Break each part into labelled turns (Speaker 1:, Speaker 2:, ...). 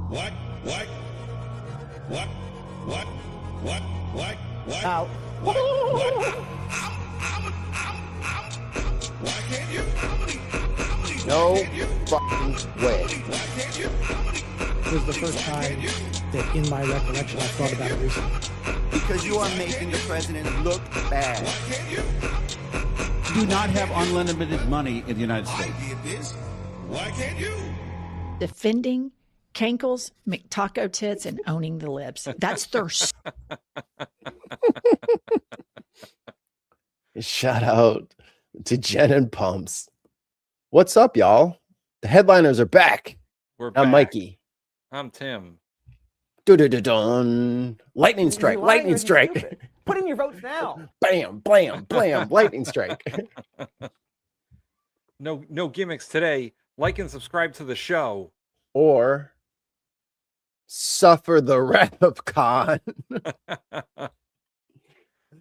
Speaker 1: What? What? What? What? What? What? What?
Speaker 2: Ow.
Speaker 1: What? What? Why can't you?
Speaker 3: No fucking way.
Speaker 1: Why can't you?
Speaker 2: This was the first time that in my recollection I thought about it recently.
Speaker 4: Because you are making the president look bad.
Speaker 1: Why can't you?
Speaker 5: Do not have unlimited money in the United States.
Speaker 1: I did this. Why can't you?
Speaker 6: Defending Cankles, McTaco Tits, and owning the libs. That's Thur.
Speaker 3: Shout out to Jen and Pumps. What's up, y'all? The headliners are back.
Speaker 7: We're
Speaker 3: I'm
Speaker 7: back.
Speaker 3: Mikey.
Speaker 7: I'm Tim.
Speaker 3: Dun. Lightning strike.
Speaker 2: You're lying
Speaker 3: Lightning
Speaker 2: or you're
Speaker 3: strike.
Speaker 2: stupid. Put in your votes now.
Speaker 3: Bam, blam, blam. Lightning strike.
Speaker 7: No gimmicks today. Like and subscribe to the show.
Speaker 3: Or suffer the wrath of Khan.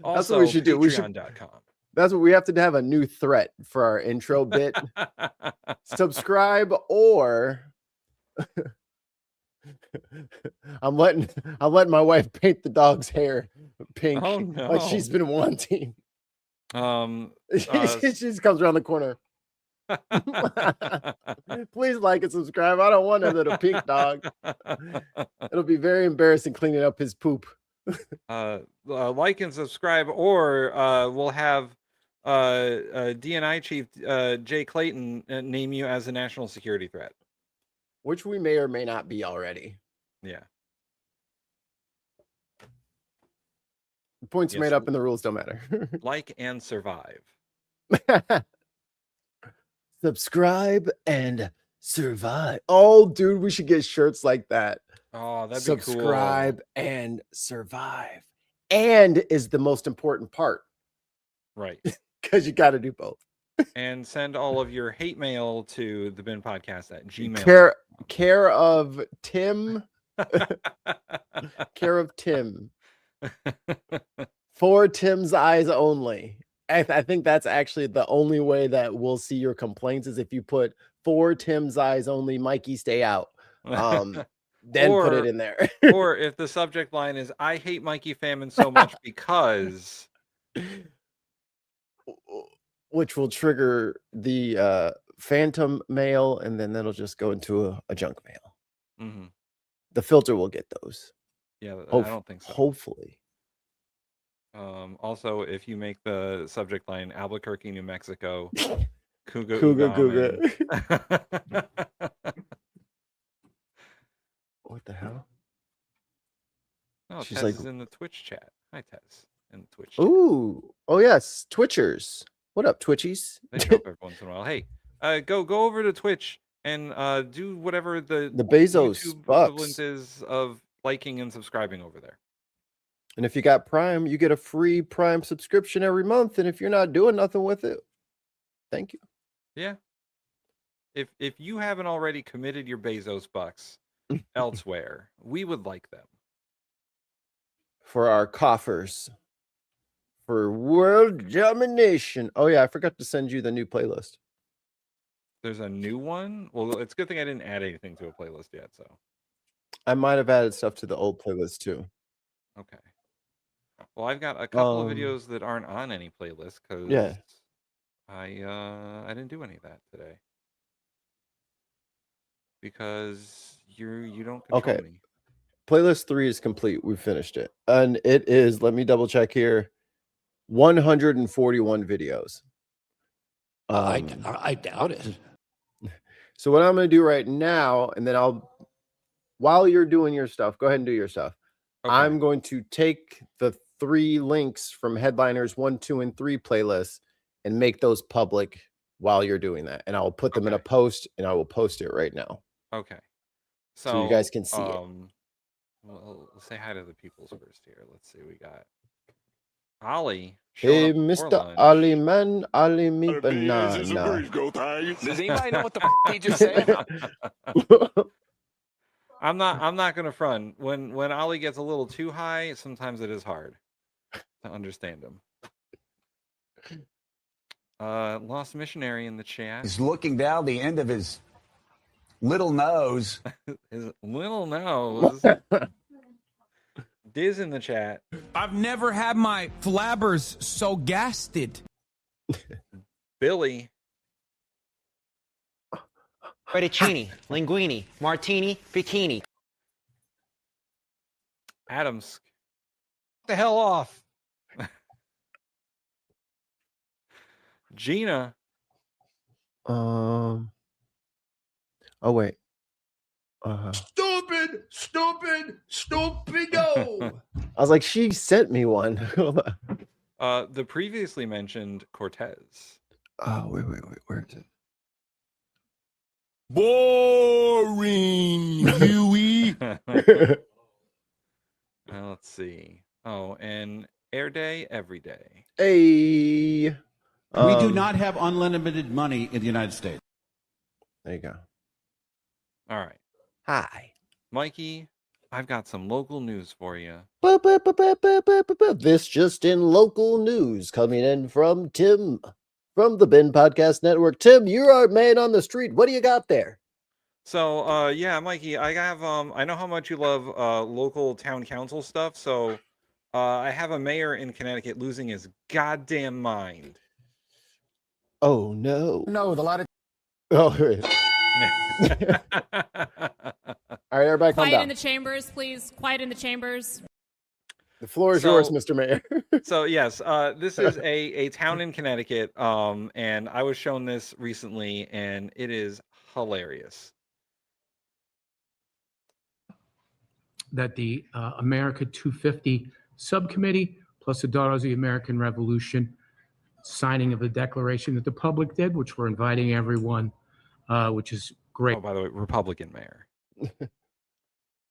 Speaker 7: Also,
Speaker 3: what we should do. We should-
Speaker 7: Patreon.com.
Speaker 3: That's what we have to have, a new threat for our intro bit. Subscribe or I'm letting my wife paint the dog's hair pink
Speaker 7: Oh, no.
Speaker 3: like she's been wanting. She just comes around the corner. Please like and subscribe. I don't want a little pink dog. It'll be very embarrassing cleaning up his poop.
Speaker 7: Like and subscribe, or we'll have DNI chief Jay Clayton name you as a national security threat.
Speaker 3: Which we may or may not be already.
Speaker 7: Yeah.
Speaker 3: The points
Speaker 7: Yes.
Speaker 3: made up and the rules don't matter.
Speaker 7: Like and survive.
Speaker 3: Subscribe and survive. Oh, dude, we should get shirts like that.
Speaker 7: Oh, that'd be
Speaker 3: Subscribe and survive. And is the most important part
Speaker 7: cool. Right.
Speaker 3: because you got to do both.
Speaker 7: And send all of your hate mail to the bin podcast at gmail.
Speaker 3: Care of Tim. Care of Tim. For Tim's eyes only. I think that's actually the only way that we'll see your complaints is if you put for Tim's eyes only, Mikey, stay out. Then put it in there.
Speaker 7: Or if the subject line is I hate Mikey Famine so much because,
Speaker 3: which will trigger the phantom mail, and then that'll just go into a junk mail.
Speaker 7: Mhm.
Speaker 3: The filter will get those.
Speaker 7: Yeah, I don't think so.
Speaker 3: Hopefully.
Speaker 7: Also, if you make the subject line Albuquerque, New Mexico, Cougar,
Speaker 3: Cougar. What the hell?
Speaker 7: Oh,
Speaker 3: She's
Speaker 7: Tez
Speaker 3: like-
Speaker 7: is in the Twitch chat. Hi, Tez. In the Twitch chat.
Speaker 3: Ooh. Oh, yes. Twitchers. What up, Twitchies?
Speaker 7: They show up every once in a while. Hey, go over to Twitch and do whatever the
Speaker 3: Bezos
Speaker 7: YouTube
Speaker 3: bucks.
Speaker 7: equivalent is of liking and subscribing over there.
Speaker 3: And if you got Prime, you get a free Prime subscription every month. And if you're not doing nothing with it, thank you.
Speaker 7: Yeah. If you haven't already committed your Bezos bucks elsewhere, we would like them.
Speaker 3: For our coffers. For world domination. Oh, yeah. I forgot to send you the new playlist.
Speaker 7: There's a new one. Well, it's a good thing I didn't add anything to a playlist yet. So,
Speaker 3: I might have added stuff to the old playlist too.
Speaker 7: okay. Well, I've got a couple of videos that aren't on any playlist because I didn't do any of that today because you don't control me.
Speaker 3: Playlist 3 is complete. We finished it. And it is, let me double check here, 141 videos.
Speaker 5: I doubt it.
Speaker 3: So what I'm going to do right now, and then while you're doing your stuff, go ahead and do your stuff.
Speaker 7: Okay.
Speaker 3: I'm going to take the 3 links from Headliners 1, 2, and 3 playlists and make those public while you're doing that. And I'll put them in a post, and I will post it right now.
Speaker 7: Okay.
Speaker 3: So you guys can see it.
Speaker 7: Well, let's say hi to the peoples first here. Let's see. We got Ollie.
Speaker 3: Hey,
Speaker 7: showing up before
Speaker 3: Mr.
Speaker 7: lunch.
Speaker 3: Ali Man, Ali me banana.
Speaker 8: Does anybody know what the he just said?
Speaker 7: I'm not gonna front. When Ollie gets a little too high, sometimes it is hard to understand him. Lost Missionary in the chat.
Speaker 4: He's looking down the end of his
Speaker 9: little nose.
Speaker 7: His little nose. Diz in the chat.
Speaker 5: I've never had my flabbers so gasted.
Speaker 7: Billy.
Speaker 10: Fettuccine, linguine, martini, bikini.
Speaker 7: Adams. Get the hell off. Gina.
Speaker 3: Oh wait.
Speaker 1: Stupido.
Speaker 3: I was like, she sent me one.
Speaker 7: The previously mentioned Cortez.
Speaker 3: Oh wait, where is it?
Speaker 5: Boring, Huey.
Speaker 7: Let's see. Oh, and Air Day every day.
Speaker 3: Hey.
Speaker 5: We do not have unlimited money in the United States.
Speaker 3: There you go.
Speaker 7: All right.
Speaker 3: Hi.
Speaker 7: Mikey, I've got some local news for you.
Speaker 3: This just in local news coming in from Tim from the Bin Podcast Network. Tim, you're our man on the street. What do you got there?
Speaker 7: So, yeah, Mikey, I have I know how much you love local town council stuff. So, I have a mayor in Connecticut losing his goddamn mind.
Speaker 3: Oh no.
Speaker 9: No, the lot of.
Speaker 3: Oh, wait. All right, everybody, calm
Speaker 11: Quiet
Speaker 3: down.
Speaker 11: in the chambers, please. Quiet in the chambers.
Speaker 3: The floor is yours, Mr. Mayor.
Speaker 7: So yes, this is a town in Connecticut, and I was shown this recently, and it is hilarious.
Speaker 12: That the America 250 subcommittee, plus the Daughters of the American Revolution, signing of the declaration that the public did, which we're inviting everyone, which is great.
Speaker 7: Oh, by the way, Republican mayor.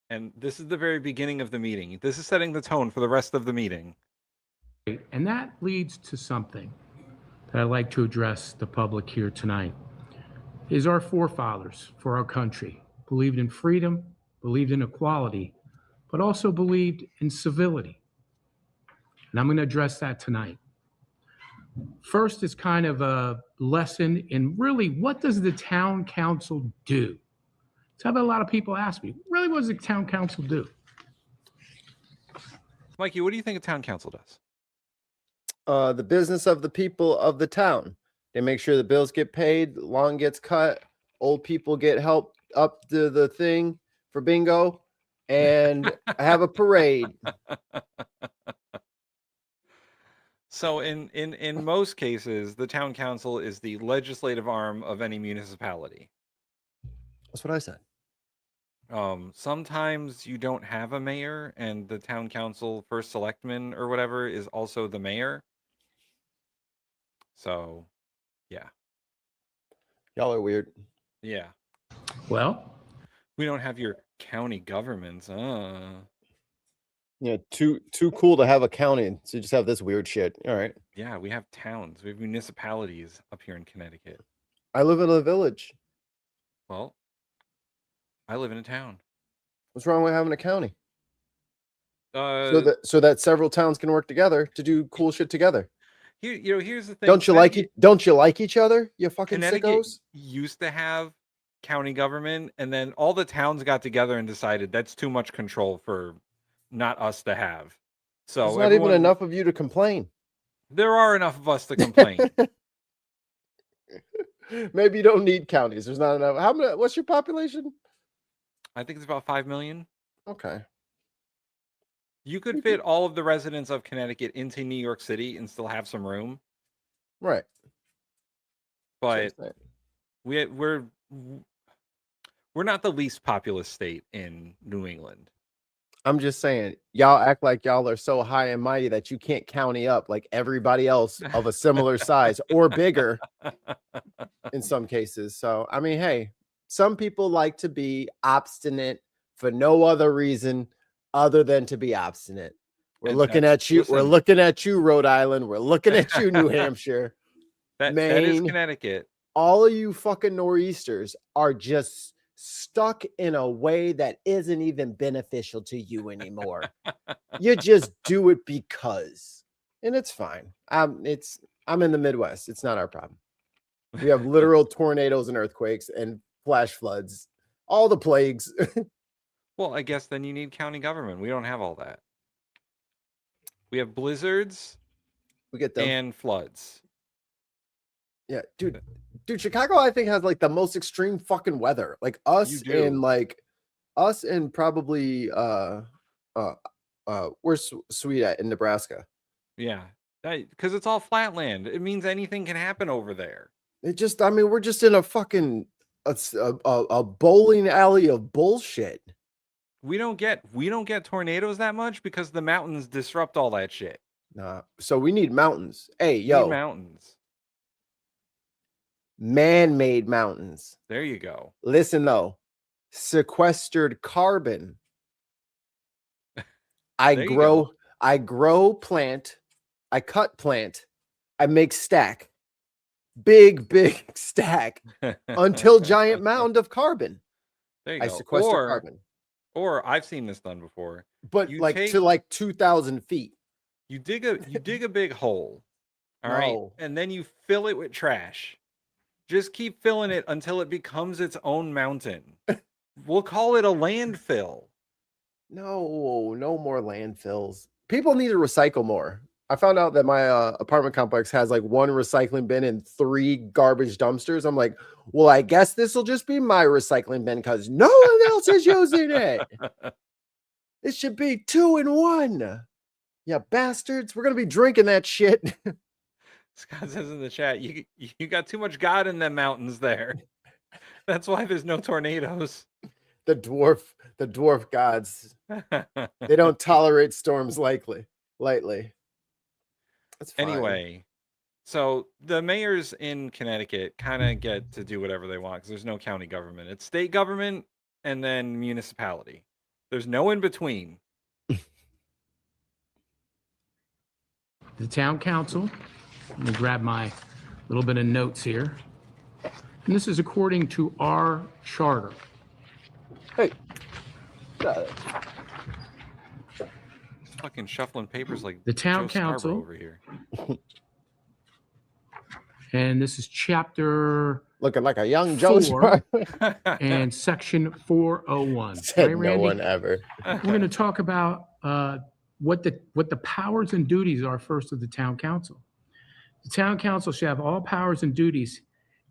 Speaker 7: And this is the very beginning of the meeting. This is setting the tone for the rest of the meeting.
Speaker 12: And that leads to something that I'd like to address the public here tonight. Is our forefathers for our country believed in freedom, believed in equality, but also believed in civility. And I'm going to address that tonight. First is kind of a lesson in really what does the town council do? So I've had a lot of people ask me, really, what does the town council do?
Speaker 7: Mikey, what do you think a town council does?
Speaker 3: The business of the people of the town. They make sure the bills get paid, lawn gets cut, old people get help up to the thing for bingo, and have a parade.
Speaker 7: So in most cases, the town council is the legislative arm of any municipality.
Speaker 3: That's what I said.
Speaker 7: Sometimes you don't have a mayor, and the town council first selectman or whatever is also the mayor. So, yeah.
Speaker 3: Y'all are weird.
Speaker 7: Yeah.
Speaker 12: Well,
Speaker 7: we don't have your county governments.
Speaker 3: Yeah, too cool to have a county, so you just have this weird shit. All right.
Speaker 7: Yeah, we have towns. We have municipalities up here in Connecticut.
Speaker 3: I live in a village.
Speaker 7: Well, I live in a town.
Speaker 3: What's wrong with having a county?
Speaker 7: So
Speaker 3: that several towns can work together to do cool shit together.
Speaker 7: Here's the thing.
Speaker 3: Don't you like each other? You fucking
Speaker 7: Connecticut
Speaker 3: sickos.
Speaker 7: Used to have county government, and then all the towns got together and decided that's too much control for not us to have. So
Speaker 3: there's not even enough of you to complain.
Speaker 7: There are enough of us to complain.
Speaker 3: Maybe you don't need counties. There's not enough. How many? What's your population?
Speaker 7: I think it's about 5 million.
Speaker 3: Okay.
Speaker 7: You could fit all of the residents of Connecticut into New York City and still have some room.
Speaker 3: Right.
Speaker 7: But we're not the least populous state in New England.
Speaker 3: I'm just saying, y'all act like y'all are so high and mighty that you can't county up like everybody else of a similar size or bigger in some cases. So, I mean, hey, some people like to be obstinate for no other reason other than to be obstinate. We're looking at you. We're looking at you, Rhode Island. We're looking at you, New Hampshire.
Speaker 7: That is Connecticut.
Speaker 3: All of you fucking nor'easters are just stuck in a way that isn't even beneficial to you anymore. You just do it because, and it's fine. I'm in the Midwest. It's not our problem. We have literal tornadoes and earthquakes and flash floods all the plagues.
Speaker 7: Well, I guess then you need county government. We don't have all that. We have blizzards.
Speaker 3: We get them
Speaker 7: and floods.
Speaker 3: Yeah, dude, Chicago, I think, has like the most extreme fucking weather. Like us and probably where's Sweet at in Nebraska?
Speaker 7: Yeah, because it's all flatland. It means anything can happen over there.
Speaker 3: It just, I mean, we're just in a fucking a bowling alley of bullshit.
Speaker 7: We don't get tornadoes that much because the mountains disrupt all that shit.
Speaker 3: Nah, so we need mountains. Hey,
Speaker 7: We
Speaker 3: yo,
Speaker 7: need mountains.
Speaker 3: Man-made mountains.
Speaker 7: There you go.
Speaker 3: Listen though, sequestered carbon. I grow plant, I cut plant, I make stack. Big stack until giant mound of carbon.
Speaker 7: There you
Speaker 3: I
Speaker 7: go.
Speaker 3: sequester carbon.
Speaker 7: Or I've seen this done before.
Speaker 3: But to like 2,000 feet.
Speaker 7: You dig a big hole. All right. And then you fill it with trash. Just keep filling it until it becomes its own mountain. We'll call it a landfill.
Speaker 3: No more landfills. People need to recycle more. I found out that my apartment complex has like one recycling bin and 3 garbage dumpsters. I'm like, well, I guess this will just be my recycling bin because no one else is using it. It should be 2 in 1. Yeah, bastards. We're going to be drinking that shit.
Speaker 7: Scott says in the chat, you got too much God in them mountains there. That's why there's no tornadoes.
Speaker 3: The dwarf gods. They don't tolerate storms lightly. That's fine.
Speaker 7: Anyway, so the mayors in Connecticut kind of get to do whatever they want because there's no county government. It's state government and then municipality. There's no in between.
Speaker 12: The town council, let me grab my little bit of notes here. And this is according to our charter.
Speaker 3: Hey.
Speaker 7: Fucking shuffling papers like
Speaker 12: the town
Speaker 7: Joe
Speaker 12: council
Speaker 7: over here.
Speaker 12: And this is chapter
Speaker 3: looking like a young Joe
Speaker 12: 4 and section 401.
Speaker 3: Said
Speaker 12: right, Randy?
Speaker 3: no one ever.
Speaker 12: We're going to talk about what the powers and duties are first of the town council. The town council shall have all powers and duties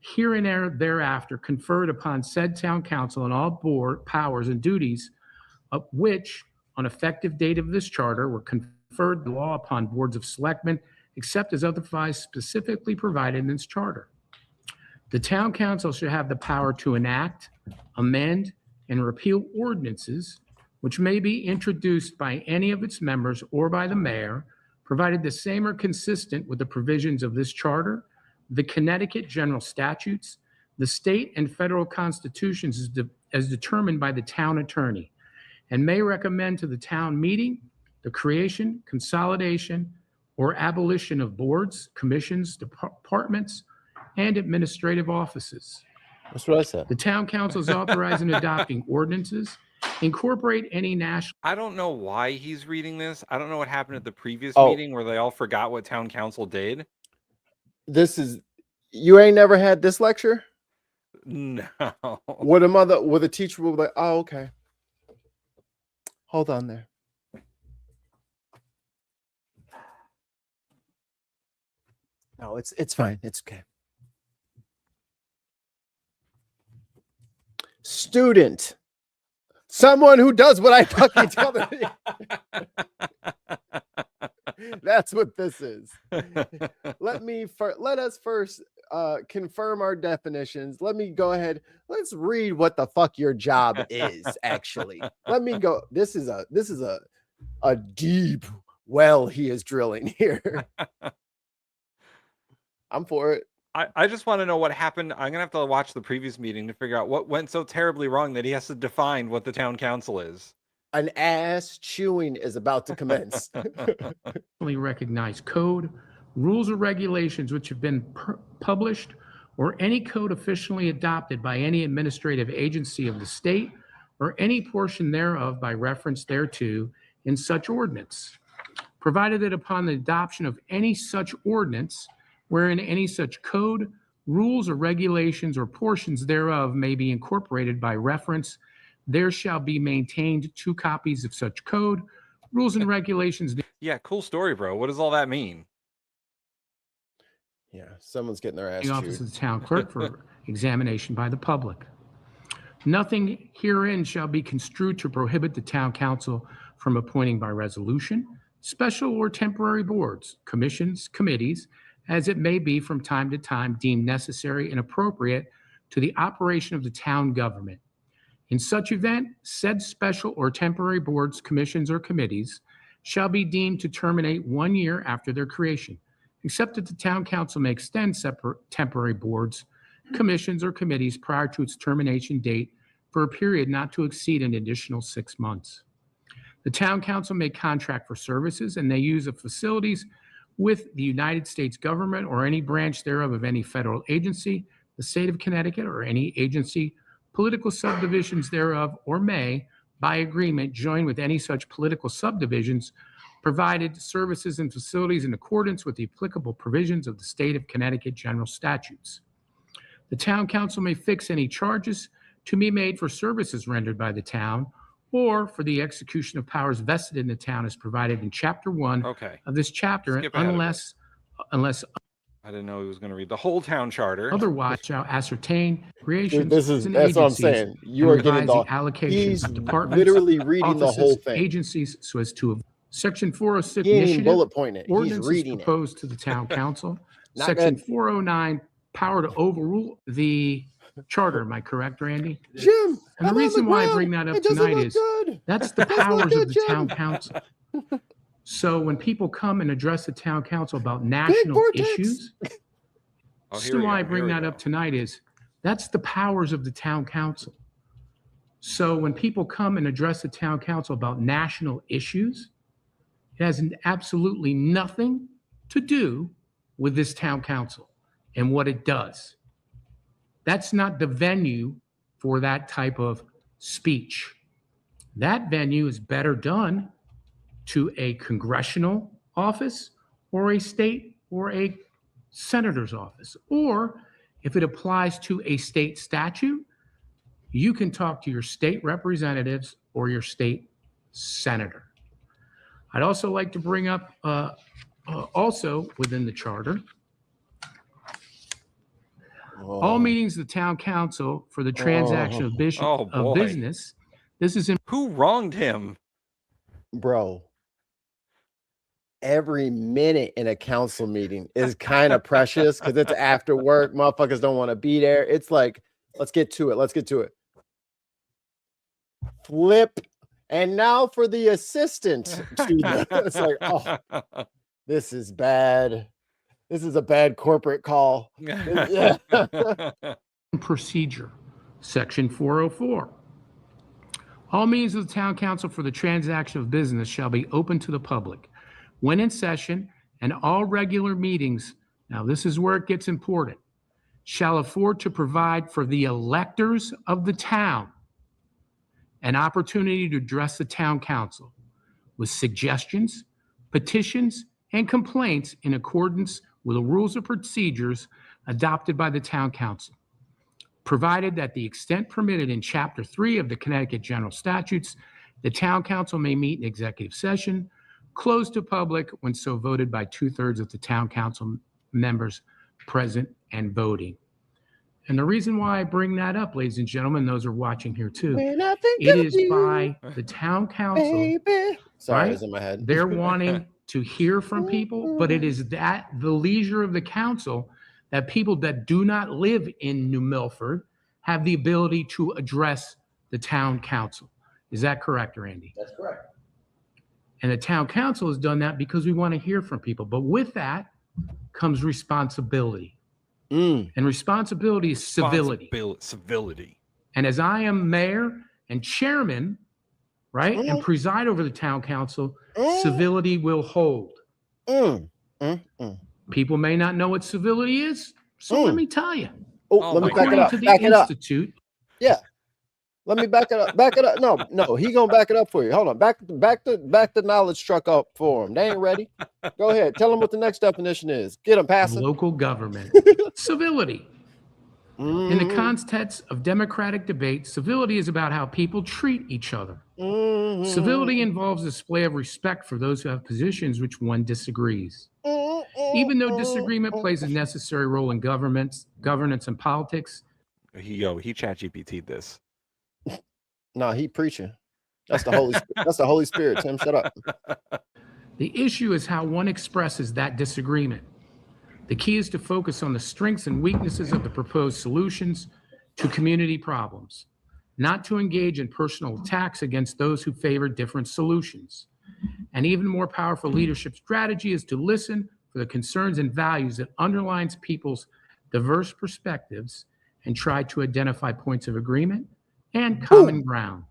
Speaker 12: here and thereafter conferred upon said town council and all board powers and duties of which on effective date of this charter were conferred by law upon boards of selectmen except as otherwise specifically provided in this charter. The town council shall have the power to enact, amend, and repeal ordinances which may be introduced by any of its members or by the mayor, provided the same are consistent with the provisions of this charter, the Connecticut general statutes, the state and federal constitutions as determined by the town attorney, and may recommend to the town meeting the creation, consolidation, or abolition of boards, commissions, departments, and administrative offices.
Speaker 3: That's what I said.
Speaker 12: The town council is authorized in adopting ordinances, incorporate any national.
Speaker 7: I don't know why he's reading this. I don't know what happened at the previous
Speaker 3: Oh.
Speaker 7: meeting where they all forgot what town council did.
Speaker 3: You ain't never had this lecture?
Speaker 7: No.
Speaker 3: With a teacher will be like, oh, okay. Hold on there. No, it's fine. It's okay. Student. Someone who does what I fucking tell them. That's what this is. Let us first confirm our definitions. Let me go ahead. Let's read what the fuck your job is, actually. Let me go. This is a deep well he is drilling here. I'm for it.
Speaker 7: I just want to know what happened. I'm gonna have to watch the previous meeting to figure out what went so terribly wrong that he has to define what the town council is.
Speaker 3: An ass chewing is about to commence.
Speaker 12: Recognized code, rules or regulations which have been published, or any code officially adopted by any administrative agency of the state, or any portion thereof by reference thereto in such ordinance, provided that upon the adoption of any such ordinance, wherein any such code, rules or regulations or portions thereof may be incorporated by reference. There shall be maintained 2 copies of such code, rules and regulations.
Speaker 7: Yeah, cool story, bro. What does all that mean?
Speaker 3: Yeah, someone's getting their ass
Speaker 12: The
Speaker 3: chewed.
Speaker 12: office of the town clerk for examination by the public. Nothing herein shall be construed to prohibit the town council from appointing by resolution special or temporary boards, commissions, committees, as it may be from time to time deemed necessary and appropriate to the operation of the town government. In such event, said special or temporary boards, commissions, or committees shall be deemed to terminate 1 year after their creation, except that the town council may extend separate temporary boards, commissions, or committees prior to its termination date for a period not to exceed an additional 6 months. The town council may contract for services and they use of facilities with the United States government or any branch thereof of any federal agency, the state of Connecticut, or any agency, political subdivisions thereof, or may, by agreement, join with any such political subdivisions, provided services and facilities in accordance with the applicable provisions of the state of Connecticut general statutes. The town council may fix any charges to be made for services rendered by the town or for the execution of powers vested in the town as provided in Chapter 1 of this chapter,
Speaker 7: Skip ahead of
Speaker 12: unless
Speaker 7: I didn't know he was going to read the whole town charter.
Speaker 12: otherwise shall ascertain creations.
Speaker 3: This is
Speaker 12: and
Speaker 3: that's what I'm
Speaker 12: agencies
Speaker 3: saying. You
Speaker 12: and
Speaker 3: are getting
Speaker 12: revise
Speaker 3: the
Speaker 12: allocations
Speaker 3: he's
Speaker 12: of departments,
Speaker 3: literally reading the
Speaker 12: offices,
Speaker 3: whole thing.
Speaker 12: agencies, so as to Section 406
Speaker 3: He ain't even
Speaker 12: initiative
Speaker 3: bullet pointing it. He's
Speaker 12: ordinances
Speaker 3: reading it.
Speaker 12: proposed to the town council.
Speaker 3: Not
Speaker 12: Section
Speaker 3: good.
Speaker 12: 409 power to overrule the charter. Am I correct, Randy?
Speaker 3: Jim,
Speaker 12: And the reason why I bring that up tonight is that's the powers of the town council. So when people come and address the town council about national issues,
Speaker 7: Oh,
Speaker 12: the
Speaker 7: here we
Speaker 12: reason why I
Speaker 7: go,
Speaker 12: bring
Speaker 7: here we
Speaker 12: that
Speaker 7: go.
Speaker 12: up tonight is that's the powers of the town council. So when people come and address the town council about national issues, it has absolutely nothing to do with this town council and what it does. That's not the venue for that type of speech. That venue is better done to a congressional office or a state or a senator's office. Or if it applies to a state statute, you can talk to your state representatives or your state senator. I'd also like to bring up also within the charter, all meetings of the town council for the transaction of
Speaker 7: boy.
Speaker 12: business. This is in
Speaker 7: Who wronged him?
Speaker 3: Bro, every minute in a council meeting is kind of precious because it's after work. Motherfuckers don't want to be there. It's like, let's get to it. Let's get to it. Flip. And now for the assistant. It's like, oh, this is bad. This is a bad corporate call. Yeah.
Speaker 12: procedure, Section 404. All meetings of the town council for the transaction of business shall be open to the public when in session, and all regular meetings, now this is where it gets important, shall afford to provide for the electors of the town an opportunity to address the town council with suggestions, petitions, and complaints in accordance with the rules of procedures adopted by the town council, provided that the extent permitted in Chapter 3 of the Connecticut General Statutes, the town council may meet in executive session, closed to public when so voted by 2/3 of the town council members present and voting. And the reason why I bring that up, ladies and gentlemen, those are watching here too, it is by the town council.
Speaker 3: Sorry,
Speaker 12: right?
Speaker 3: it's in my head.
Speaker 12: They're wanting to hear from people, but it is that the leisure of the council that people that do not live in New Milford have the ability to address the town council. Is that correct, Randy?
Speaker 3: That's correct.
Speaker 12: And the town council has done that because we want to hear from people. But with that comes responsibility. And responsibility is civility.
Speaker 7: Civility.
Speaker 12: And as I am mayor and chairman, right, and preside over the town council, civility will hold. People may not know what civility is, so let me tell you.
Speaker 3: Oh, let me back it up.
Speaker 12: To the
Speaker 3: Back it up.
Speaker 12: Institute,
Speaker 3: Yeah. Let me back it up. Back it up. No, he gonna back it up for you. Hold on. Back the knowledge truck up for him. They ain't ready. Go ahead. Tell them what the next definition is. Get them past it.
Speaker 12: local government, civility. In the context of democratic debate, civility is about how people treat each other. Civility involves a display of respect for those who have positions which one disagrees. Even though disagreement plays a necessary role in governance, and politics.
Speaker 7: He ChatGPT'd this.
Speaker 3: No, he preaching. That's the Holy. That's the Holy Spirit. Tim, shut up.
Speaker 12: The issue is how one expresses that disagreement. The key is to focus on the strengths and weaknesses of the proposed solutions to community problems, not to engage in personal attacks against those who favor different solutions. An even more powerful leadership strategy is to listen for the concerns and values that underlines people's diverse perspectives and try to identify points of agreement and common ground.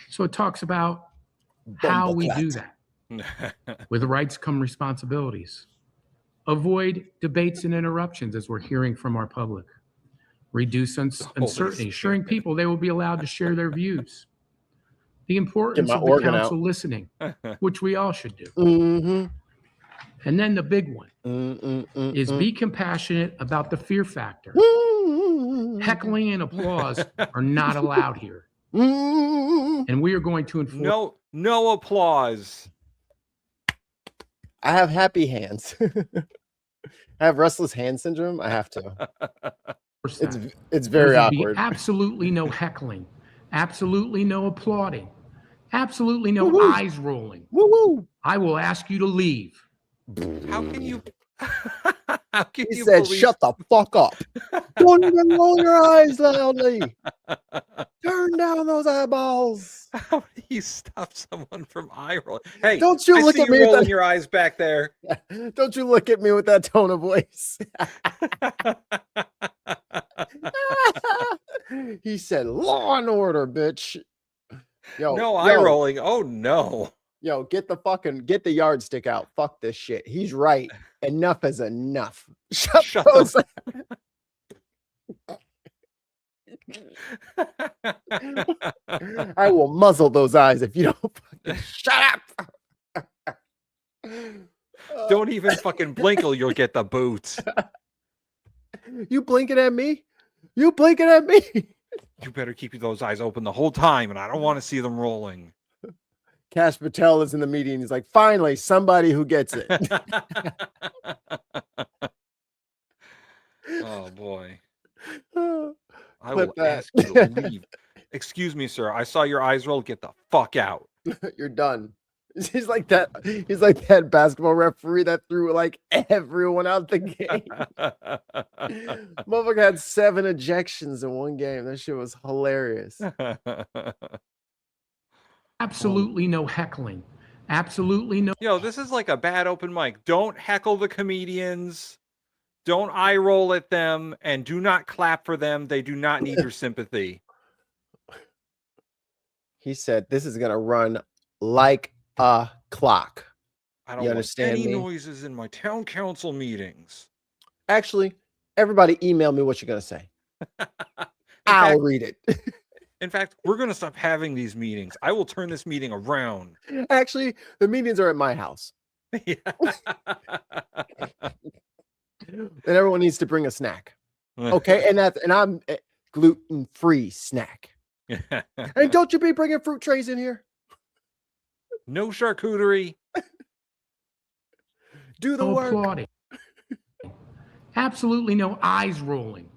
Speaker 12: So it talks about how we do that. With rights come responsibilities. Avoid debates and interruptions, as we're hearing from our public. Reduce uncertainty, assuring people they will be allowed to share their views. The importance of the council listening, which we all should do. And then the big one is be compassionate about the fear factor. Heckling and applause are not allowed here. And we are going to enforce.
Speaker 7: No applause.
Speaker 3: I have happy hands. I have restless hand syndrome. I have to. It's very awkward.
Speaker 12: Absolutely no heckling. Absolutely no applauding. Absolutely no eyes rolling. I will ask you to leave.
Speaker 7: How can you?
Speaker 3: He said, "Shut the fuck up! Don't even roll your eyes loudly. Turn down those eyeballs."
Speaker 7: How do you stop someone from eye rolling? Hey,
Speaker 3: don't you look at me
Speaker 7: rolling your eyes back there?
Speaker 3: Don't you look at me with that tone of voice? He said, "Law and order, bitch." Yo,
Speaker 7: no eye rolling. Oh no.
Speaker 3: Yo, get the yardstick out. Fuck this shit. He's right. Enough is enough. Shut those. I will muzzle those eyes if you don't fucking shut up.
Speaker 7: Don't even fucking blink or you'll get the boots.
Speaker 3: You blinking at me? You blinking at me?
Speaker 7: You better keep those eyes open the whole time, and I don't want to see them rolling.
Speaker 3: Cash Patel is in the meeting. He's like, finally, somebody who gets it.
Speaker 7: Oh, boy. I will ask you to leave. Excuse me, sir. I saw your eyes roll. Get the fuck out.
Speaker 3: You're done. He's like that. He's like that basketball referee that threw like everyone out the game. Motherfucker had 7 ejections in one game. That shit was hilarious.
Speaker 12: Absolutely no heckling. Absolutely no.
Speaker 7: Yo, this is like a bad open mic. Don't heckle the comedians. Don't eye roll at them, and do not clap for them. They do not need your sympathy.
Speaker 3: He said, "This is gonna run like a clock."
Speaker 7: I don't want any noises in my town council meetings.
Speaker 3: Actually, everybody email me what you're gonna say. I'll read it.
Speaker 7: In fact, we're going to stop having these meetings. I will turn this meeting around.
Speaker 3: Actually, the meetings are at my house.
Speaker 7: Yeah.
Speaker 3: And everyone needs to bring a snack. Okay, and I'm gluten-free snack. And don't you be bringing fruit trays in here?
Speaker 7: No charcuterie.
Speaker 3: Do the work.
Speaker 12: Applauding. Absolutely no eyes rolling.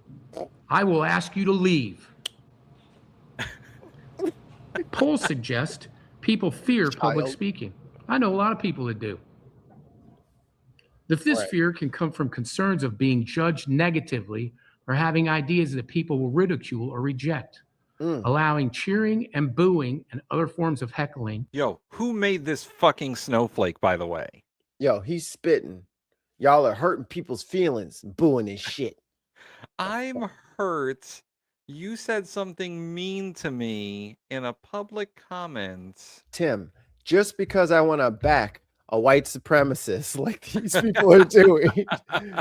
Speaker 12: I will ask you to leave. Polls suggest people fear public speaking. I know a lot of people that do. This fear can come from concerns of being judged negatively or having ideas that people will ridicule or reject, allowing cheering and booing and other forms of heckling.
Speaker 7: Yo, who made this fucking snowflake, by the way?
Speaker 3: Yo, he's spitting. Y'all are hurting people's feelings, booing his shit.
Speaker 7: I'm hurt. You said something mean to me in a public comment.
Speaker 3: Tim, just because I want to back a white supremacist like these people are doing,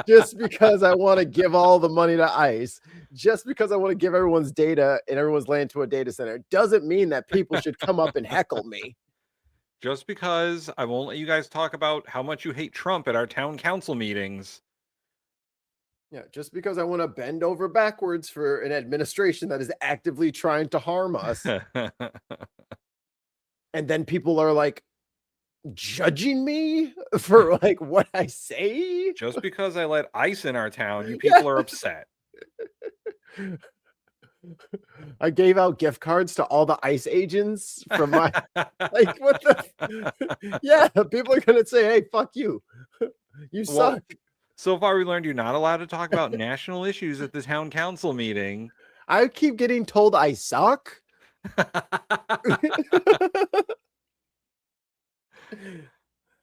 Speaker 3: just because I want to give all the money to ICE, just because I want to give everyone's data and everyone's land to a data center, doesn't mean that people should come up and heckle me.
Speaker 7: Just because I won't let you guys talk about how much you hate Trump at our town council meetings.
Speaker 3: Yeah, just because I want to bend over backwards for an administration that is actively trying to harm us. And then people are like judging me for like what I say.
Speaker 7: Just because I let ICE in our town, you people are upset.
Speaker 3: I gave out gift cards to all the ICE agents from my like what the yeah, people are gonna say, hey, fuck you. You suck.
Speaker 7: So far we learned you're not allowed to talk about national issues at the town council meeting.
Speaker 3: I keep getting told I suck.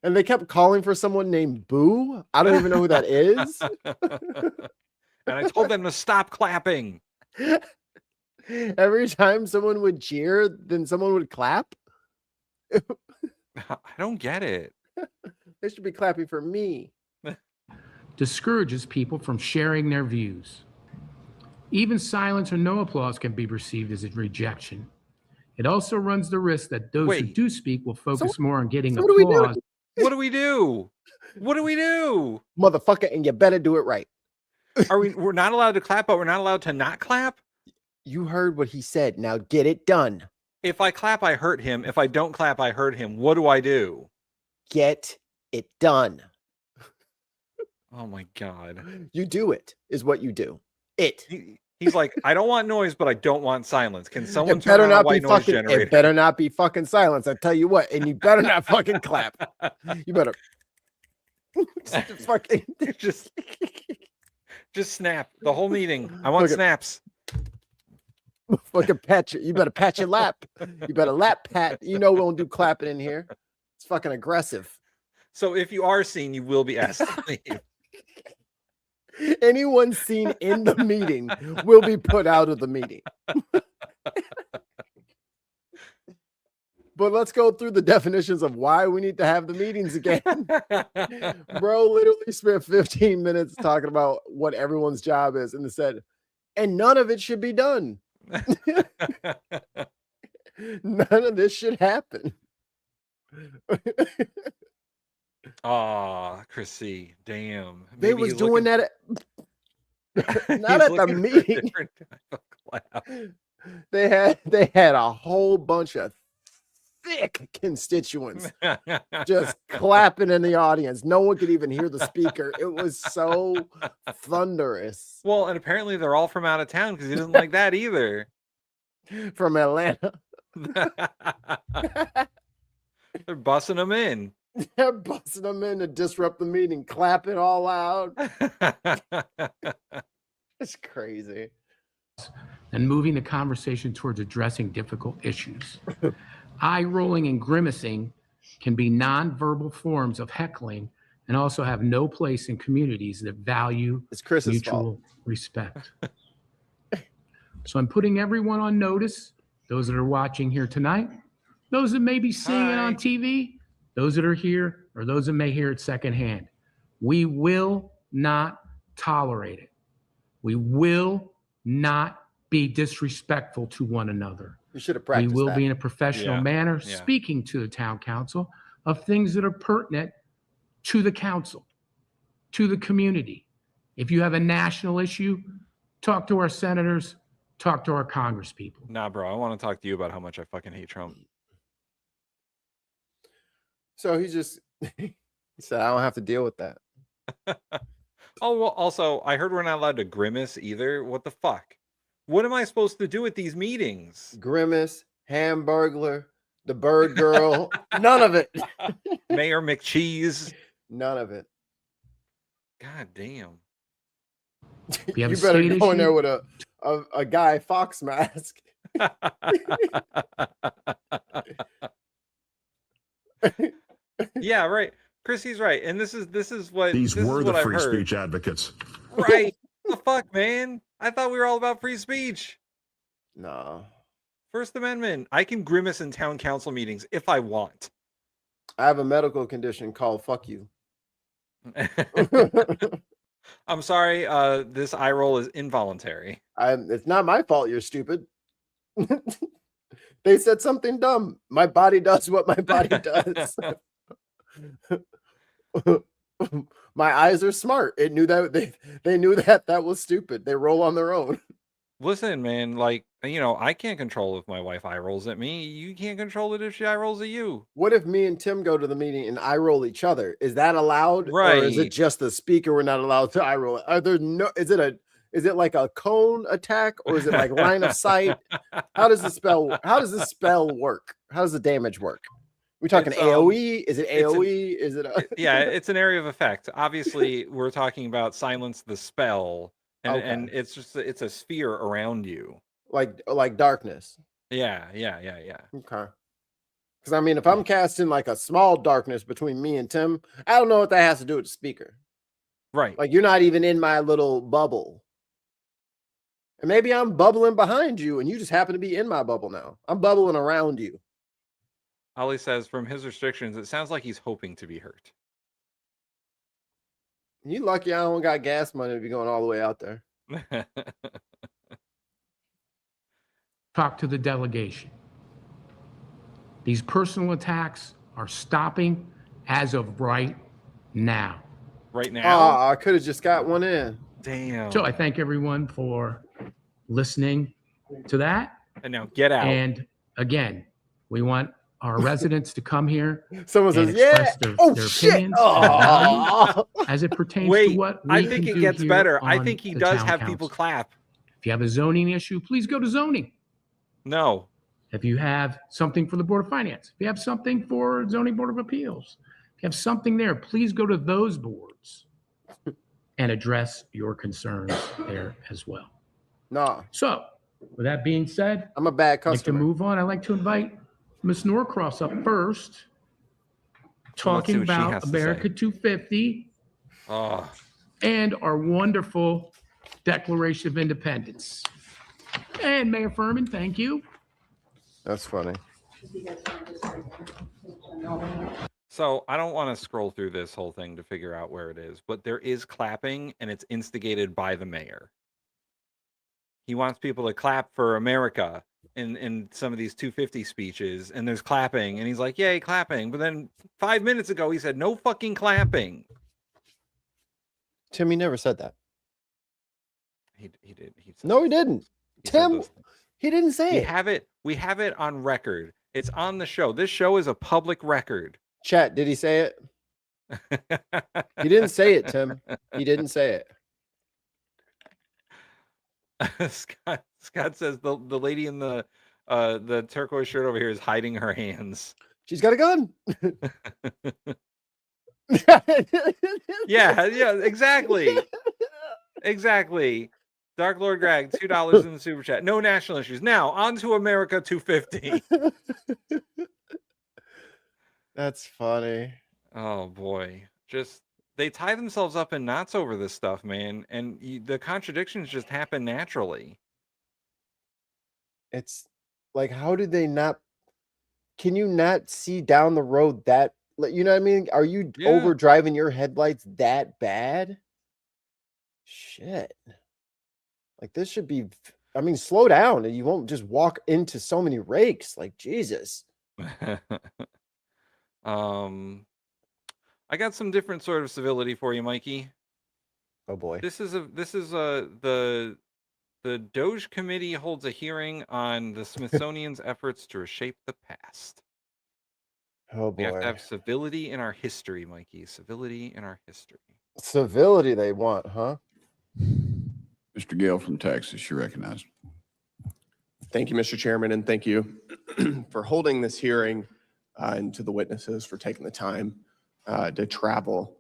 Speaker 3: And they kept calling for someone named Boo. I don't even know who that is.
Speaker 7: And I told them to stop clapping.
Speaker 3: Every time someone would cheer, then someone would clap.
Speaker 7: I don't get it.
Speaker 3: They should be clapping for me.
Speaker 12: Discourages people from sharing their views. Even silence or no applause can be perceived as a rejection. It also runs the risk that those who do speak will focus more on getting applause.
Speaker 7: What do we do? What do we do?
Speaker 3: Motherfucker, and you better do it right.
Speaker 7: We're not allowed to clap, but we're not allowed to not clap?
Speaker 3: You heard what he said. Now get it done.
Speaker 7: If I clap, I hurt him. If I don't clap, I hurt him. What do I do?
Speaker 3: Get it done.
Speaker 7: Oh my God.
Speaker 3: You do it is what you do.
Speaker 7: He's like, I don't want noise, but I don't want silence. Can someone turn on a white noise generator?
Speaker 3: It better not be fucking silence. I tell you what, and you better not fucking clap. You better fucking
Speaker 7: just snap the whole meeting. I want snaps.
Speaker 3: Fucking patch it. You better pat your lap. You better lap pat. You know we don't do clapping in here. It's fucking aggressive.
Speaker 7: So if you are seen, you will be asked to leave.
Speaker 3: Anyone seen in the meeting will be put out of the meeting. But let's go through the definitions of why we need to have the meetings again. Bro literally spent 15 minutes talking about what everyone's job is and said, and none of it should be done. None of this should happen.
Speaker 7: Oh, Chrissy, damn.
Speaker 3: They was doing that not at the meeting. They had a whole bunch of thick constituents just clapping in the audience. No one could even hear the speaker. It was so thunderous.
Speaker 7: Well, and apparently they're all from out of town because he doesn't like that either.
Speaker 3: From Atlanta.
Speaker 7: They're bussing them in.
Speaker 3: They're busting them in to disrupt the meeting, clap it all out. It's crazy.
Speaker 12: And moving the conversation towards addressing difficult issues. Eye rolling and grimacing can be nonverbal forms of heckling and also have no place in communities that value mutual respect. So I'm putting everyone on notice, those that are watching here tonight, those that may be seeing it on TV, those that are here, or those that may hear it secondhand. We will not tolerate it. We will not be disrespectful to one another.
Speaker 3: We should have practiced
Speaker 12: We will
Speaker 3: that.
Speaker 12: be in a professional manner speaking to the town council of things that are pertinent to the council, to the community. If you have a national issue, talk to our senators, talk to our congresspeople.
Speaker 7: Nah, bro, I want to talk to you about how much I fucking hate Trump.
Speaker 3: So he said, I don't have to deal with that.
Speaker 7: Oh, well, also, I heard we're not allowed to grimace either. What the fuck? What am I supposed to do at these meetings?
Speaker 3: Grimace, Hamburglar, the bird girl, none of it.
Speaker 7: Mayor McCheese.
Speaker 3: None of it.
Speaker 7: God damn.
Speaker 3: You better go in there with a Guy Fox mask.
Speaker 7: Yeah, right. Chrissy's right. And this is what
Speaker 1: These
Speaker 7: this
Speaker 1: were
Speaker 7: is
Speaker 1: the
Speaker 7: what
Speaker 1: free
Speaker 7: I've heard.
Speaker 1: speech advocates.
Speaker 7: Right. What the fuck, man? I thought we were all about free speech.
Speaker 3: No.
Speaker 7: First Amendment. I can grimace in town council meetings if I want.
Speaker 3: I have a medical condition called fuck you.
Speaker 7: I'm sorry, this eye roll is involuntary.
Speaker 3: It's not my fault you're stupid. They said something dumb. My body does what my body does. My eyes are smart. It knew that they knew that was stupid. They roll on their own.
Speaker 7: Listen, man, like, you know, I can't control if my wife eye rolls at me. You can't control it if she eye rolls at you.
Speaker 3: What if me and Tim go to the meeting and eye roll each other? Is that allowed?
Speaker 7: Right.
Speaker 3: Or is it just the speaker we're not allowed to eye roll? Are there no is it like a cone attack, or is it like line of sight? How does the spell work? How does the damage work? We talking AoE? Is it AoE? Is it
Speaker 7: yeah, it's an area of effect. Obviously, we're talking about silence the spell, and it's just it's a sphere around you.
Speaker 3: Like darkness.
Speaker 7: Yeah.
Speaker 3: Okay. Because I mean, if I'm casting like a small darkness between me and Tim, I don't know what that has to do with the speaker.
Speaker 7: Right.
Speaker 3: Like you're not even in my little bubble. And maybe I'm bubbling behind you and you just happen to be in my bubble now. I'm bubbling around you.
Speaker 7: Ollie says from his restrictions, it sounds like he's hoping to be hurt.
Speaker 3: You lucky I don't got gas money to be going all the way out there.
Speaker 12: Talk to the delegation. These personal attacks are stopping as of right now.
Speaker 7: Right now?
Speaker 3: I could have just got one in.
Speaker 7: Damn.
Speaker 12: So I thank everyone for listening to that.
Speaker 7: And now get out.
Speaker 12: And again, we want our residents to come here.
Speaker 3: Someone
Speaker 12: and
Speaker 3: says, yeah.
Speaker 12: express their
Speaker 3: Shit.
Speaker 12: opinions as it pertains to what we
Speaker 7: I
Speaker 12: can
Speaker 7: think it
Speaker 12: do
Speaker 7: gets
Speaker 12: here
Speaker 7: better. I
Speaker 12: on
Speaker 7: think he
Speaker 12: the
Speaker 7: does
Speaker 12: town
Speaker 7: have
Speaker 12: council.
Speaker 7: people clap.
Speaker 12: If you have a zoning issue, please go to zoning.
Speaker 7: No.
Speaker 12: If you have something for the Board of Finance, if you have something for Zoning Board of Appeals, if you have something there, please go to those boards and address your concerns there as well.
Speaker 3: No.
Speaker 12: So, with that being said,
Speaker 3: I'm a bad customer.
Speaker 12: I'd like to move on. I'd like to invite Ms. Norcross up first, talking
Speaker 7: what she
Speaker 12: about
Speaker 7: has to
Speaker 12: America
Speaker 7: say.
Speaker 12: 250 and our wonderful Declaration of Independence. And Mayor Furman, thank you.
Speaker 3: That's funny.
Speaker 7: So I don't want to scroll through this whole thing to figure out where it is, but there is clapping and it's instigated by the mayor. He wants people to clap for America in some of these 250 speeches, and there's clapping, and he's like, yay, clapping. But then 5 minutes ago, he said, no fucking clapping.
Speaker 3: Timmy never said that.
Speaker 7: He did.
Speaker 3: No, he didn't. Tim, he didn't say it.
Speaker 7: We have it on record. It's on the show. This show is a public record.
Speaker 3: Chat, did he say it? He didn't say it, Tim. He didn't say
Speaker 7: it. Scott says the lady in the turquoise shirt over here is hiding her hands.
Speaker 3: She's got a gun.
Speaker 7: yeah, exactly. Exactly. Dark Lord Greg, $2 in the super chat. No national issues. Now on to America 250.
Speaker 3: That's funny.
Speaker 7: Oh boy. Just they tie themselves up in knots over this stuff, man, and the contradictions just happen naturally.
Speaker 3: It's like, how did they not? Can you not see down the road that? You know what I mean? Are you over driving your headlights that bad? Shit. Like this should be. I mean, slow down, and you won't just walk into so many rakes. Like Jesus.
Speaker 7: I got some different sort of civility for you, Mikey.
Speaker 3: Oh boy.
Speaker 7: The Doge Committee holds a hearing on the Smithsonian's efforts to reshape the past.
Speaker 3: Oh boy.
Speaker 7: We have to have civility in our history, Mikey. Civility in our history.
Speaker 3: Civility they want, huh?
Speaker 9: Mr. Gale from Texas, you're recognized.
Speaker 13: Thank you, Mr. Chairman, and thank you for holding this hearing and to the witnesses for taking the time to travel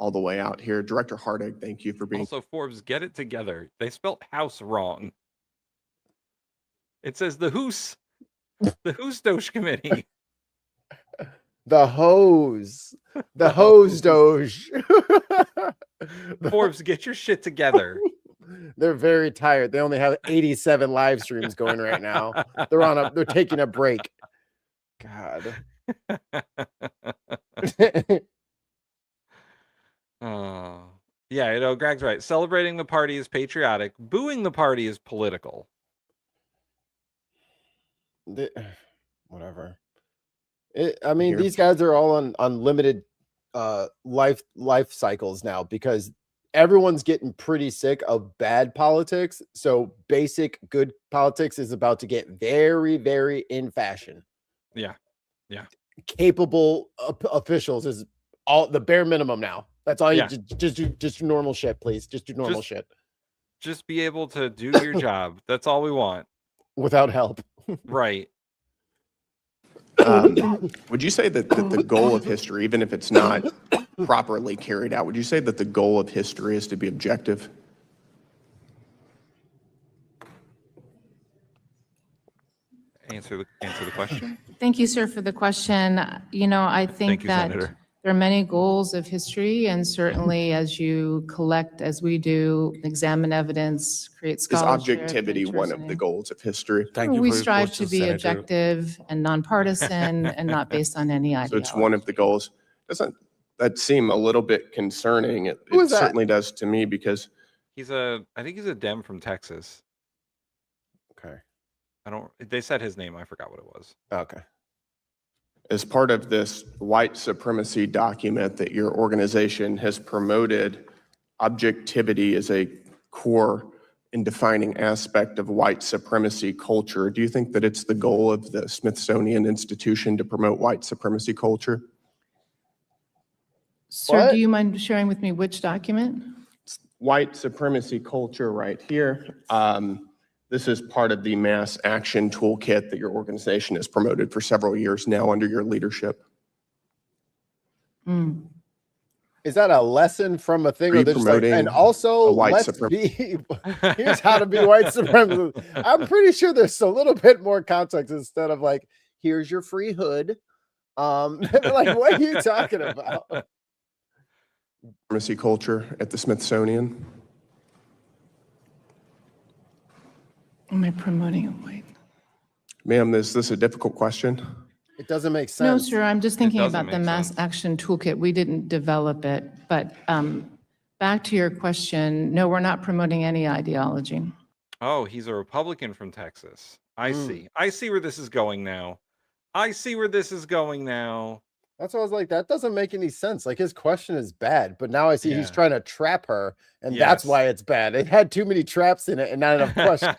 Speaker 13: all the way out here. Director Hardig, thank you for being.
Speaker 7: Also, Forbes, get it together. They spelled house wrong. It says the Hoos Doge Committee.
Speaker 3: The hose. The hose Doge.
Speaker 7: Forbes, get your shit together.
Speaker 3: They're very tired. They only have 87 live streams going right now. They're taking a break. God.
Speaker 7: Oh, yeah, you know, Greg's right. Celebrating the party is patriotic. Booing the party is political.
Speaker 3: Whatever. I mean, these guys are all on limited life cycles now because everyone's getting pretty sick of bad politics. So basic good politics is about to get very, very in fashion.
Speaker 7: Yeah.
Speaker 3: Capable officials is all the bare minimum now. That's all you just do normal shit, please. Just do normal shit.
Speaker 7: Just be able to do your job. That's all we want.
Speaker 3: Without help.
Speaker 7: Right.
Speaker 13: Would you say that the goal of history, even if it's not properly carried out, would you say that the goal of history is to be objective?
Speaker 7: Answer the question.
Speaker 14: Thank you, sir, for the question. I think that
Speaker 7: Senator.
Speaker 14: there are many goals of history, and certainly as you collect, as we do, examine evidence, create
Speaker 13: Is
Speaker 14: scholarship.
Speaker 13: objectivity one of the goals of history?
Speaker 14: We strive to be objective and nonpartisan and not based on any
Speaker 13: So
Speaker 14: ideology.
Speaker 13: it's one of the goals. Doesn't that seem a little bit concerning? It
Speaker 3: is that?
Speaker 13: certainly does to me because
Speaker 7: I think he's a Dem from Texas.
Speaker 3: Okay.
Speaker 7: They said his name. I forgot what it was.
Speaker 3: Okay.
Speaker 13: as part of this white supremacy document that your organization has promoted, objectivity as a core and defining aspect of white supremacy culture. Do you think that it's the goal of the Smithsonian Institution to promote white supremacy culture?
Speaker 14: Sir, do you mind sharing with me which document?
Speaker 13: White supremacy culture right here. This is part of the mass action toolkit that your organization has promoted for several years now under your leadership.
Speaker 14: Mm.
Speaker 3: Is that a lesson from a thing?
Speaker 13: Are you
Speaker 3: Or they're just like,
Speaker 13: promoting
Speaker 3: and also,
Speaker 13: a white
Speaker 3: let's be, here's how to be white supremacist. I'm pretty sure there's a little bit more context instead of like, here's your free hood. Like, what are you talking about?
Speaker 13: Supremacy culture at the Smithsonian.
Speaker 14: Am I promoting a white?
Speaker 13: Ma'am, is this a difficult question?
Speaker 3: It doesn't make sense.
Speaker 14: No, sir, I'm just thinking
Speaker 7: doesn't
Speaker 14: about the
Speaker 7: make
Speaker 14: mass
Speaker 7: sense.
Speaker 14: action toolkit. We didn't develop it, but back to your question, no, we're not promoting any ideology.
Speaker 7: Oh, he's a Republican from Texas. I see. I see where this is going now.
Speaker 3: That's why I was like, that doesn't make any sense. Like, his question is bad, but now I see he's trying to trap her, and that's why it's bad. It had too many traps in it and not enough question.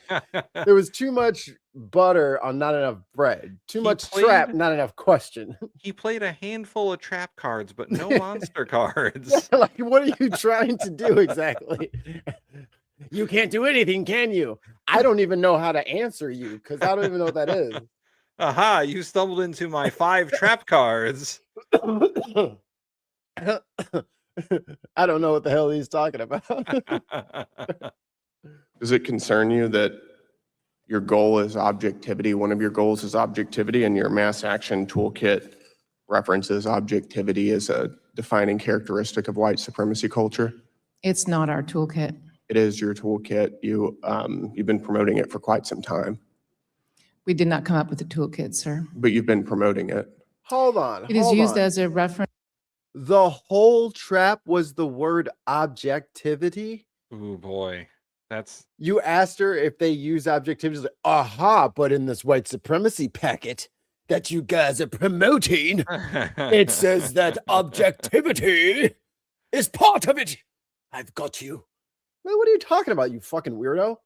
Speaker 3: There was too much butter on not enough bread. Too much trap, not enough question.
Speaker 7: He played a handful of trap cards, but no monster cards.
Speaker 3: Like, what are you trying to do exactly? You can't do anything, can you? I don't even know how to answer you because I don't even know what that is.
Speaker 7: Aha, you stumbled into my 5 trap cards.
Speaker 3: I don't know what the hell he's talking about.
Speaker 13: Does it concern you that your goal is objectivity? One of your goals is objectivity, and your mass action toolkit references objectivity as a defining characteristic of white supremacy culture?
Speaker 14: It's not our toolkit.
Speaker 13: It is your toolkit. You've been promoting it for quite some time,
Speaker 14: We did not come up with a toolkit, sir.
Speaker 13: but you've been promoting it.
Speaker 3: Hold on.
Speaker 14: It is used as a reference.
Speaker 3: The whole trap was the word objectivity.
Speaker 7: Ooh, boy. That's
Speaker 3: You asked her if they use objectivity. She's like, aha, but in this white supremacy packet that you guys are promoting, it says that objectivity is part of it. I've got you. Man, what are you talking about, you fucking weirdo?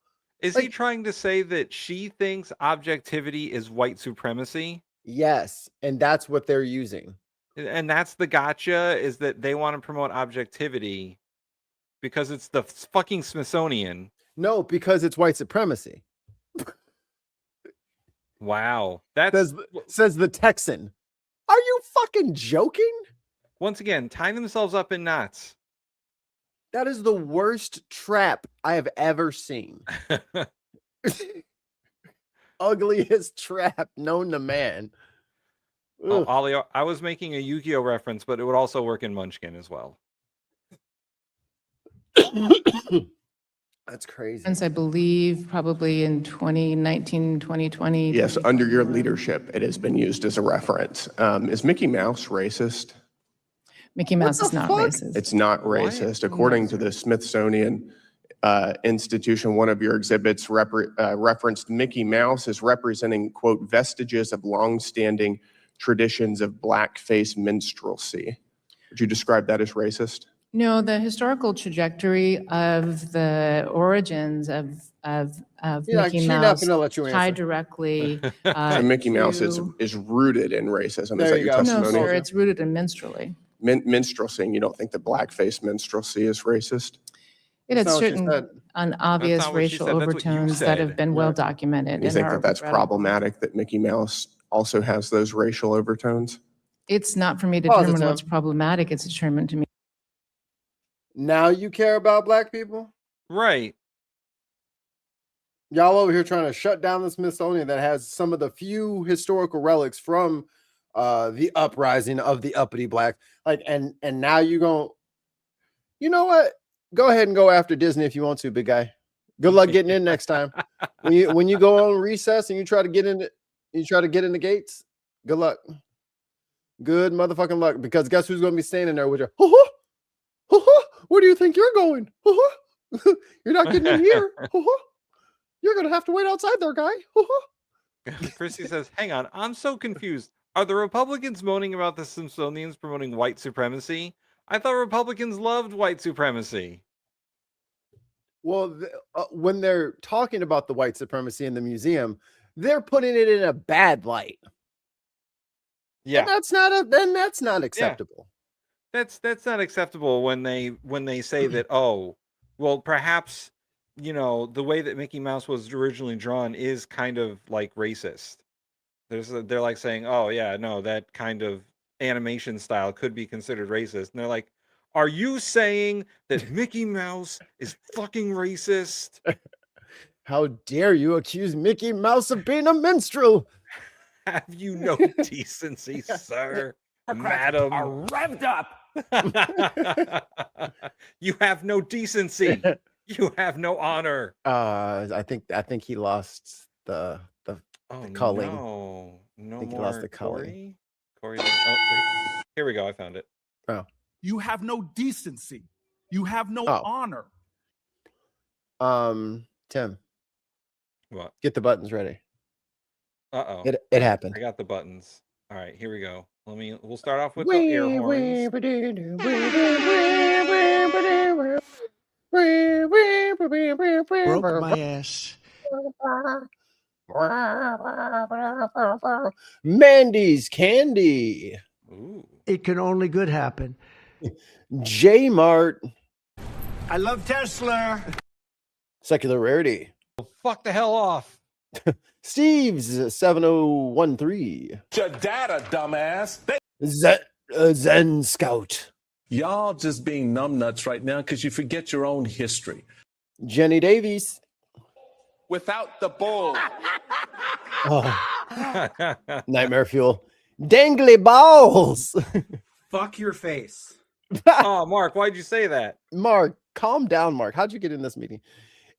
Speaker 7: Is he trying to say that she thinks objectivity is white supremacy?
Speaker 3: Yes, and that's what they're using.
Speaker 7: And that's the gotcha, is that they want to promote objectivity because it's the fucking Smithsonian.
Speaker 3: No, because it's white supremacy.
Speaker 7: Wow. That's
Speaker 3: Says the Texan. Are you fucking joking?
Speaker 7: once again, tying themselves up in knots.
Speaker 3: That is the worst trap I have ever seen. Ugliest trap known to man.
Speaker 7: Oh, Ollie, I was making a Yu-Gi-Oh reference, but it would also work in Munchkin as well.
Speaker 3: That's crazy.
Speaker 14: I believe probably in 2019, 2020.
Speaker 13: Yes, under your leadership, it has been used as a reference. Is Mickey Mouse racist?
Speaker 14: Mickey Mouse is not racist.
Speaker 13: It's not racist. According to the Smithsonian institution, one of your exhibits referenced Mickey Mouse as representing, quote, vestiges of longstanding traditions of blackface minstrelsy. Would you describe that as racist?
Speaker 14: No, the historical trajectory of the origins of Mickey Mouse tied directly
Speaker 13: so Mickey Mouse
Speaker 14: to...
Speaker 13: is rooted in racism.
Speaker 3: There
Speaker 13: is that
Speaker 3: you
Speaker 13: your
Speaker 3: go.
Speaker 13: testimony?
Speaker 14: No, sir, it's rooted in minstrelsy.
Speaker 13: Minstrelsy, you don't think that blackface minstrelsy is racist?
Speaker 14: It had
Speaker 3: That's not what she
Speaker 14: certain
Speaker 3: said.
Speaker 14: obvious
Speaker 7: That's not what she
Speaker 14: racial
Speaker 7: said. That's what you
Speaker 14: overtones that have
Speaker 7: said.
Speaker 14: been well documented.
Speaker 13: You
Speaker 14: and
Speaker 13: think
Speaker 14: are
Speaker 13: that that's
Speaker 14: regrettable.
Speaker 13: problematic that Mickey Mouse also has those racial overtones?
Speaker 14: It's not for me to
Speaker 3: Positive.
Speaker 14: determine what's problematic. It's determined to me.
Speaker 3: Now you care about black people?
Speaker 7: Right.
Speaker 3: Y'all over here trying to shut down the Smithsonian that has some of the few historical relics from the uprising of the uppity black. And now you know what? Go ahead and go after Disney if you want to, big guy. Good luck getting in next time. When you go on recess and you try to get in the gates, good luck. Good motherfucking luck, because guess who's going to be standing there with you? Where do you think you're going? You're not getting in here. You're going to have to wait outside there, guy.
Speaker 7: Christy says, hang on, I'm so confused. Are the Republicans moaning about the Smithsonian's promoting white supremacy? I thought Republicans loved white supremacy.
Speaker 3: Well, when they're talking about the white supremacy in the museum, they're putting it in a bad light.
Speaker 7: Yeah.
Speaker 3: And that's not acceptable.
Speaker 7: Yeah. That's not acceptable when they say that, oh, well, perhaps, the way that Mickey Mouse was originally drawn is kind of like racist. They're like saying, oh yeah, no, that kind of animation style could be considered racist. And they're like, are you saying that Mickey Mouse is fucking racist?
Speaker 3: How dare you accuse Mickey Mouse of being a minstrel?
Speaker 7: Have you no decency, sir? Madam.
Speaker 8: Are revved up.
Speaker 7: You have no decency. You have no honor.
Speaker 3: I think he lost the culling.
Speaker 7: No
Speaker 3: I think
Speaker 7: more.
Speaker 3: he lost the culling.
Speaker 7: Corey. Oh, wait. Here we go. I found it.
Speaker 3: Oh.
Speaker 5: You have no decency. You have no honor.
Speaker 3: Tim.
Speaker 7: What?
Speaker 3: Get the buttons ready.
Speaker 7: Uh-oh.
Speaker 3: It happened.
Speaker 7: I got the buttons. All right, here we go. We'll start off with the air horns.
Speaker 2: Broke my ass.
Speaker 3: Mandy's Candy.
Speaker 7: Ooh.
Speaker 2: It can only good happen.
Speaker 3: J Mart.
Speaker 5: I love Tesla.
Speaker 3: Secular Rarity.
Speaker 7: Well, fuck the hell off.
Speaker 3: Steve's 7013.
Speaker 8: Your data, dumbass.
Speaker 3: Zen Scout.
Speaker 15: Y'all just being numbnuts right now because you forget your own history.
Speaker 3: Jenny Davies.
Speaker 8: Without the bull.
Speaker 3: Nightmare Fuel. Dangly balls.
Speaker 16: Fuck your face.
Speaker 7: Oh, Mark, why'd you say that?
Speaker 3: Mark, calm down, Mark. How'd you get in this meeting?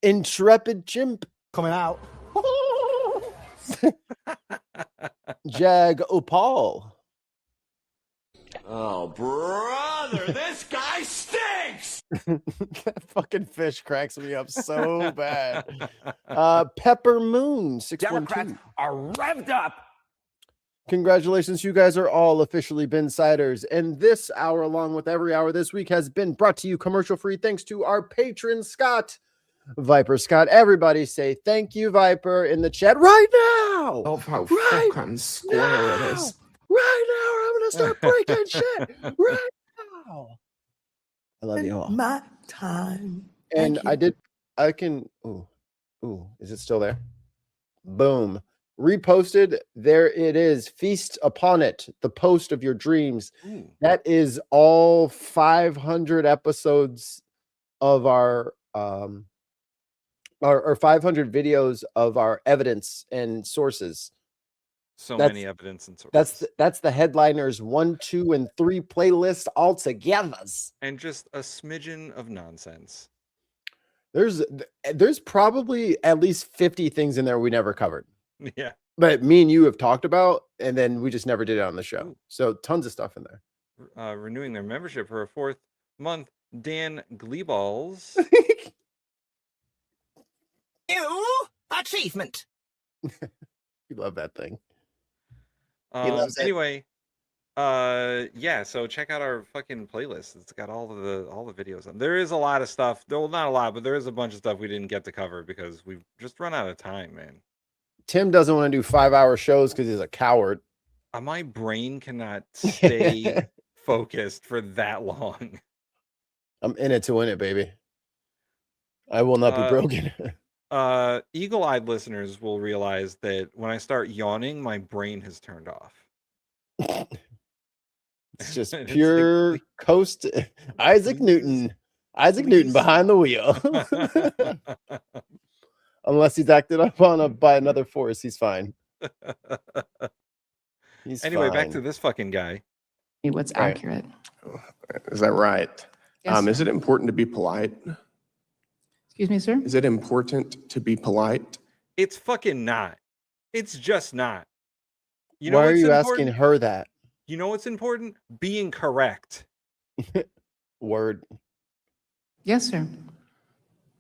Speaker 3: Intrepid Chimp.
Speaker 2: Coming out.
Speaker 3: Jag Opal.
Speaker 8: Oh, brother, this guy stinks.
Speaker 3: That fucking fish cracks me up so bad. Pepper Moon 612.
Speaker 8: Democrats are revved up.
Speaker 3: Congratulations, you guys are all officially Binsiders. And this hour, along with every hour this week, has been brought to you commercial free thanks to our patron, Scott. Viper Scott. Everybody say thank you, Viper, in the chat right now.
Speaker 17: Oh, how
Speaker 3: right
Speaker 17: fucking square it is.
Speaker 3: Right now, I'm going to start breaking shit. Right now. I love you all.
Speaker 17: My time.
Speaker 3: And is it still there? Boom. Reposted. There it is. Feast upon it. The post of your dreams.
Speaker 7: Ooh.
Speaker 3: That is all 500 episodes of our 500 videos of our evidence and sources.
Speaker 7: Many evidence and sources.
Speaker 3: That's the headliners 1, 2, and 3 playlist all together.
Speaker 7: And just a smidgen of nonsense.
Speaker 3: There's probably at least 50 things in there we never covered.
Speaker 7: Yeah.
Speaker 3: But me and you have talked about, and then we just never did it on the show. Ooh. So tons of stuff in there.
Speaker 7: Renewing their membership for a 4th month, Dan Gleeballs.
Speaker 17: achievement.
Speaker 3: You love that thing. He loves it.
Speaker 7: Anyway, yeah, so check out our fucking playlist. It's got all the videos on. There is a lot of stuff. Well, not a lot, but there is a bunch of stuff we didn't get to cover because we've just run out of time, man.
Speaker 3: Tim doesn't want to do 5-hour shows because he's a coward.
Speaker 7: My brain cannot stay focused for that long.
Speaker 3: I'm in it to win it, baby. I will not be broken.
Speaker 7: Eagle-eyed listeners will realize that when I start yawning, my brain has turned off.
Speaker 3: It's just pure coast. Isaac Newton behind the wheel. Unless he's acted up by another force, he's fine.
Speaker 7: Anyway, back to this fucking guy.
Speaker 14: What's accurate?
Speaker 13: Is that right?
Speaker 14: Yes,
Speaker 13: is it important to be polite?
Speaker 14: Excuse me, sir?
Speaker 13: Is it important to be polite?
Speaker 7: It's fucking not. It's just not. You know
Speaker 3: Why are
Speaker 7: what's
Speaker 3: you
Speaker 7: important?
Speaker 3: asking her that?
Speaker 7: You know what's important? Being correct.
Speaker 3: Word.
Speaker 14: Yes, sir.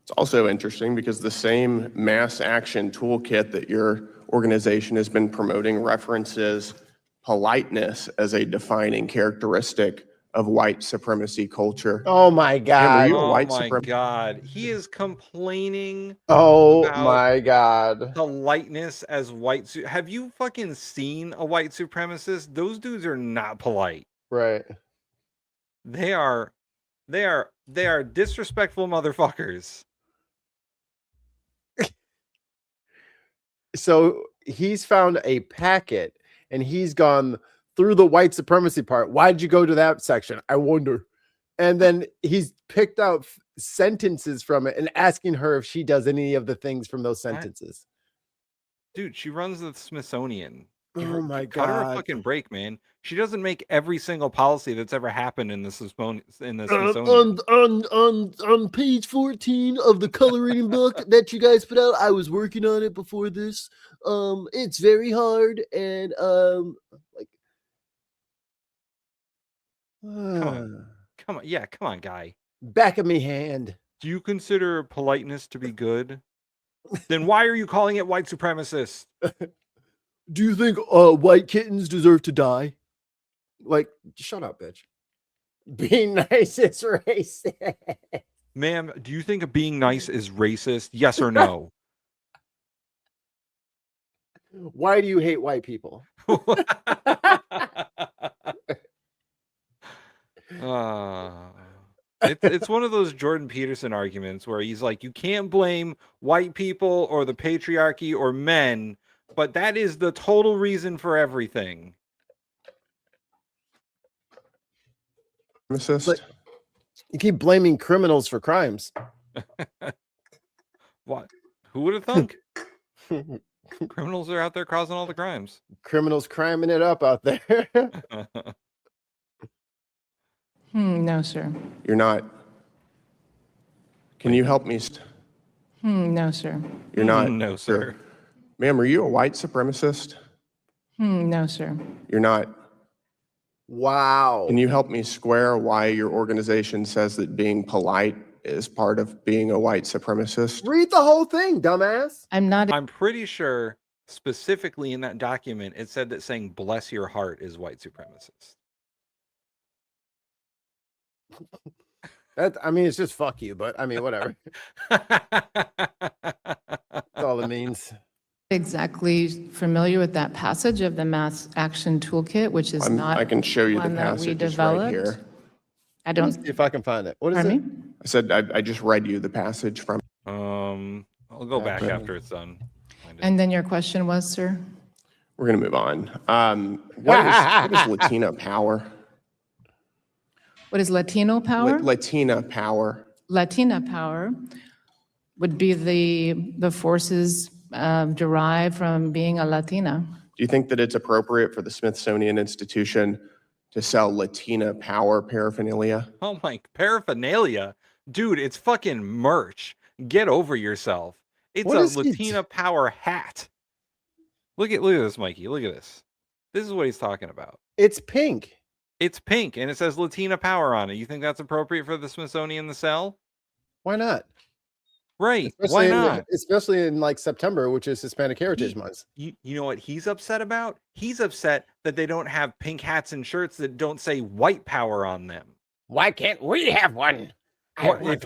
Speaker 13: It's also interesting because the same mass action toolkit that your organization has been promoting references politeness as a defining characteristic of white supremacy culture.
Speaker 3: Oh my God.
Speaker 13: Are you a
Speaker 7: Oh
Speaker 13: white
Speaker 7: my
Speaker 13: supremacist?
Speaker 7: God. He is complaining.
Speaker 3: Oh
Speaker 7: about
Speaker 3: my God.
Speaker 7: politeness as white. Have you fucking seen a white supremacist? Those dudes are not polite.
Speaker 3: Right.
Speaker 7: They are disrespectful motherfuckers.
Speaker 3: So he's found a packet and he's gone through the white supremacy part. Why'd you go to that section? I wonder. And then he's picked out sentences from it and asking her if she does any of the things from those sentences.
Speaker 7: Dude, she runs the Smithsonian.
Speaker 3: Oh my
Speaker 7: Cut her a
Speaker 3: God.
Speaker 7: fucking break, man. She doesn't make every single policy that's ever happened in the Smithsonian.
Speaker 3: On page 14 of the coloring book that you guys put out, I was working on it before this. It's very hard and
Speaker 7: Come on, yeah, come on, guy.
Speaker 3: Back of me hand.
Speaker 7: Do you consider politeness to be good? Then why are you calling it white supremacist?
Speaker 3: Do you think white kittens deserve to die? Like, shut up, bitch. Being nice is racist.
Speaker 7: Ma'am, do you think being nice is racist? Yes or no?
Speaker 3: Why do you hate white people?
Speaker 7: It's one of those Jordan Peterson arguments where he's like, you can't blame white people or the patriarchy or men, but that is the total reason for everything.
Speaker 3: Like, you keep blaming criminals for crimes.
Speaker 7: What? Who would have thunk? Criminals are out there causing all the crimes.
Speaker 3: Criminals criming it up out there.
Speaker 14: No, sir.
Speaker 13: You're not. Can you help me?
Speaker 14: No, sir.
Speaker 13: You're not.
Speaker 7: No, sir.
Speaker 13: Ma'am, are you a white supremacist?
Speaker 14: No, sir.
Speaker 13: You're not.
Speaker 3: Wow.
Speaker 13: Can you help me square why your organization says that being polite is part of being a white supremacist?
Speaker 3: Read the whole thing, dumbass.
Speaker 7: I'm pretty sure specifically in that document, it said that saying bless your heart is white supremacist.
Speaker 3: I mean, it's just fuck you, but I mean, whatever. That's all it means.
Speaker 14: Exactly familiar with that passage of the Mass Action Toolkit, which is not
Speaker 13: I can show you the
Speaker 14: one that we
Speaker 13: passage. It's
Speaker 14: developed.
Speaker 13: right here.
Speaker 14: I don't
Speaker 3: see if I can find it. What is
Speaker 14: Pardon
Speaker 3: it?
Speaker 14: me?
Speaker 13: I said I just read you the passage from.
Speaker 7: I'll go back after it's done.
Speaker 14: And then your question was, sir?
Speaker 13: We're gonna move on. What is Latina power?
Speaker 14: What is Latino power?
Speaker 13: Latina power.
Speaker 14: Latina power would be the forces derived from being a Latina.
Speaker 13: Do you think that it's appropriate for the Smithsonian Institution to sell Latina power paraphernalia?
Speaker 7: Oh my, paraphernalia? Dude, it's fucking merch. Get over yourself. It's
Speaker 3: What
Speaker 7: a
Speaker 3: is it?
Speaker 7: Latina power hat. Look at this, Mikey. Look at this. This is what he's talking about.
Speaker 3: It's pink.
Speaker 7: It's pink and it says Latina power on it. You think that's appropriate for the Smithsonian to sell?
Speaker 3: Why not?
Speaker 7: Right.
Speaker 3: Especially
Speaker 7: Why not?
Speaker 3: Especially in like September, which is Hispanic Heritage Month.
Speaker 7: You know what he's upset about? He's upset that they don't have pink hats and shirts that don't say white power on them.
Speaker 3: Why can't we have one?
Speaker 7: If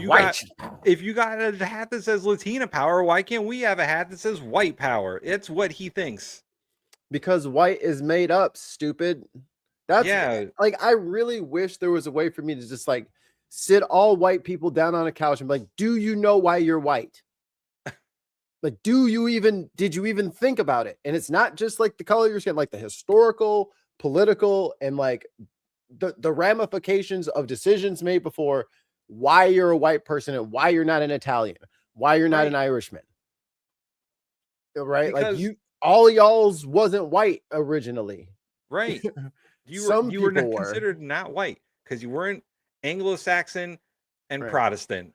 Speaker 7: you got a hat that says Latina power, why can't we have a hat that says white power? It's what he thinks.
Speaker 3: Because white is made up, stupid. That's like, I really wish there was a way for me to just like sit all white people down on a couch and be like, do you know why you're white? Like, did you even think about it? And it's not just like the color of your skin, like the historical, political, and like the ramifications of decisions made before, why you're a white person and why you're not an Italian, why you're not an Irishman. Right?
Speaker 7: Because,
Speaker 3: like all y'all's wasn't white originally.
Speaker 7: Right. You were not considered not white because you weren't Anglo-Saxon and Protestant.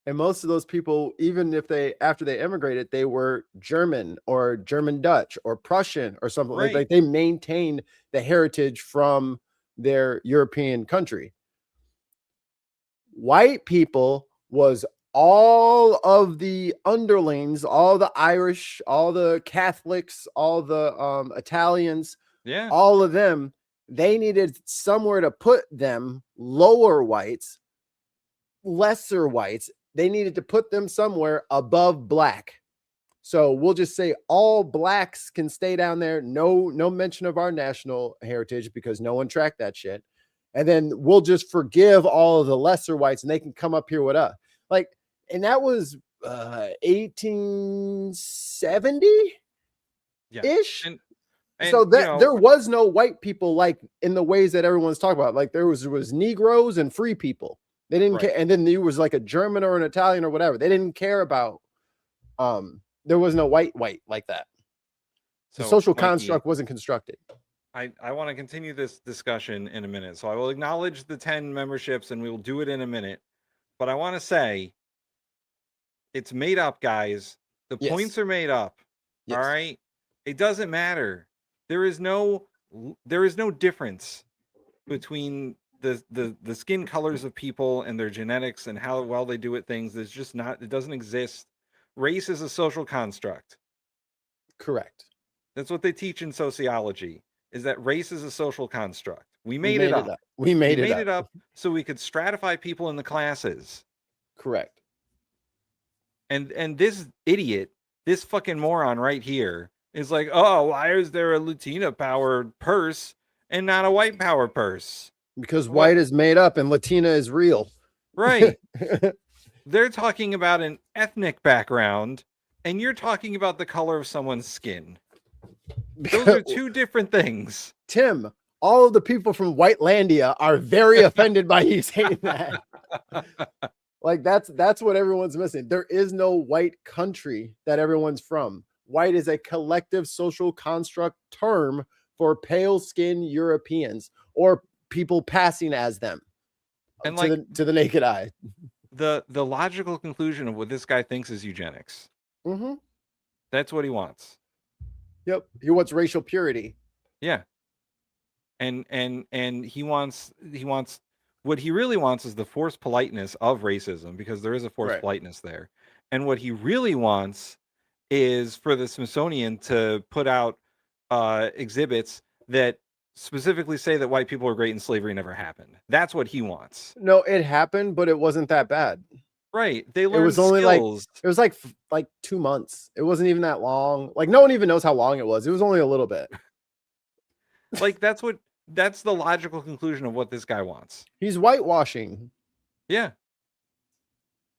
Speaker 3: And most of those people, even if after they immigrated, they were German or German Dutch or Prussian or something like they maintained the heritage from their European country. White people was all of the underlings, all the Irish, all the Catholics, all the Italians, all of them. They needed somewhere to put them, lower whites, lesser whites. They needed to put them somewhere above black. So we'll just say all blacks can stay down there. No mention of our national heritage because no one tracked that shit. And then we'll just forgive all of the lesser whites and they can come up here with us. Like, and that was 1870-ish.
Speaker 7: And,
Speaker 3: so that there was no white people like in the ways that everyone's talking about. Like there was Negroes and free people. They didn't care. And then there was like a German or an Italian or whatever. They didn't care about, there was no white like that. The social construct wasn't constructed.
Speaker 7: I want to continue this discussion in a minute. So I will acknowledge the 10 memberships and we will do it in a minute. But I want to say it's made up, guys. The points are made up. All right. It doesn't matter. There is no difference between the skin colors of people and their genetics and how well they do at things. It's just not, it doesn't exist. Race is a social construct.
Speaker 3: Correct.
Speaker 7: That's what they teach in sociology, is that race is a social construct. We made it up.
Speaker 3: We made
Speaker 7: it up so we could stratify people in the classes.
Speaker 3: Correct.
Speaker 7: And this idiot, this fucking moron right here is like, oh, why is there a Latina power purse and not a white power purse?
Speaker 3: Because white is made up and Latina is real.
Speaker 7: Right. They're talking about an ethnic background and you're talking about the color of someone's skin. Those are two different things.
Speaker 3: Tim, all of the people from Whitelandia are very offended by you saying that. Like that's what everyone's missing. There is no white country that everyone's from. White is a collective social construct term for pale skin Europeans or people passing as them, and to the naked eye.
Speaker 7: The logical conclusion of what this guy thinks is eugenics.
Speaker 3: Mm-hmm.
Speaker 7: That's what he wants.
Speaker 3: Yep, he wants racial purity.
Speaker 7: Yeah, and he wants what he really wants is the forced politeness of racism, because there is a forced politeness there. And what he really wants is for the Smithsonian to put out exhibits that specifically say that white people are great and slavery never happened. That's what he wants.
Speaker 3: No, it happened, but it wasn't that bad.
Speaker 7: Right. They learned
Speaker 3: it was only
Speaker 7: skills.
Speaker 3: It was like 2 months. It wasn't even that long. Like no one even knows how long it was. It was only a little bit.
Speaker 7: Like that's the logical conclusion of what this guy wants.
Speaker 3: He's whitewashing.
Speaker 7: Yeah.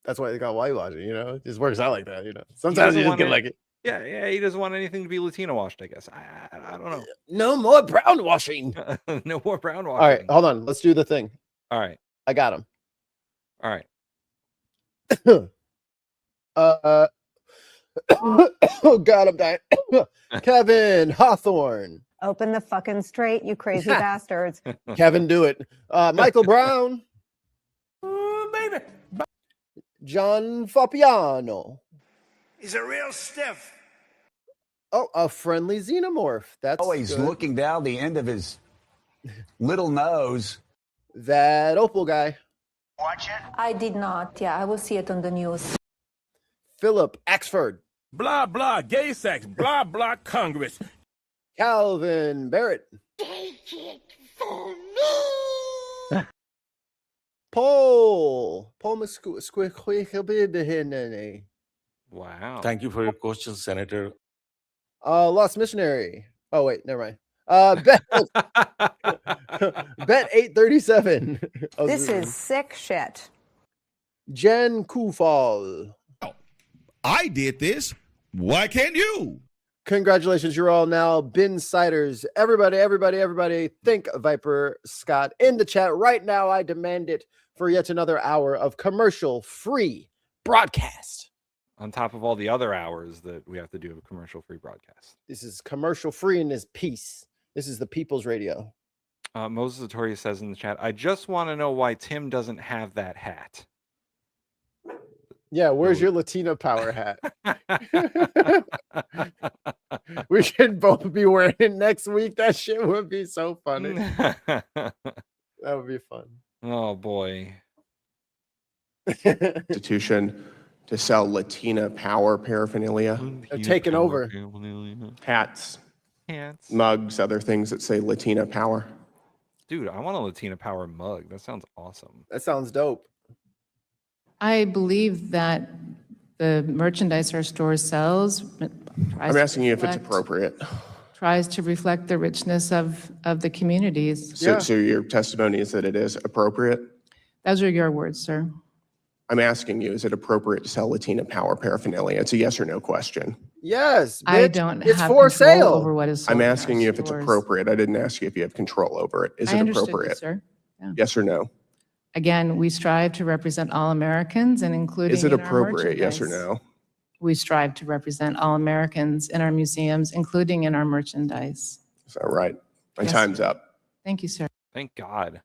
Speaker 3: That's why they got whitewashing, you know? It just works out like that, you know. Sometimes you just get like it.
Speaker 7: Yeah, he doesn't want anything to be Latino washed, I guess. I don't know.
Speaker 3: No more brown washing.
Speaker 7: No more brown washing.
Speaker 3: All right, hold on. Let's do the thing.
Speaker 7: All right.
Speaker 3: I got him.
Speaker 7: All right.
Speaker 3: Oh God, I'm dying. Kevin Hawthorne.
Speaker 18: Open the fucking straight, you crazy bastards.
Speaker 3: Kevin, do it. Michael Brown.
Speaker 8: Baby.
Speaker 3: John Fapiano.
Speaker 8: He's a real stiff.
Speaker 3: Oh, a friendly xenomorph. That's
Speaker 19: he's
Speaker 3: good.
Speaker 19: looking down the end of his little nose.
Speaker 3: That Opal guy.
Speaker 8: Watch it.
Speaker 18: I did not. Yeah, I will see it on the news.
Speaker 3: Philip Axford.
Speaker 8: Blah, blah, gay sex, blah, blah, Congress.
Speaker 3: Calvin Barrett. Paul Musqueam.
Speaker 7: Wow.
Speaker 20: Thank you for your question, Senator.
Speaker 3: Lost Missionary. Oh, wait, never mind. Bet 837.
Speaker 18: This is sick shit.
Speaker 3: Jen Kufal.
Speaker 1: I did this. Why can't you?
Speaker 3: Congratulations, you're all now Binsiders. Everybody, thank Viper Scott in the chat right now. I demand it for yet another hour of commercial-free broadcast.
Speaker 7: On top of all the other hours that we have to do a commercial-free broadcast.
Speaker 3: This is commercial-free in this piece. This is the People's Radio.
Speaker 7: Moses Satori says in the chat, I just want to know why Tim doesn't have that hat.
Speaker 3: Yeah, where's your Latina power hat? We should both be wearing it next week. That shit would be so funny. That would be fun.
Speaker 7: Oh, boy.
Speaker 13: Institution to sell Latina power paraphernalia.
Speaker 3: They're taking over.
Speaker 13: Hats, mugs, other things that say Latina power.
Speaker 7: Dude, I want a Latina power mug. That sounds awesome.
Speaker 3: That sounds dope.
Speaker 14: I believe that the merchandise our store sells.
Speaker 13: I'm asking you if it's appropriate.
Speaker 14: Tries to reflect the richness of the communities.
Speaker 13: So your testimony is that it is appropriate?
Speaker 14: Those are your words, sir.
Speaker 13: I'm asking you, is it appropriate to sell Latina power paraphernalia? It's a yes or no question.
Speaker 3: Yes,
Speaker 14: I
Speaker 3: bitch.
Speaker 14: don't
Speaker 3: It's
Speaker 14: have
Speaker 3: for
Speaker 14: control
Speaker 3: sale.
Speaker 14: over what is sold
Speaker 13: I'm
Speaker 14: in our
Speaker 13: asking you if it's
Speaker 14: stores.
Speaker 13: appropriate. I didn't ask you if you have control over it. Is
Speaker 14: I
Speaker 13: it
Speaker 14: understood you,
Speaker 13: appropriate?
Speaker 14: sir. Yeah.
Speaker 13: Yes or no?
Speaker 14: Again, we strive to represent all Americans and including
Speaker 13: Is it
Speaker 14: in our
Speaker 13: appropriate? Yes or
Speaker 14: merchandise.
Speaker 13: no?
Speaker 14: We strive to represent all Americans in our museums, including in our merchandise.
Speaker 13: Is that right? My
Speaker 14: Yes,
Speaker 13: time's
Speaker 14: sir.
Speaker 13: up.
Speaker 14: Thank you, sir.
Speaker 7: Thank God.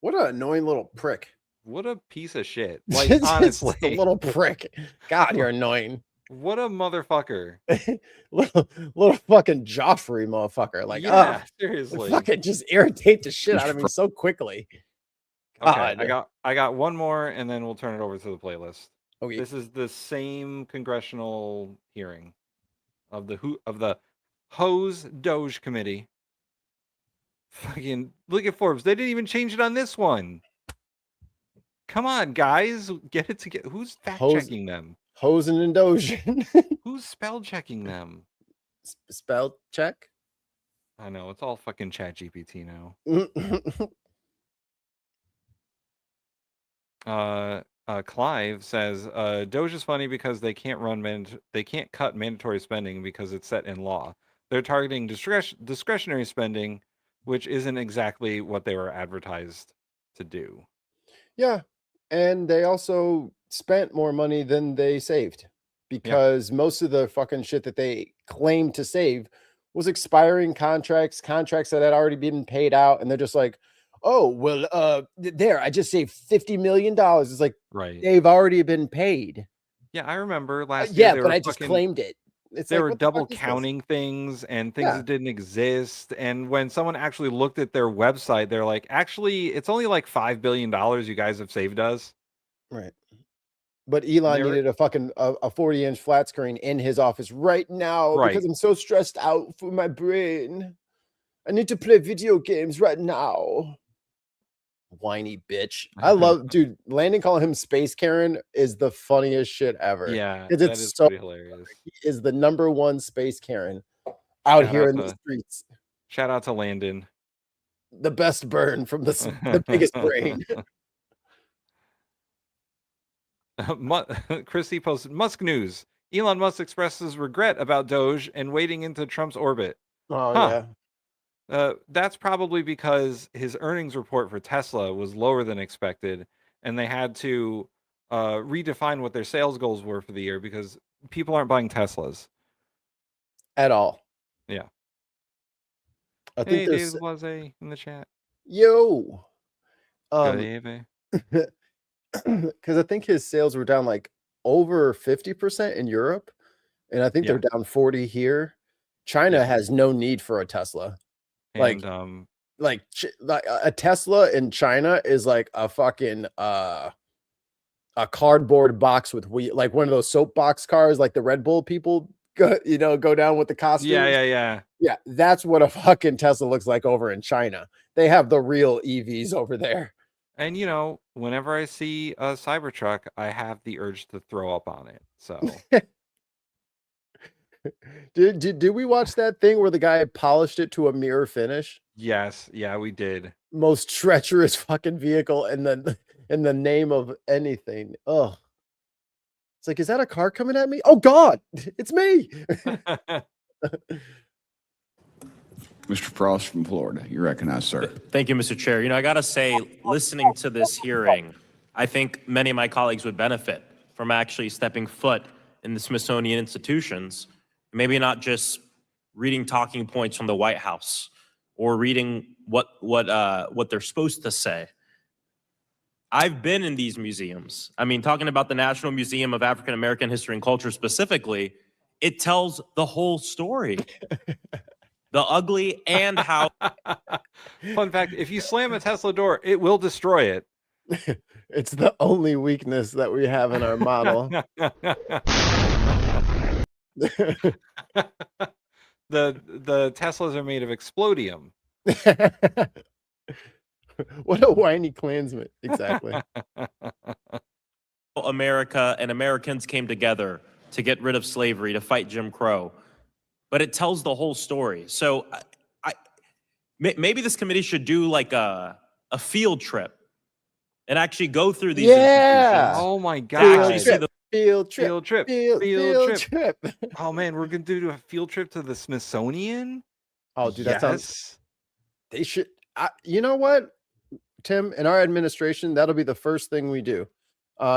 Speaker 3: What an annoying little prick.
Speaker 7: What a piece of shit. Like,
Speaker 3: Just
Speaker 7: honestly.
Speaker 3: a little prick. God, you're annoying.
Speaker 7: What a motherfucker.
Speaker 3: little fucking Joffrey motherfucker. Like,
Speaker 7: Yeah, seriously.
Speaker 3: Fucking just irritate the shit out of me so quickly.
Speaker 7: Okay,
Speaker 3: God.
Speaker 7: I got one more, and then we'll turn it over to the playlist.
Speaker 3: Okay.
Speaker 7: This is the same congressional hearing of the Hose Doge Committee. Fucking look at Forbes. They didn't even change it on this one. Come on, guys, get it together. Who's fact checking them?
Speaker 3: Hosen and Dogen.
Speaker 7: Who's spell checking them?
Speaker 3: Spell check?
Speaker 7: I know, it's all fucking Chat GPT now. Clive says Doge is funny because they can't cut mandatory spending because it's set in law. They're targeting discretionary spending, which isn't exactly what they were advertised to do.
Speaker 3: Yeah. And they also spent more money than they saved because most of the fucking shit that they claimed to save was expiring contracts that had already been paid out. And they're just like, oh, well, there, I just saved $50 million. It's like,
Speaker 7: right.
Speaker 3: They've already been paid.
Speaker 7: Yeah, I remember last year.
Speaker 3: Yeah, but I just claimed it. It's
Speaker 7: they
Speaker 3: like,
Speaker 7: were
Speaker 3: what the
Speaker 7: double
Speaker 3: fuck is this?
Speaker 7: counting things and things that didn't exist. And when someone actually looked at their website, they're like, actually, it's only like $5 billion you guys have saved us.
Speaker 3: Right. But Elon needed a fucking a 40-inch flat screen in his office right now because I'm so stressed out for my brain. I need to play video games right now. Whiny bitch. I love, dude, Landon calling him Space Karen is the funniest shit ever.
Speaker 7: Yeah,
Speaker 3: because
Speaker 7: that
Speaker 3: it's
Speaker 7: is
Speaker 3: so
Speaker 7: pretty hilarious.
Speaker 3: He is the #1 Space Karen out here in the streets.
Speaker 7: Shout out to Landon.
Speaker 3: The best burn from the biggest brain.
Speaker 7: Chrissy posted Musk news. Elon Musk expresses regret about Doge and wading into Trump's orbit.
Speaker 3: Oh, yeah.
Speaker 7: That's probably because his earnings report for Tesla was lower than expected, and they had to redefine what their sales goals were for the year because people aren't buying Teslas
Speaker 3: at all.
Speaker 7: Yeah.
Speaker 3: I think
Speaker 7: Dave was in the chat.
Speaker 3: Yo.
Speaker 7: Because
Speaker 3: I think his sales were down like over 50% in Europe, and I think they're down 40 here. China has no need for a Tesla. Like a Tesla in China is like a fucking a cardboard box with like one of those soapbox cars, like the Red Bull people go down with the costumes.
Speaker 7: Yeah.
Speaker 3: That's what a fucking Tesla looks like over in China. They have the real EVs over there.
Speaker 7: And whenever I see a Cybertruck, I have the urge to throw up on it. So
Speaker 3: did we watch that thing where the guy polished it to a mirror finish?
Speaker 7: Yes, yeah, we did.
Speaker 3: Most treacherous fucking vehicle in the name of anything. Oh, it's like, is that a car coming at me? Oh God, it's me.
Speaker 9: Mr. Frost from Florida, you recognize, sir.
Speaker 21: Thank you, Mr. Chair. I got to say, listening to this hearing, I think many of my colleagues would benefit from actually stepping foot in the Smithsonian institutions, maybe not just reading talking points from the White House or reading what they're supposed to say. I've been in these museums. I mean, talking about the National Museum of African American History and Culture specifically, it tells the whole story. The ugly and how.
Speaker 7: Fun fact, if you slam a Tesla door, it will destroy it.
Speaker 3: It's the only weakness that we have in our model.
Speaker 7: The Teslas are made of explodium.
Speaker 3: What a whiny Klansman. Exactly.
Speaker 21: America and Americans came together to get rid of slavery, to fight Jim Crow. But it tells the whole story. So maybe this committee should do like a field trip and actually go through these institutions.
Speaker 7: Oh my God.
Speaker 3: Field trip.
Speaker 7: Oh man, we're going to do a field trip to the Smithsonian?
Speaker 3: Oh, dude, that sounds... They should... you know what, Tim? In our administration, that'll be the first thing we do.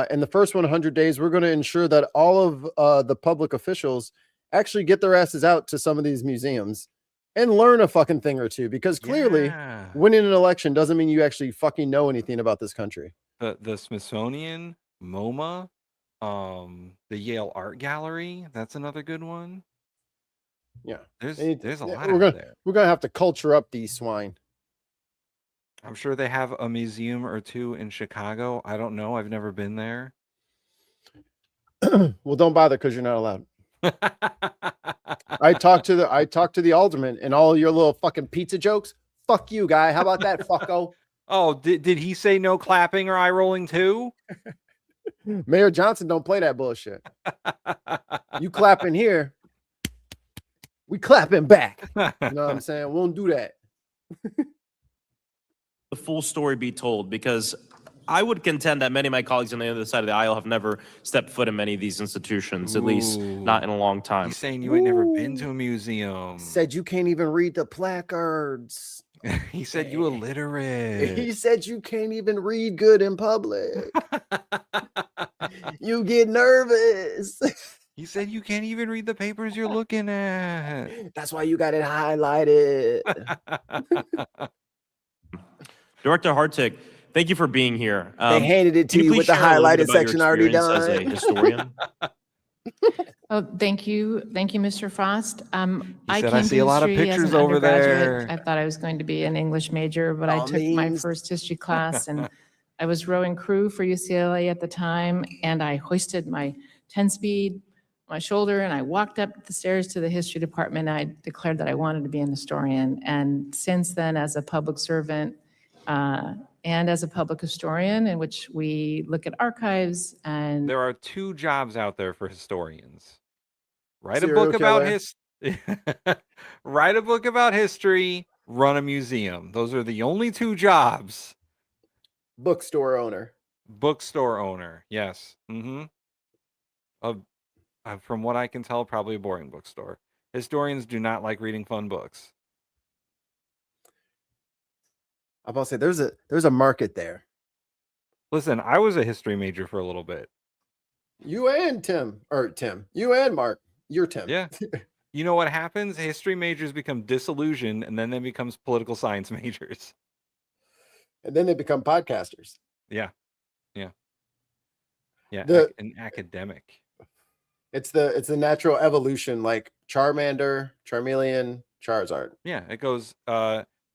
Speaker 3: In the first 100 days, we're going to ensure that all of the public officials actually get their asses out to some of these museums and learn a fucking thing or two, because clearly winning an election doesn't mean you actually fucking know anything about this country.
Speaker 7: The Smithsonian, MoMA, the Yale Art Gallery, that's another good one.
Speaker 3: Yeah.
Speaker 7: There's a lot there.
Speaker 3: We're gonna have to culture up these swine.
Speaker 7: I'm sure they have a museum or two in Chicago. I don't know. I've never been there.
Speaker 3: Well, don't bother, because you're not allowed. I talked to the alderman, and all your little fucking pizza jokes. Fuck you, guy. How about that, fucko?
Speaker 7: Oh, did he say no clapping or eye rolling too?
Speaker 3: Mayor Johnson don't play that bullshit. You clapping here, we clapping back. You know what I'm saying? We won't do that.
Speaker 21: The full story be told, because I would contend that many of my colleagues on the other side of the aisle have never stepped foot in many of these institutions, at least not in a long time.
Speaker 7: He's saying you ain't never been to a museum.
Speaker 3: Said you can't even read the placards.
Speaker 7: He said you illiterate.
Speaker 3: He said you can't even read good in public. You get nervous.
Speaker 7: He said you can't even read the papers you're looking at.
Speaker 3: That's why you got it highlighted.
Speaker 21: Director Hartig, thank you for being here.
Speaker 3: They handed it to you with the highlighted section already done.
Speaker 21: As a historian.
Speaker 14: Oh, thank you, Mr. Frost.
Speaker 7: I see a lot of pictures over there.
Speaker 14: I thought I was going to be an English major, but I took my first history class, and I was rowing crew for UCLA at the time, and I hoisted my 10-speed on my shoulder, and I walked up the stairs to the history department, and I declared that I wanted to be an historian. And since then, as a public servant, and as a public historian, in which we look at archives, and
Speaker 7: there are two jobs out there for historians. Write a book about write a book about history, run a museum. Those are the only two jobs.
Speaker 3: Bookstore owner.
Speaker 7: Bookstore owner, yes. From what I can tell, probably a boring bookstore. Historians do not like reading fun books.
Speaker 3: I'm about to say there's a market there.
Speaker 7: Listen, I was a history major for a little bit.
Speaker 3: You and Tim. You and Mark. You're Tim.
Speaker 7: Yeah. You know what happens? History majors become disillusioned, and then they become political science majors.
Speaker 3: And then they become podcasters.
Speaker 7: Yeah. An academic.
Speaker 3: It's the natural evolution, like Charmander, Charmeleon, Charizard.
Speaker 7: Yeah, it goes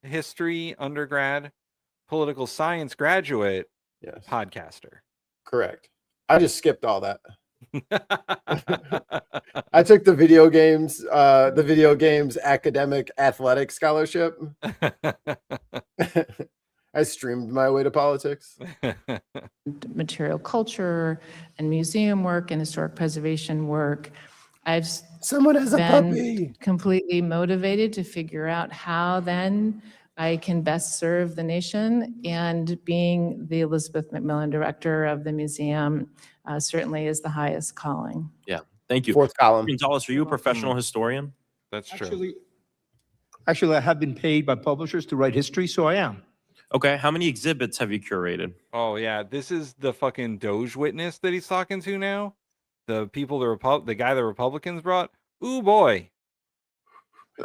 Speaker 7: history undergrad, political science graduate,
Speaker 3: yes,
Speaker 7: podcaster.
Speaker 3: Correct. I just skipped all that. I took the video games academic athletic scholarship. I streamed my way to politics.
Speaker 14: Material culture and museum work and historic preservation work. I've been completely motivated to figure out how then I can best serve the nation, and being the Elizabeth Macmillan Director of the museum certainly is the highest calling.
Speaker 21: Yeah, thank you.
Speaker 3: Fourth column.
Speaker 21: Gonzalez, are you a professional historian?
Speaker 7: That's true.
Speaker 5: Actually, I have been paid by publishers to write history, so I am.
Speaker 21: Okay, how many exhibits have you curated?
Speaker 7: Oh yeah, this is the fucking Doge witness that he's talking to now. The people, the guy the Republicans brought. Ooh boy.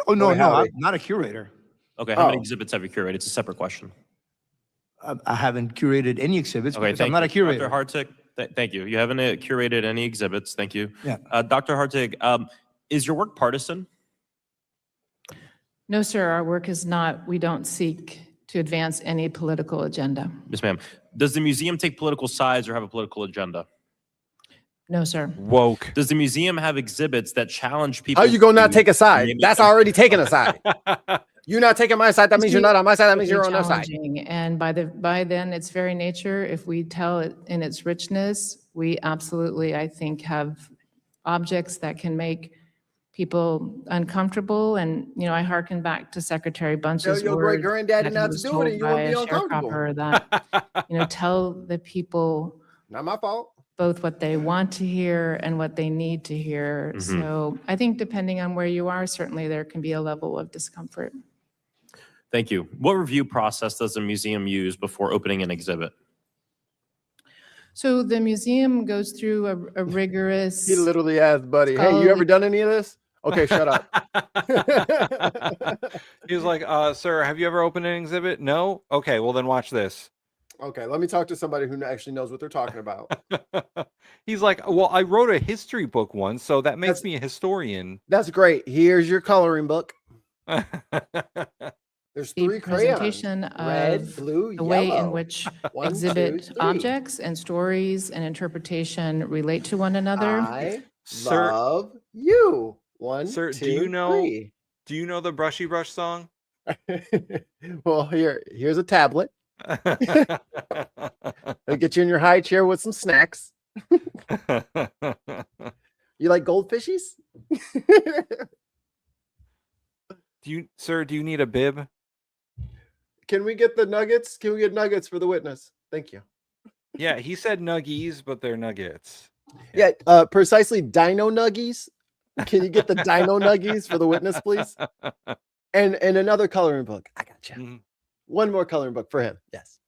Speaker 5: Oh no, I'm not a curator.
Speaker 21: Okay, how many exhibits have you curated? It's a separate question.
Speaker 5: I haven't curated any exhibits because I'm not a curator.
Speaker 21: Dr. Hartig, thank you. You haven't curated any exhibits. Thank you.
Speaker 5: Yeah.
Speaker 21: Dr. Hartig, is your work partisan?
Speaker 14: No, sir, our work is not. We don't seek to advance any political agenda.
Speaker 21: Yes, ma'am. Does the museum take political sides or have a political agenda?
Speaker 14: No, sir.
Speaker 7: Woke.
Speaker 21: Does the museum have exhibits that challenge people?
Speaker 3: How you gonna not take a side? That's already taken a side. You're not taking my side. That means you're not on my side. That means you're on their side.
Speaker 14: And by then, its very nature, if we tell it in its richness, we absolutely, I think, have objects that can make people uncomfortable. And I hearken back to Secretary Bunch's
Speaker 3: your
Speaker 14: words
Speaker 3: great granddaddy
Speaker 14: that he
Speaker 3: not
Speaker 14: was
Speaker 3: doing it.
Speaker 14: told
Speaker 3: You
Speaker 14: by
Speaker 3: won't be
Speaker 14: a
Speaker 3: uncomfortable.
Speaker 14: sharecropper that tell the people
Speaker 3: not my fault.
Speaker 14: Both what they want to hear and what they need to hear. So I think depending on where you are, certainly there can be a level of discomfort.
Speaker 21: Thank you. What review process does a museum use before opening an exhibit?
Speaker 14: So the museum goes through a rigorous...
Speaker 3: He literally asked, buddy, hey, you ever done any of this? Okay, shut up.
Speaker 7: He was like, sir, have you ever opened an exhibit? No? Okay, well then watch this.
Speaker 3: Okay, let me talk to somebody who actually knows what they're talking about.
Speaker 7: He's like, well, I wrote a history book once, so that makes me a historian.
Speaker 3: That's great. Here's your coloring book. There's three crayons.
Speaker 14: Presentation
Speaker 3: Red,
Speaker 14: of
Speaker 3: blue,
Speaker 14: the way
Speaker 3: yellow.
Speaker 14: in which
Speaker 3: 1,
Speaker 14: exhibit
Speaker 3: 2, 3.
Speaker 14: objects and stories and interpretation relate to one another.
Speaker 3: I love you. 1,
Speaker 7: Sir,
Speaker 3: 2,
Speaker 7: do you know
Speaker 3: 3.
Speaker 7: Do you know the Brushy Brush song?
Speaker 3: Well, here's a tablet. They'll get you in your high chair with some snacks. You like goldfishies?
Speaker 7: Sir, do you need a bib?
Speaker 3: Can we get the nuggets? Can we get nuggets for the witness? Thank you.
Speaker 7: Yeah, he said nuggies, but they're nuggets.
Speaker 3: Yeah, precisely dino nuggies. Can you get the dino nuggies for the witness, please? And another coloring book. I got you. One more coloring book for him. Yes.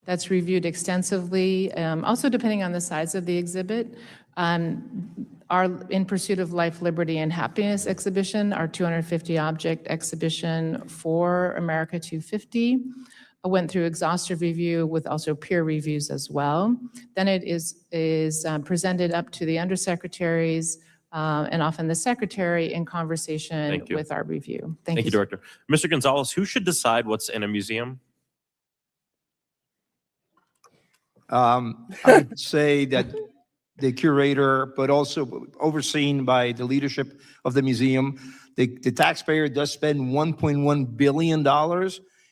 Speaker 14: That's reviewed extensively. Also, depending on the size of the exhibit, our In Pursuit of Life, Liberty, and Happiness exhibition, our 250 object exhibition for America 250, went through exhaustive review with also peer reviews as well. Then it is presented up to the undersecretaries and often the secretary in conversation with our review.
Speaker 21: Thank you, Director. Mr. Gonzalez, who should decide what's in a museum?
Speaker 5: I would say that the curator, but also overseen by the leadership of the museum. The taxpayer does spend $1.1 billion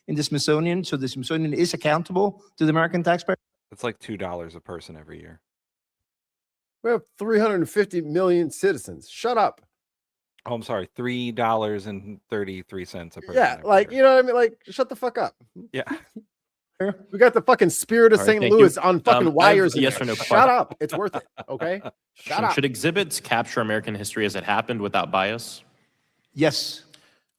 Speaker 5: in the Smithsonian, so the Smithsonian is accountable to the American taxpayer.
Speaker 7: It's like $2 a person every year.
Speaker 3: We have 350 million citizens. Shut up.
Speaker 7: Oh, I'm sorry, $3.33 a person.
Speaker 3: Yeah, like, you know what I mean? Like, shut the fuck up.
Speaker 7: Yeah.
Speaker 3: We got the fucking Spirit of St. Louis on fucking wires.
Speaker 21: Yes or no?
Speaker 3: Shut up. It's worth it. Okay. Shut up.
Speaker 21: Should exhibits capture American history as it happened without bias?
Speaker 5: Yes.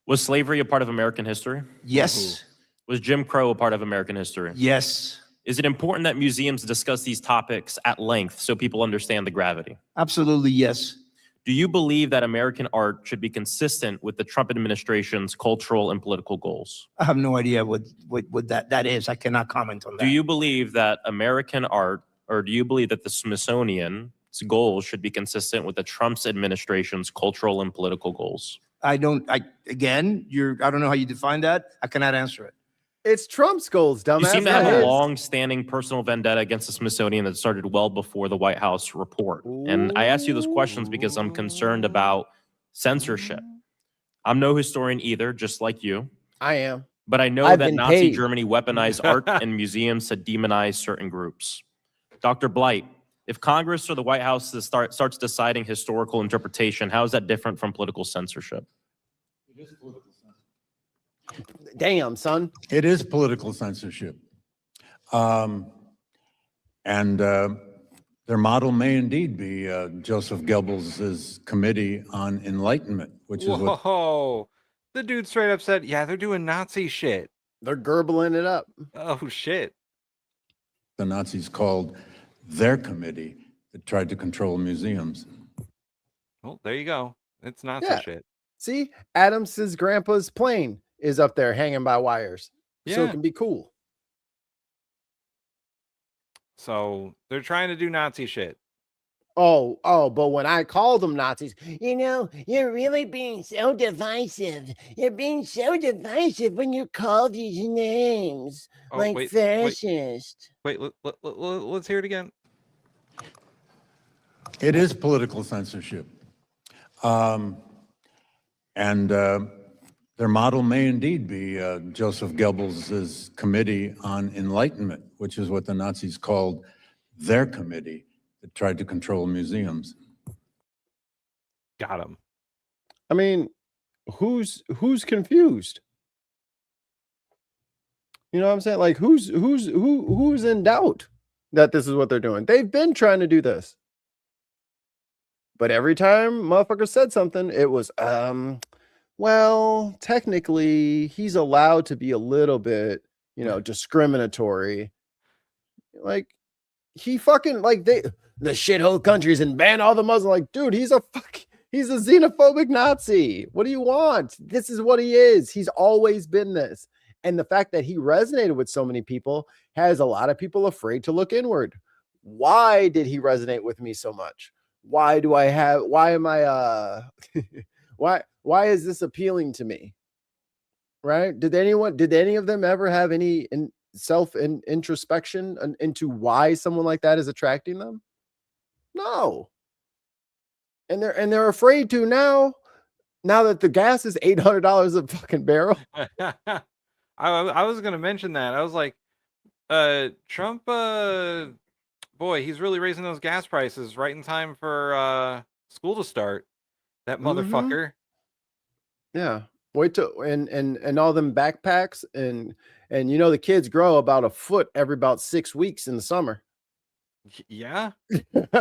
Speaker 21: Was slavery a part of American history?
Speaker 5: Yes.
Speaker 21: Was Jim Crow a part of American history?
Speaker 5: Yes.
Speaker 21: Is it important that museums discuss these topics at length so people understand the gravity?
Speaker 5: Absolutely, yes.
Speaker 21: Do you believe that American art should be consistent with the Trump administration's cultural and political goals?
Speaker 5: I have no idea what that is. I cannot comment on that.
Speaker 21: Do you believe that American art, or do you believe that the Smithsonian's goals should be consistent with the Trump's administration's cultural and political goals?
Speaker 5: I don't know how you define that. I cannot answer it.
Speaker 3: It's Trump's goals, dumbass.
Speaker 21: You seem to
Speaker 3: not
Speaker 21: have a
Speaker 3: his.
Speaker 21: long-standing personal vendetta against the Smithsonian that started well before the White House report. And I ask you those questions because I'm concerned about censorship. I'm no historian either, just like you.
Speaker 3: I am.
Speaker 21: But I know
Speaker 3: I've
Speaker 21: that
Speaker 3: been
Speaker 21: Nazi
Speaker 3: paid.
Speaker 21: Germany weaponized art and museums to demonize certain groups. Dr. Blight, if Congress or the White House starts deciding historical interpretation, how is that different from political censorship?
Speaker 3: Damn, son.
Speaker 6: It is political censorship. And their model may indeed be Joseph Goebbels' Committee on Enlightenment, which is what...
Speaker 7: Whoa. The dude straight up said, yeah, they're doing Nazi shit.
Speaker 3: They're gurgling it up.
Speaker 7: Oh, shit.
Speaker 6: the Nazis called their committee that tried to control museums.
Speaker 7: Well, there you go. It's Nazi shit.
Speaker 3: See, Adams's grandpa's plane is up there hanging by wires, so it can be cool.
Speaker 7: So they're trying to do Nazi shit.
Speaker 3: Oh, but when I call them Nazis, you know, you're really being so divisive. You're being so divisive when you call these names, like fascist.
Speaker 7: Wait, let's hear it again.
Speaker 6: It is political censorship. Their model may indeed be Joseph Goebbels' Committee on Enlightenment, which is what the Nazis called their committee that tried to control museums.
Speaker 7: Got him.
Speaker 3: I mean, who's confused? You know what I'm saying? Like, who's in doubt that this is what they're doing? They've been trying to do this. But every time motherfucker said something, it was, well, technically, he's allowed to be a little bit, you know, discriminatory. Like, he fucking, like, the shithole countries and ban all the Muslims. Like, dude, he's a xenophobic Nazi. What do you want? This is what he is. He's always been this. And the fact that he resonated with so many people has a lot of people afraid to look inward. Why did he resonate with me so much? Why is this appealing to me? Right? Did any of them ever have any introspection into why someone like that is attracting them? No. And they're afraid to now that the gas is $800 a fucking barrel.
Speaker 7: I was going to mention that. I was like, Trump, boy, he's really raising those gas prices right in time for school to start. That motherfucker.
Speaker 3: Yeah. Wait till and all them backpacks and you know the kids grow about a foot every about 6 weeks in the summer.
Speaker 7: Yeah.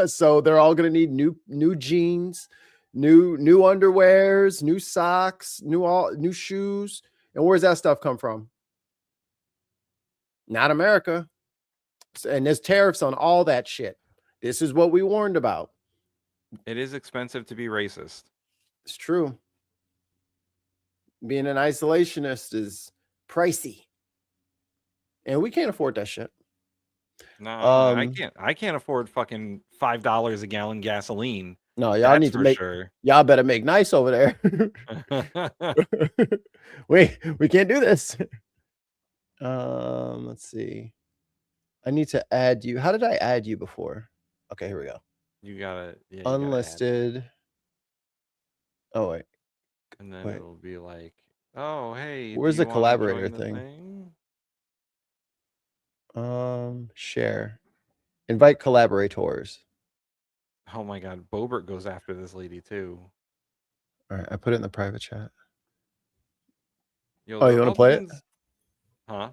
Speaker 3: So they're all gonna need new jeans, new underwears, new socks, new shoes. And where's that stuff come from? Not America. And there's tariffs on all that shit. This is what we warned about.
Speaker 7: It is expensive to be racist.
Speaker 3: It's true. Being an isolationist is pricey. And we can't afford that shit.
Speaker 7: No, I can't afford fucking $5 a gallon gasoline.
Speaker 3: No, y'all need to make y'all better make nice over there. we can't do this. Let's see. I need to add you. How did I add you before? Okay, here we go.
Speaker 7: You gotta
Speaker 3: unlisted. Oh wait.
Speaker 7: And then it'll be like, oh hey,
Speaker 3: where's the collaborator thing? Share. Invite collaborators.
Speaker 7: Oh my god, Bobert goes after this lady too.
Speaker 3: All right, I put it in the private chat.
Speaker 7: Yo,
Speaker 3: oh, you want to play it?
Speaker 7: Huh?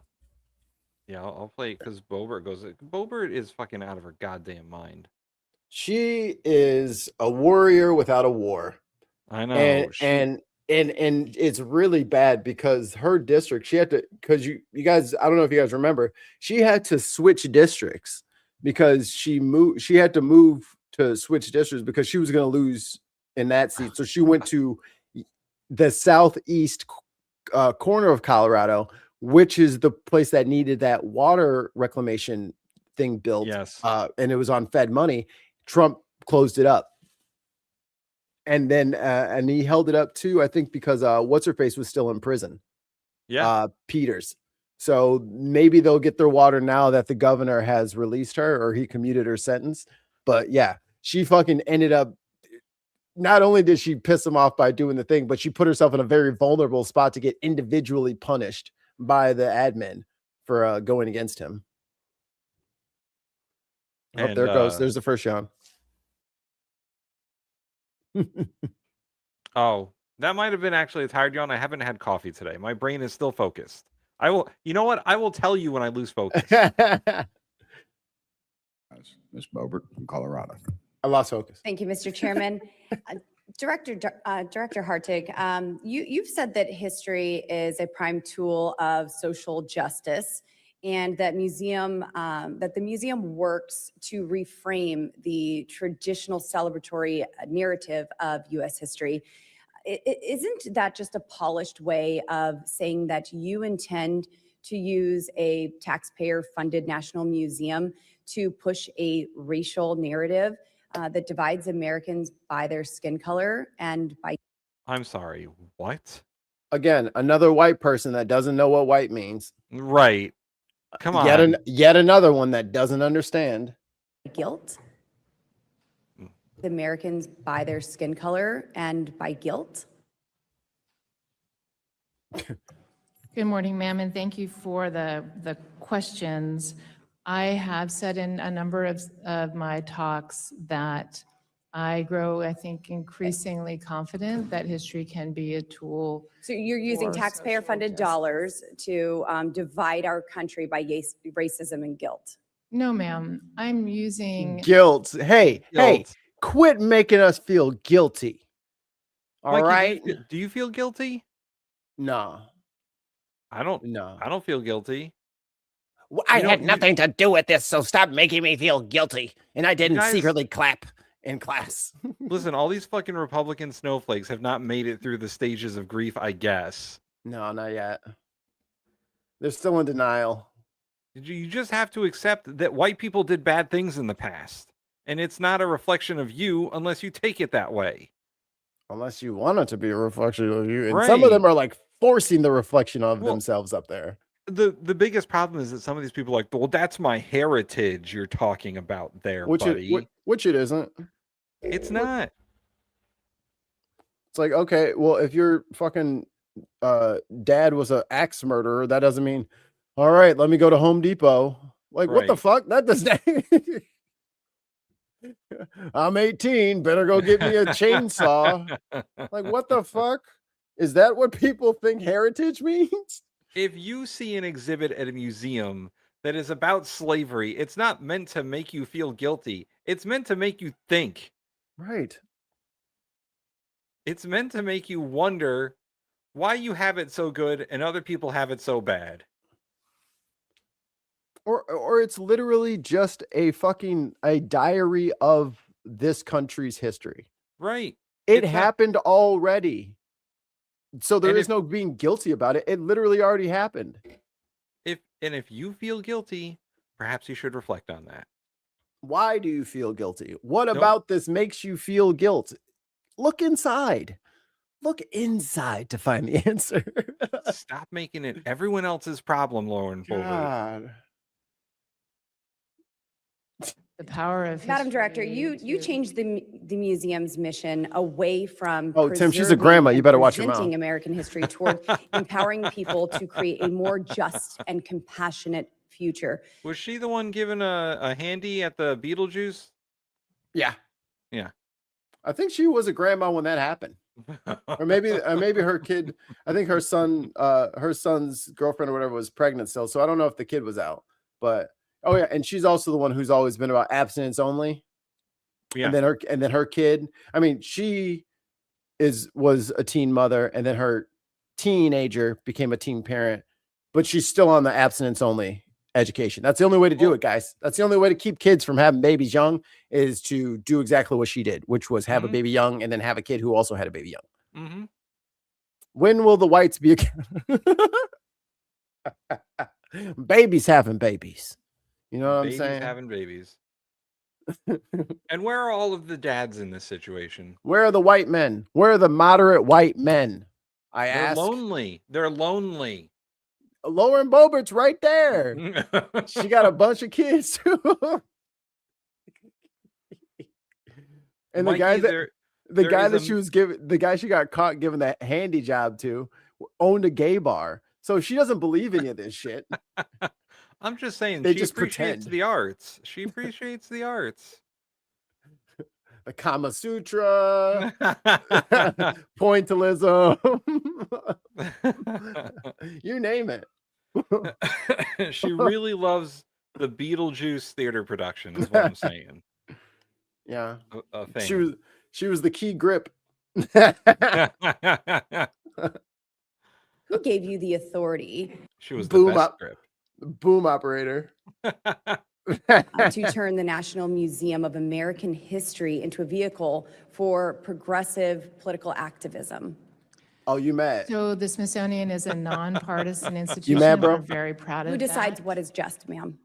Speaker 7: Yeah, I'll play it because Bobert is fucking out of her goddamn mind.
Speaker 3: She is a warrior without a war.
Speaker 7: I know.
Speaker 3: And it's really bad because her district, she had to, because you guys, I don't know if you guys remember, she had to switch districts because she had to move to switch districts because she was going to lose in that seat. So she went to the southeast corner of Colorado, which is the place that needed that water reclamation thing built.
Speaker 7: Yes.
Speaker 3: And it was on Fed money. Trump closed it up. And then and he held it up too, I think, because what's her face was still in prison.
Speaker 7: Yeah.
Speaker 3: Peters. So maybe they'll get their water now that the governor has released her or he commuted her sentence. But yeah, she fucking ended up, not only did she piss him off by doing the thing, but she put herself in a very vulnerable spot to get individually punished by the admin for going against him. Oh,
Speaker 7: And,
Speaker 3: there it goes. There's the first yawn.
Speaker 7: Oh, that might have been actually a tired yawn. I haven't had coffee today. My brain is still focused. I will, you know what? I will tell you when I lose focus.
Speaker 9: Ms. Bobert from Colorado.
Speaker 3: I lost focus.
Speaker 4: Thank you, Mr. Chairman. Director Hartig, you've said that history is a prime tool of social justice, and that the museum works to reframe the traditional celebratory narrative of U.S. history. Isn't that just a polished way of saying that you intend to use a taxpayer-funded national museum to push a racial narrative that divides Americans by their skin color and by...
Speaker 7: I'm sorry, what?
Speaker 3: Again, another white person that doesn't know what white means.
Speaker 7: Right. Come on.
Speaker 3: Yet another one that doesn't understand.
Speaker 4: Guilt? Americans by their skin color and by guilt?
Speaker 14: Good morning, ma'am, and thank you for the questions. I have said in a number of my talks that I grow, I think, increasingly confident that history can be a tool.
Speaker 4: So you're using taxpayer-funded dollars to divide our country by racism and guilt?
Speaker 14: No, ma'am. I'm using
Speaker 3: Guilt. Hey,
Speaker 7: Guilt.
Speaker 3: quit making us feel guilty. All
Speaker 7: Mikey,
Speaker 3: right.
Speaker 7: Do you feel guilty?
Speaker 3: No.
Speaker 7: I don't.
Speaker 3: No.
Speaker 7: I don't feel guilty.
Speaker 3: Well, I had nothing to do with this, so stop making me feel guilty. And I didn't secretly clap in class.
Speaker 7: Listen, all these fucking Republican snowflakes have not made it through the stages of grief, I guess.
Speaker 3: No, not yet. They're still in denial.
Speaker 7: You just have to accept that white people did bad things in the past. And it's not a reflection of you unless you take it that way.
Speaker 3: Unless you want it to be a reflection of you. And some of them are like forcing the reflection of themselves up there.
Speaker 7: The biggest problem is that some of these people are like, well, that's my heritage you're talking about there, buddy.
Speaker 3: Which it isn't.
Speaker 7: It's not.
Speaker 3: It's like, okay, well, if your fucking dad was an axe murderer, that doesn't mean, all right, let me go to Home Depot. Like, what the fuck? That does not. I'm 18, better go get me a chainsaw. Like, what the fuck? Is that what people think heritage means?
Speaker 7: If you see an exhibit at a museum that is about slavery, it's not meant to make you feel guilty. It's meant to make you think.
Speaker 3: Right.
Speaker 7: It's meant to make you wonder why you have it so good and other people have it so bad.
Speaker 3: Or it's literally just a diary of this country's history.
Speaker 7: Right.
Speaker 3: It happened already. So there is no being guilty about it. It literally already happened.
Speaker 7: If you feel guilty, perhaps you should reflect on that.
Speaker 3: Why do you feel guilty? What about this makes you feel guilt? Look inside. Look inside to find the answer.
Speaker 7: Stop making it everyone else's problem, Lauren.
Speaker 3: God.
Speaker 14: the power of
Speaker 4: Madam Director, you changed the museum's mission away from
Speaker 3: Tim, she's a grandma. You better watch your mouth.
Speaker 4: presenting American history toward empowering people to create a more just and compassionate future.
Speaker 7: Was she the one given a handy at the Beetlejuice?
Speaker 3: Yeah.
Speaker 7: Yeah.
Speaker 3: I think she was a grandma when that happened. Or maybe her kid, I think her son's girlfriend or whatever was pregnant still. So I don't know if the kid was out, but oh yeah. And she's also the one who's always been about abstinence only.
Speaker 7: Yeah.
Speaker 3: And then her kid, I mean, she was a teen mother, and then her teenager became a teen parent, but she's still on the abstinence only education. That's the only way to do it, guys. That's the only way to keep kids from having babies young, is to do exactly what she did, which was have a baby young and then have a kid who also had a baby young. When will the whites be babies having babies? You know what I'm saying?
Speaker 7: Having babies. And where are all of the dads in this situation?
Speaker 3: Where are the white men? Where are the moderate white men? They're
Speaker 7: lonely. They're lonely.
Speaker 3: Lauren Boebert's right there. She got a bunch of kids too. And
Speaker 7: Mikey,
Speaker 3: the guy that she was giving, the guy she got caught giving that handy job to, owned a gay bar. So she doesn't believe any of this shit.
Speaker 7: I'm just saying,
Speaker 3: They
Speaker 7: she
Speaker 3: just
Speaker 7: appreciates
Speaker 3: pretend.
Speaker 7: the arts. She appreciates the arts.
Speaker 3: The Kama Sutra, pointillism, you name it.
Speaker 7: She really loves the Beetlejuice theater production, is what I'm saying.
Speaker 3: Yeah,
Speaker 7: A thing.
Speaker 3: she was the key grip.
Speaker 4: Who gave you the authority?
Speaker 7: She was the best grip.
Speaker 3: Boom operator.
Speaker 4: To turn the National Museum of American History into a vehicle for progressive political activism.
Speaker 3: Oh, you mad?
Speaker 14: So the Smithsonian is a nonpartisan institution.
Speaker 3: You mad, bro?
Speaker 14: We're very proud of
Speaker 4: Who decides
Speaker 14: that.
Speaker 4: what is just, ma'am?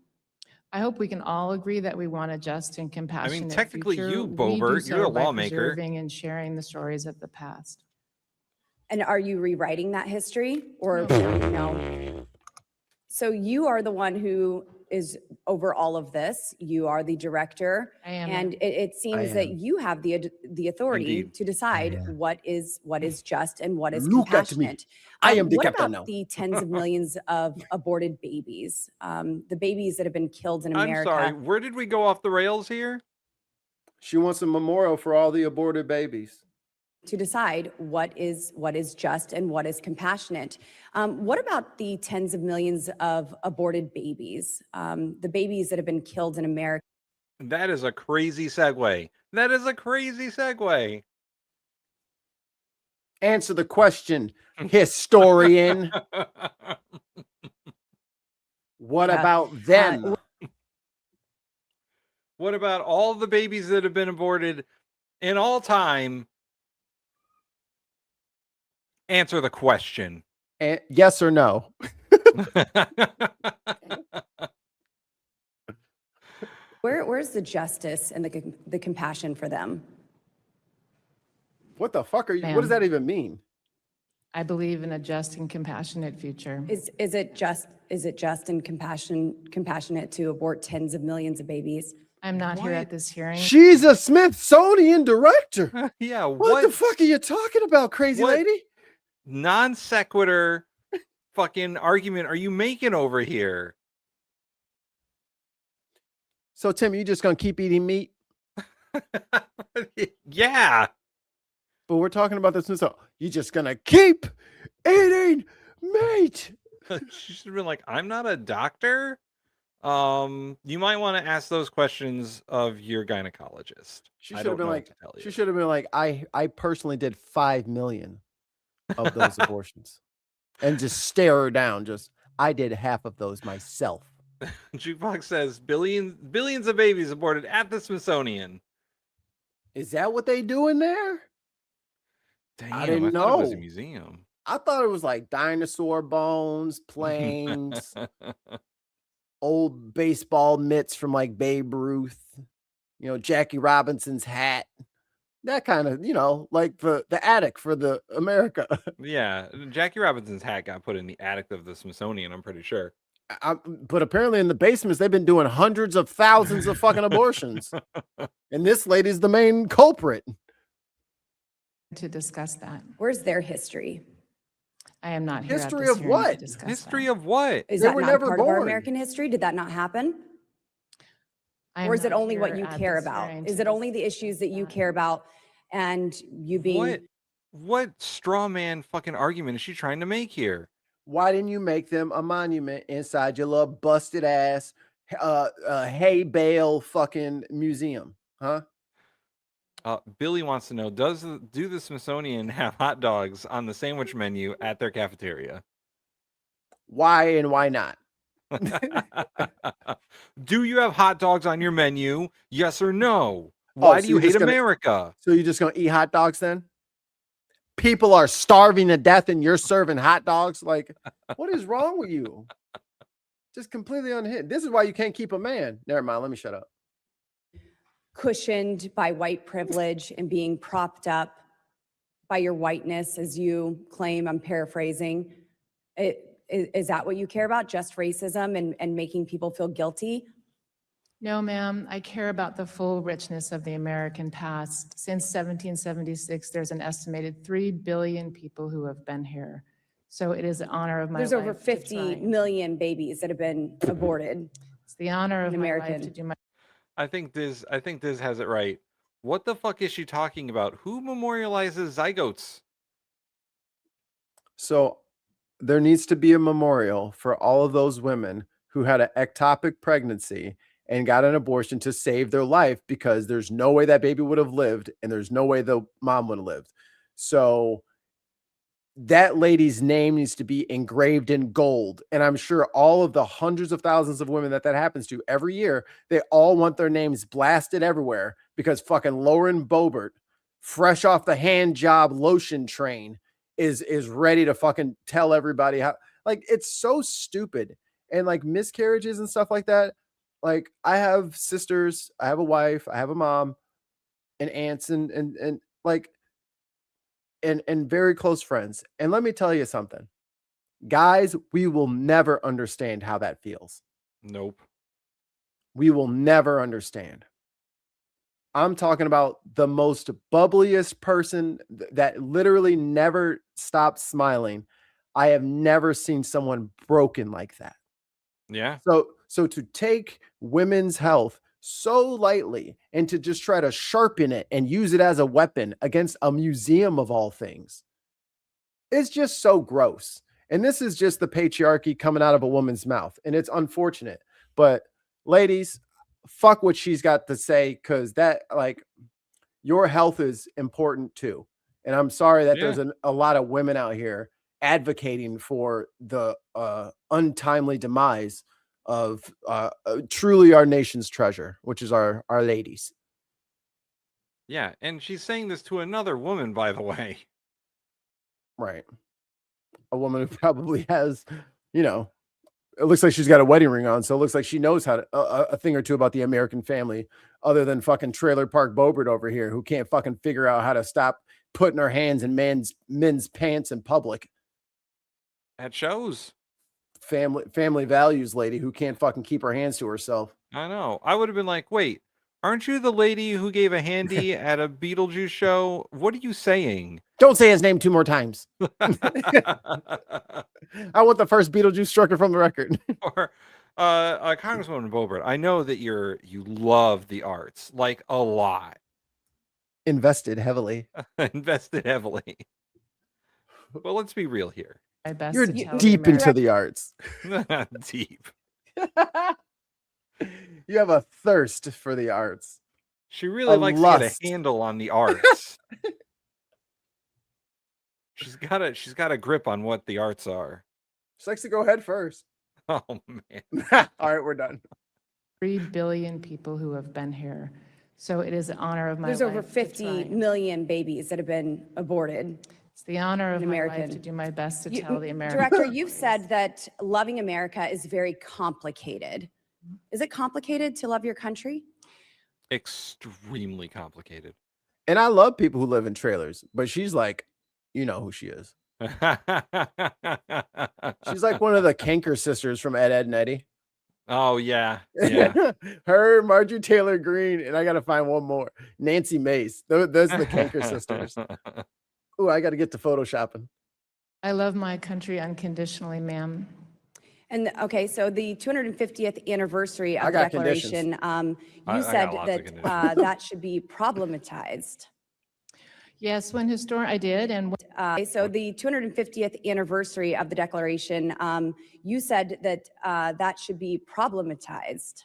Speaker 14: I hope we can all agree that we want a just and compassionate
Speaker 7: technically
Speaker 14: future.
Speaker 7: you,
Speaker 14: We do
Speaker 7: Boebert, you're
Speaker 14: so
Speaker 7: a
Speaker 14: by
Speaker 7: lawmaker.
Speaker 14: preserving and sharing the stories of the past.
Speaker 4: And are you rewriting that history or no? So you are the one who is over all of this. You are the director.
Speaker 14: I am.
Speaker 4: And it seems that you have the authority
Speaker 7: Indeed.
Speaker 4: to decide what is just and what is
Speaker 3: Look at me.
Speaker 4: compassionate.
Speaker 3: I am the
Speaker 4: what
Speaker 3: captain
Speaker 4: about
Speaker 3: now.
Speaker 4: the tens of millions of aborted babies, the babies that have been killed in
Speaker 7: I'm
Speaker 4: America?
Speaker 7: sorry, where did we go off the rails here?
Speaker 3: She wants a memorial for all the aborted babies.
Speaker 4: To decide what is just and what is compassionate. What about the tens of millions of aborted babies, the babies that have been killed in America?
Speaker 7: That is a crazy segue. That is a crazy segue.
Speaker 3: Answer the question, historian. What about them?
Speaker 7: What about all the babies that have been aborted in all time? Answer the question.
Speaker 3: Yes or no?
Speaker 4: Where's the justice and the compassion for them?
Speaker 3: What the fuck are you? What does that even mean?
Speaker 14: I believe in a just and compassionate future.
Speaker 4: Is it just and compassionate to abort tens of millions of babies?
Speaker 14: I'm not here at this hearing.
Speaker 3: She's a Smithsonian director.
Speaker 7: Yeah.
Speaker 3: What the fuck are you talking about, crazy lady?
Speaker 7: Non sequitur fucking argument are you making over here?
Speaker 3: So, Tim, you just gonna keep eating meat?
Speaker 7: Yeah.
Speaker 3: But we're talking about this. So you just gonna keep eating meat?
Speaker 7: She should have been like, I'm not a doctor. You might want to ask those questions of your gynecologist.
Speaker 3: She should have been like, I personally did 5 million of those abortions, and just stare her down. I did half of those myself.
Speaker 7: Jukebox says billions of babies aborted at the Smithsonian.
Speaker 3: Is that what they do in there?
Speaker 7: Damn,
Speaker 3: I didn't
Speaker 7: thought
Speaker 3: know.
Speaker 7: it was a museum.
Speaker 3: I thought it was like dinosaur bones, planes, old baseball mitts from like Babe Ruth, Jackie Robinson's hat, that kind of, like the attic for the America.
Speaker 7: Yeah, Jackie Robinson's hat got put in the attic of the Smithsonian, I'm pretty sure.
Speaker 3: But apparently in the basements, they've been doing hundreds of thousands of fucking abortions. And this lady's the main culprit.
Speaker 14: To discuss that.
Speaker 4: Where's their history?
Speaker 14: I am not here.
Speaker 3: History
Speaker 14: at this
Speaker 3: of
Speaker 14: hearing
Speaker 3: what?
Speaker 14: to discuss
Speaker 7: History
Speaker 14: that.
Speaker 7: of what?
Speaker 4: Is
Speaker 3: They
Speaker 4: that
Speaker 3: were
Speaker 4: not
Speaker 3: never
Speaker 4: part of our
Speaker 3: born.
Speaker 4: American history? Did that not happen?
Speaker 14: I am
Speaker 4: Or is it
Speaker 14: not
Speaker 4: only what
Speaker 14: here
Speaker 4: you
Speaker 14: at
Speaker 4: care
Speaker 14: this
Speaker 4: about?
Speaker 14: hearing
Speaker 4: Is
Speaker 14: to
Speaker 4: it only the issues that you care about and you being...
Speaker 7: What straw man fucking argument is she trying to make here?
Speaker 3: Why didn't you make them a monument inside your little busted ass hay bale fucking museum? Huh?
Speaker 7: Billy wants to know, do the Smithsonian have hot dogs on the sandwich menu at their cafeteria?
Speaker 3: Why and why not?
Speaker 7: Do you have hot dogs on your menu? Yes or no? Why do you hate America?
Speaker 3: So you're just going to eat hot dogs then? People are starving to death and you're serving hot dogs? Like, what is wrong with you? Just completely unhinged. This is why you can't keep a man. Never mind. Let me shut up.
Speaker 4: Cushioned by white privilege and being propped up by your whiteness, as you claim, I'm paraphrasing. Is that what you care about? Just racism and making people feel guilty?
Speaker 14: No, ma'am. I care about the full richness of the American past. Since 1776, there's an estimated 3 billion people who have been here. So it is an honor of my life.
Speaker 4: There's over 50 million babies that have been aborted.
Speaker 14: It's the honor of my life
Speaker 4: American.
Speaker 14: to do my.
Speaker 7: I think Diz has it right. What the fuck is she talking about? Who memorializes zygotes?
Speaker 3: So there needs to be a memorial for all of those women who had an ectopic pregnancy and got an abortion to save their life, because there's no way that baby would have lived and there's no way the mom would have lived. So that lady's name needs to be engraved in gold. And I'm sure all of the hundreds of thousands of women that happens to every year, they all want their names blasted everywhere because fucking Lauren Boebert, fresh off the hand job lotion train, is ready to fucking tell everybody how, like, it's so stupid. And like miscarriages and stuff like that. Like, I have sisters, I have a wife, I have a mom and aunts and like, and very close friends. And let me tell you something, guys, we will never understand how that feels.
Speaker 7: Nope.
Speaker 3: We will never understand. I'm talking about the most bubbliest person that literally never stops smiling. I have never seen someone broken like that.
Speaker 7: Yeah.
Speaker 3: So to take women's health so lightly and to just try to sharpen it and use it as a weapon against a museum of all things, it's just so gross. And this is just the patriarchy coming out of a woman's mouth. And it's unfortunate. But ladies, fuck what she's got to say, because that, like, your health is important too. And I'm sorry that there's a lot of women out here advocating for the untimely demise of truly our nation's treasure, which is our ladies.
Speaker 7: Yeah, and she's saying this to another woman, by the way.
Speaker 3: Right. A woman who probably has, you know, it looks like she's got a wedding ring on, so it looks like she knows how to a thing or two about the American family, other than fucking Trailer Park Boebert over here, who can't fucking figure out how to stop putting her hands in men's pants in public.
Speaker 7: That shows.
Speaker 3: Family values lady who can't fucking keep her hands to herself.
Speaker 7: I know. I would have been like, wait, aren't you the lady who gave a handy at a Beetlejuice show? What are you saying?
Speaker 3: Don't say his name 2 more times. I want the first Beetlejuice striker from the record.
Speaker 7: Or Congresswoman Boebert, I know that you love the arts, like, a lot.
Speaker 3: Invested heavily.
Speaker 7: Invested heavily. But let's be real here.
Speaker 14: My best.
Speaker 3: You're deep into the arts.
Speaker 7: Deep.
Speaker 3: You have a thirst for the arts.
Speaker 7: She really likes to get a handle on the arts. She's got a grip on what the arts are.
Speaker 3: She likes to go head first.
Speaker 7: Oh man.
Speaker 3: All right, we're done.
Speaker 14: 3 billion people who have been here. So it is an honor of my life.
Speaker 4: There's over 50 million babies that have been aborted.
Speaker 14: It's the honor of my life to do my best to tell the American.
Speaker 4: Director, you've said that loving America is very complicated. Is it complicated to love your country?
Speaker 7: Extremely complicated.
Speaker 3: And I love people who live in trailers, but she's like, you know who she is. She's like one of the Kanker sisters from Ed, and Eddie.
Speaker 7: Oh, yeah. Yeah.
Speaker 3: Her, Marjorie Taylor Greene, and I got to find one more. Nancy Mace. Those are the Kanker sisters. Oh, I got to get to photoshopping.
Speaker 14: I love my country unconditionally, ma'am.
Speaker 4: And okay, so the 250th anniversary of the Declaration, you said that that should be problematized.
Speaker 14: Yes, when I did, and
Speaker 4: so the 250th anniversary of the Declaration, you said that that should be problematized.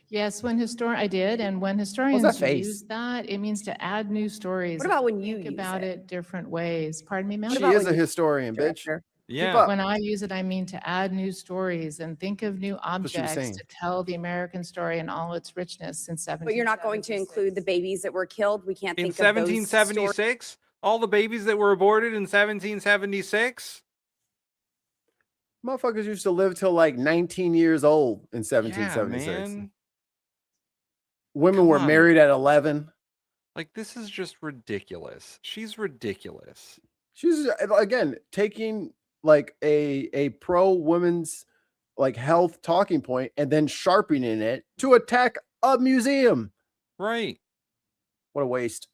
Speaker 14: Yes, when I did, and when historians use that, it means to add new stories.
Speaker 4: What about when you
Speaker 14: think about it different ways? Pardon me, ma'am?
Speaker 3: She is a historian, bitch.
Speaker 7: Yeah.
Speaker 14: When I use it, I mean to add new stories and think of new objects to tell the American story in all its richness since 1776.
Speaker 4: But you're not going to include the babies that were killed? We can't think of those
Speaker 7: 1776? All the babies that were aborted in 1776?
Speaker 3: Motherfuckers used to live till like 19 years old in 1776.
Speaker 7: Yeah, man.
Speaker 3: Women were married at 11.
Speaker 7: Like, this is just ridiculous. She's ridiculous.
Speaker 3: She's, again, taking like a pro women's like health talking point and then sharpening it to attack a museum.
Speaker 7: Right.
Speaker 3: What a waste.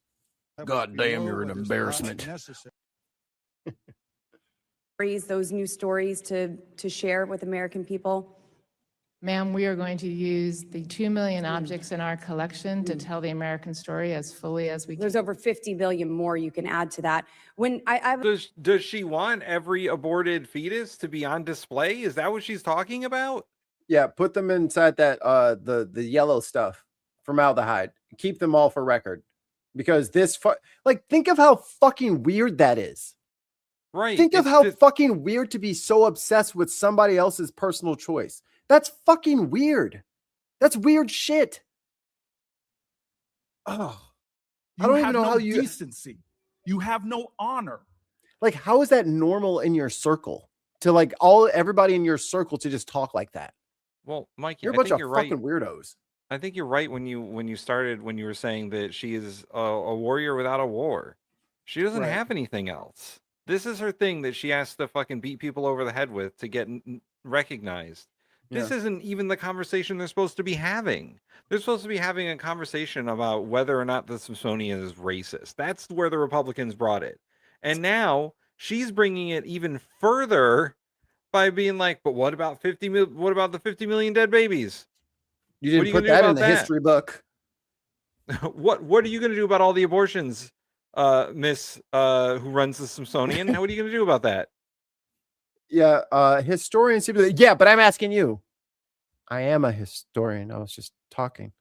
Speaker 9: God damn, you're an embarrassment.
Speaker 4: Those new stories to share with American people?
Speaker 14: Ma'am, we are going to use the 2 million objects in our collection to tell the American story as fully as we can.
Speaker 4: There's over 50 million more you can add to that. When
Speaker 7: does she want every aborted fetus to be on display? Is that what she's talking about?
Speaker 3: Yeah, put them inside that the yellow stuff, formaldehyde. Keep them all for record, because this like think of how fucking weird that is.
Speaker 7: Right.
Speaker 3: Think of how fucking weird to be so obsessed with somebody else's personal choice. That's fucking weird. That's weird shit.
Speaker 10: Oh,
Speaker 3: I don't even know how you
Speaker 10: decency. You have no honor.
Speaker 3: Like, how is that normal in your circle to like everybody in your circle to just talk like that?
Speaker 7: Well, Mikey,
Speaker 3: you're a
Speaker 7: I
Speaker 3: bunch
Speaker 7: think
Speaker 3: of
Speaker 7: you're
Speaker 3: fucking
Speaker 7: right.
Speaker 3: weirdos.
Speaker 7: I think you're right when you were saying that she is a warrior without a war. She doesn't have anything else. This is her thing that she has to fucking beat people over the head with to get recognized. This isn't even the conversation they're supposed to be having. They're supposed to be having a conversation about whether or not the Smithsonian is racist. That's where the Republicans brought it. And now she's bringing it even further by being like, but what about what about the 50 million dead babies?
Speaker 3: You didn't put that in the history book.
Speaker 7: What are you going to do about all the abortions, Miss who runs the Smithsonian? What are you going to do about that?
Speaker 3: Yeah, historians seem to. Yeah, but I'm asking you. I am a historian. I was just talking.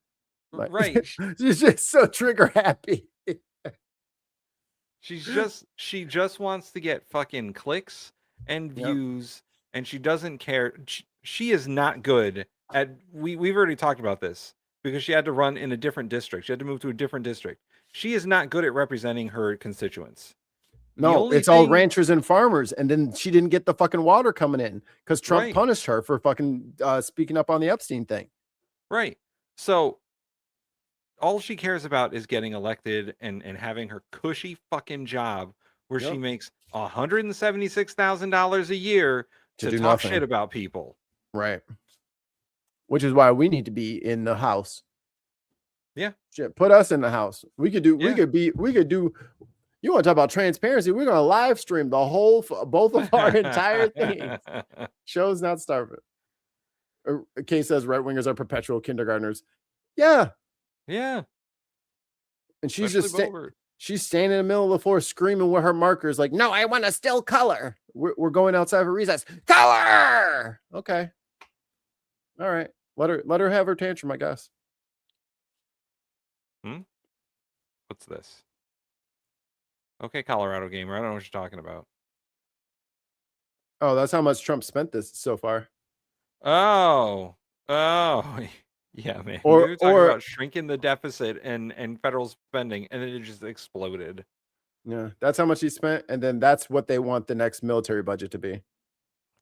Speaker 3: But
Speaker 7: right.
Speaker 3: She's just so trigger happy.
Speaker 7: She just wants to get fucking clicks and views, and she doesn't care. She is not good at. We've already talked about this because she had to run in a different district. She had to move to a different district. She is not good at representing her constituents.
Speaker 3: No, it's all ranchers and farmers. And then she didn't get the fucking water coming in because Trump punished her for fucking speaking up on the Epstein thing.
Speaker 7: Right. So all she cares about is getting elected and having her cushy fucking job where she makes $176,000 a year to talk
Speaker 3: nothing.
Speaker 7: shit about people.
Speaker 3: Right. Which is why we need to be in the House.
Speaker 7: Yeah.
Speaker 3: Shit, put us in the House. We could do. You want to talk about transparency? We're going to live stream the whole, both of our entire things. Show's not starving. Kay says right wingers are perpetual kindergartners. Yeah.
Speaker 7: Yeah.
Speaker 3: And she's she's standing in the middle of the floor screaming with her markers like, no, I want a still color. We're going outside for recess. Color. Okay. All right. Let her have her tantrum, I guess.
Speaker 7: What's this? Okay, Colorado gamer. I don't know what you're talking about.
Speaker 3: Oh, that's how much Trump spent this so far.
Speaker 7: Oh, yeah, man. We were talking about shrinking the deficit and federal spending, and then it just exploded.
Speaker 3: Yeah, that's how much he spent, and then that's what they want the next military budget to be.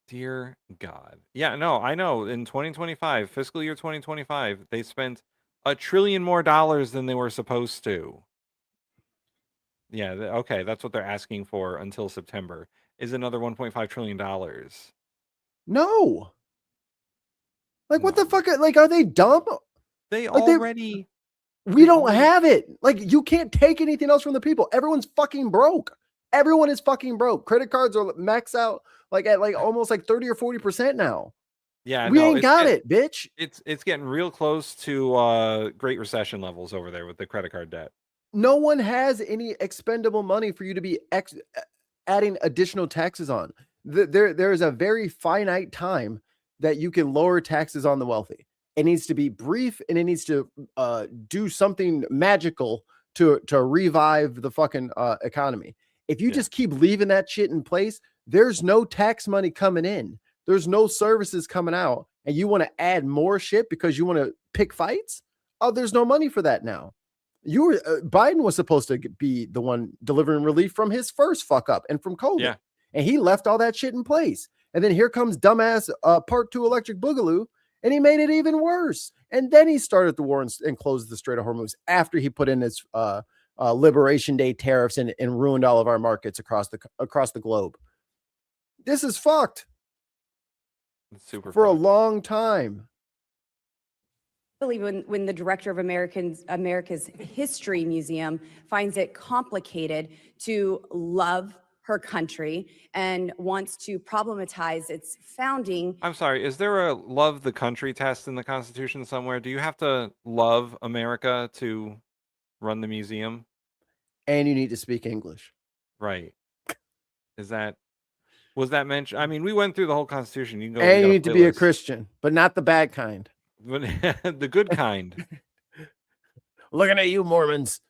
Speaker 7: Dear God. Yeah, no, I know. In 2025, fiscal year 2025, they spent $1 trillion more than they were supposed to. Yeah, okay, that's what they're asking for until September, is another $1.5 trillion.
Speaker 3: No. Like, what the fuck? Like, are they dumb?
Speaker 7: They
Speaker 3: like
Speaker 7: already...
Speaker 3: We don't have it. Like, you can't take anything else from the people. Everyone's fucking broke. Everyone is fucking broke. Credit cards are max out like at like almost like 30 or 40% now.
Speaker 7: Yeah,
Speaker 3: we ain't got it, bitch.
Speaker 7: It's getting real close to Great Recession levels over there with the credit card debt.
Speaker 3: No one has any expendable money for you to be adding additional taxes on. There is a very finite time that you can lower taxes on the wealthy. It needs to be brief, and it needs to do something magical to revive the fucking economy. If you just keep leaving that shit in place, there's no tax money coming in. There's no services coming out, and you want to add more shit because you want to pick fights? Oh, there's no money for that now. Biden was supposed to be the one delivering relief from his first fuck up and from COVID. And he left all that shit in place. And then here comes dumbass part 2 Electric Boogaloo, and he made it even worse. And then he started the war and closed the Strait of Hormuz after he put in his Liberation Day tariffs and ruined all of our markets across the globe. This is fucked
Speaker 7: It's super
Speaker 3: for a
Speaker 7: fucked.
Speaker 3: long time.
Speaker 4: I believe when the director of America's History Museum finds it complicated to love her country and wants to problematize its founding.
Speaker 7: I'm sorry, is there a love the country test in the Constitution somewhere? Do you have to love America to run the museum?
Speaker 3: And you need to speak English.
Speaker 7: Right. Was that mentioned? I mean, we went through the whole Constitution. You can go.
Speaker 3: And you need to be a Christian, but not the bad kind.
Speaker 7: The good kind.
Speaker 3: Looking at you, Mormons.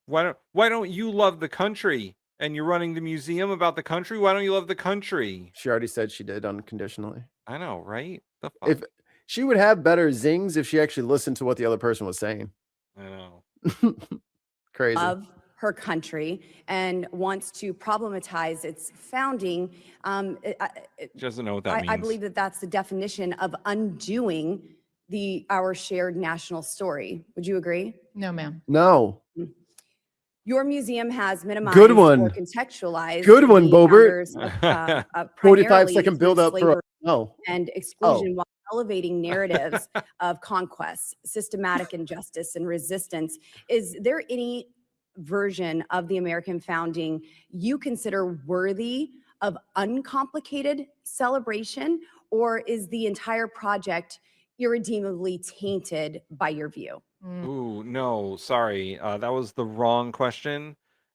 Speaker 7: Why don't you love the country? And you're running the museum about the country? Why don't you love the country?
Speaker 3: She already said she did unconditionally.
Speaker 7: I know, right? The fuck?
Speaker 3: If she would have better zings if she actually listened to what the other person was saying.
Speaker 7: I know.
Speaker 3: Crazy.
Speaker 4: Of her country and wants to problematize its founding.
Speaker 7: Doesn't know what that means.
Speaker 4: I believe that that's the definition of undoing our shared national story. Would you agree?
Speaker 14: No, ma'am.
Speaker 3: No.
Speaker 4: Your museum has minimized
Speaker 3: Good one.
Speaker 4: or contextualized.
Speaker 3: Good one,
Speaker 4: the
Speaker 3: Bobert.
Speaker 4: founders,
Speaker 3: 45
Speaker 4: primarily
Speaker 3: second build
Speaker 4: through
Speaker 3: up for
Speaker 4: slavery
Speaker 3: no.
Speaker 4: and exclusion while elevating narratives of conquest, systematic injustice, and resistance. Is there any version of the American founding you consider worthy of uncomplicated celebration, or is the entire project irredeemably tainted by your view?
Speaker 7: Ooh, no, sorry. That was the wrong question.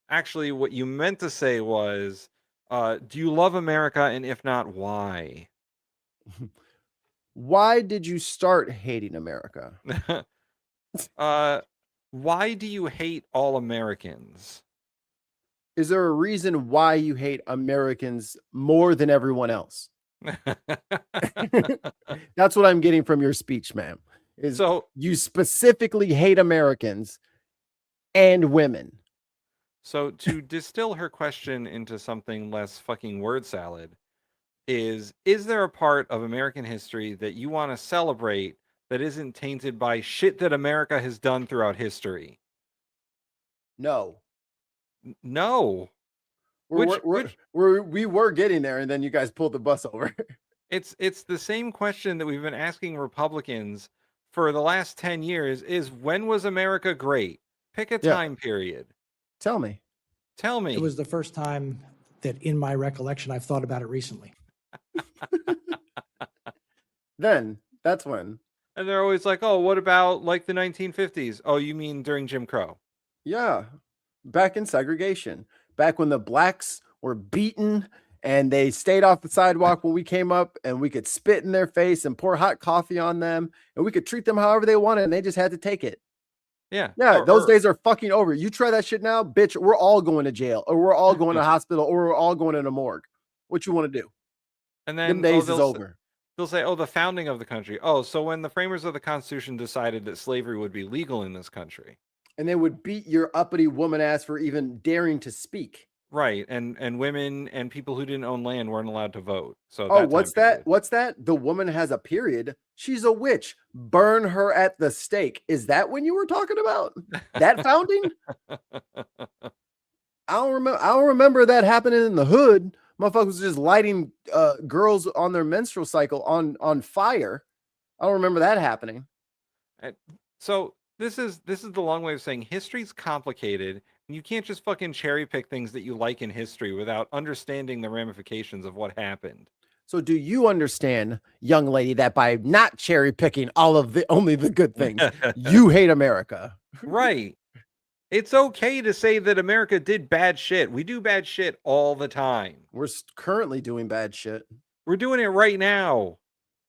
Speaker 7: Actually, what you meant to say was, do you love America? And if not, why?
Speaker 3: Why did you start hating America?
Speaker 7: Why do you hate all Americans?
Speaker 3: Is there a reason why you hate Americans more than everyone else? That's what I'm getting from your speech, ma'am. So you specifically hate Americans and women.
Speaker 7: So to distill her question into something less fucking word salad is there a part of American history that you want to celebrate that isn't tainted by shit that America has done throughout history?
Speaker 3: No.
Speaker 7: No.
Speaker 3: We were getting there, and then you guys pulled the bus over.
Speaker 7: It's the same question that we've been asking Republicans for the last 10 years is, when was America great? Pick a time period.
Speaker 3: Tell me.
Speaker 2: It was the first time that in my recollection, I've thought about it recently.
Speaker 3: Then that's when.
Speaker 7: And they're always like, oh, what about like the 1950s? Oh, you mean during Jim Crow?
Speaker 3: Yeah. Back in segregation. Back when the blacks were beaten and they stayed off the sidewalk when we came up, and we could spit in their face and pour hot coffee on them, and we could treat them however they wanted, and they just had to take it.
Speaker 7: Yeah.
Speaker 3: Yeah, those days are fucking over. You try that shit now, bitch, we're all going to jail, or we're all going to hospital, or we're all going in a morgue. What you want to do?
Speaker 7: And then
Speaker 3: Them days is over.
Speaker 7: They'll say, oh, the founding of the country. Oh, so when the framers of the Constitution decided that slavery would be legal in this country.
Speaker 3: And they would beat your uppity woman ass for even daring to speak.
Speaker 7: Right. And women and people who didn't own land weren't allowed to vote. So
Speaker 3: what's that? What's that? The woman has a period. She's a witch. Burn her at the stake. Is that when you were talking about that founding? I don't remember that happening in the hood. Motherfuckers was just lighting girls on their menstrual cycle on fire. I don't remember that happening.
Speaker 7: So this is the long way of saying history's complicated. And you can't just fucking cherry pick things that you like in history without understanding the ramifications of what happened.
Speaker 3: So do you understand, young lady, that by not cherry picking only the good things, you hate America?
Speaker 7: Right. It's okay to say that America did bad shit. We do bad shit all the time.
Speaker 3: We're currently doing bad shit.
Speaker 7: We're doing it right now.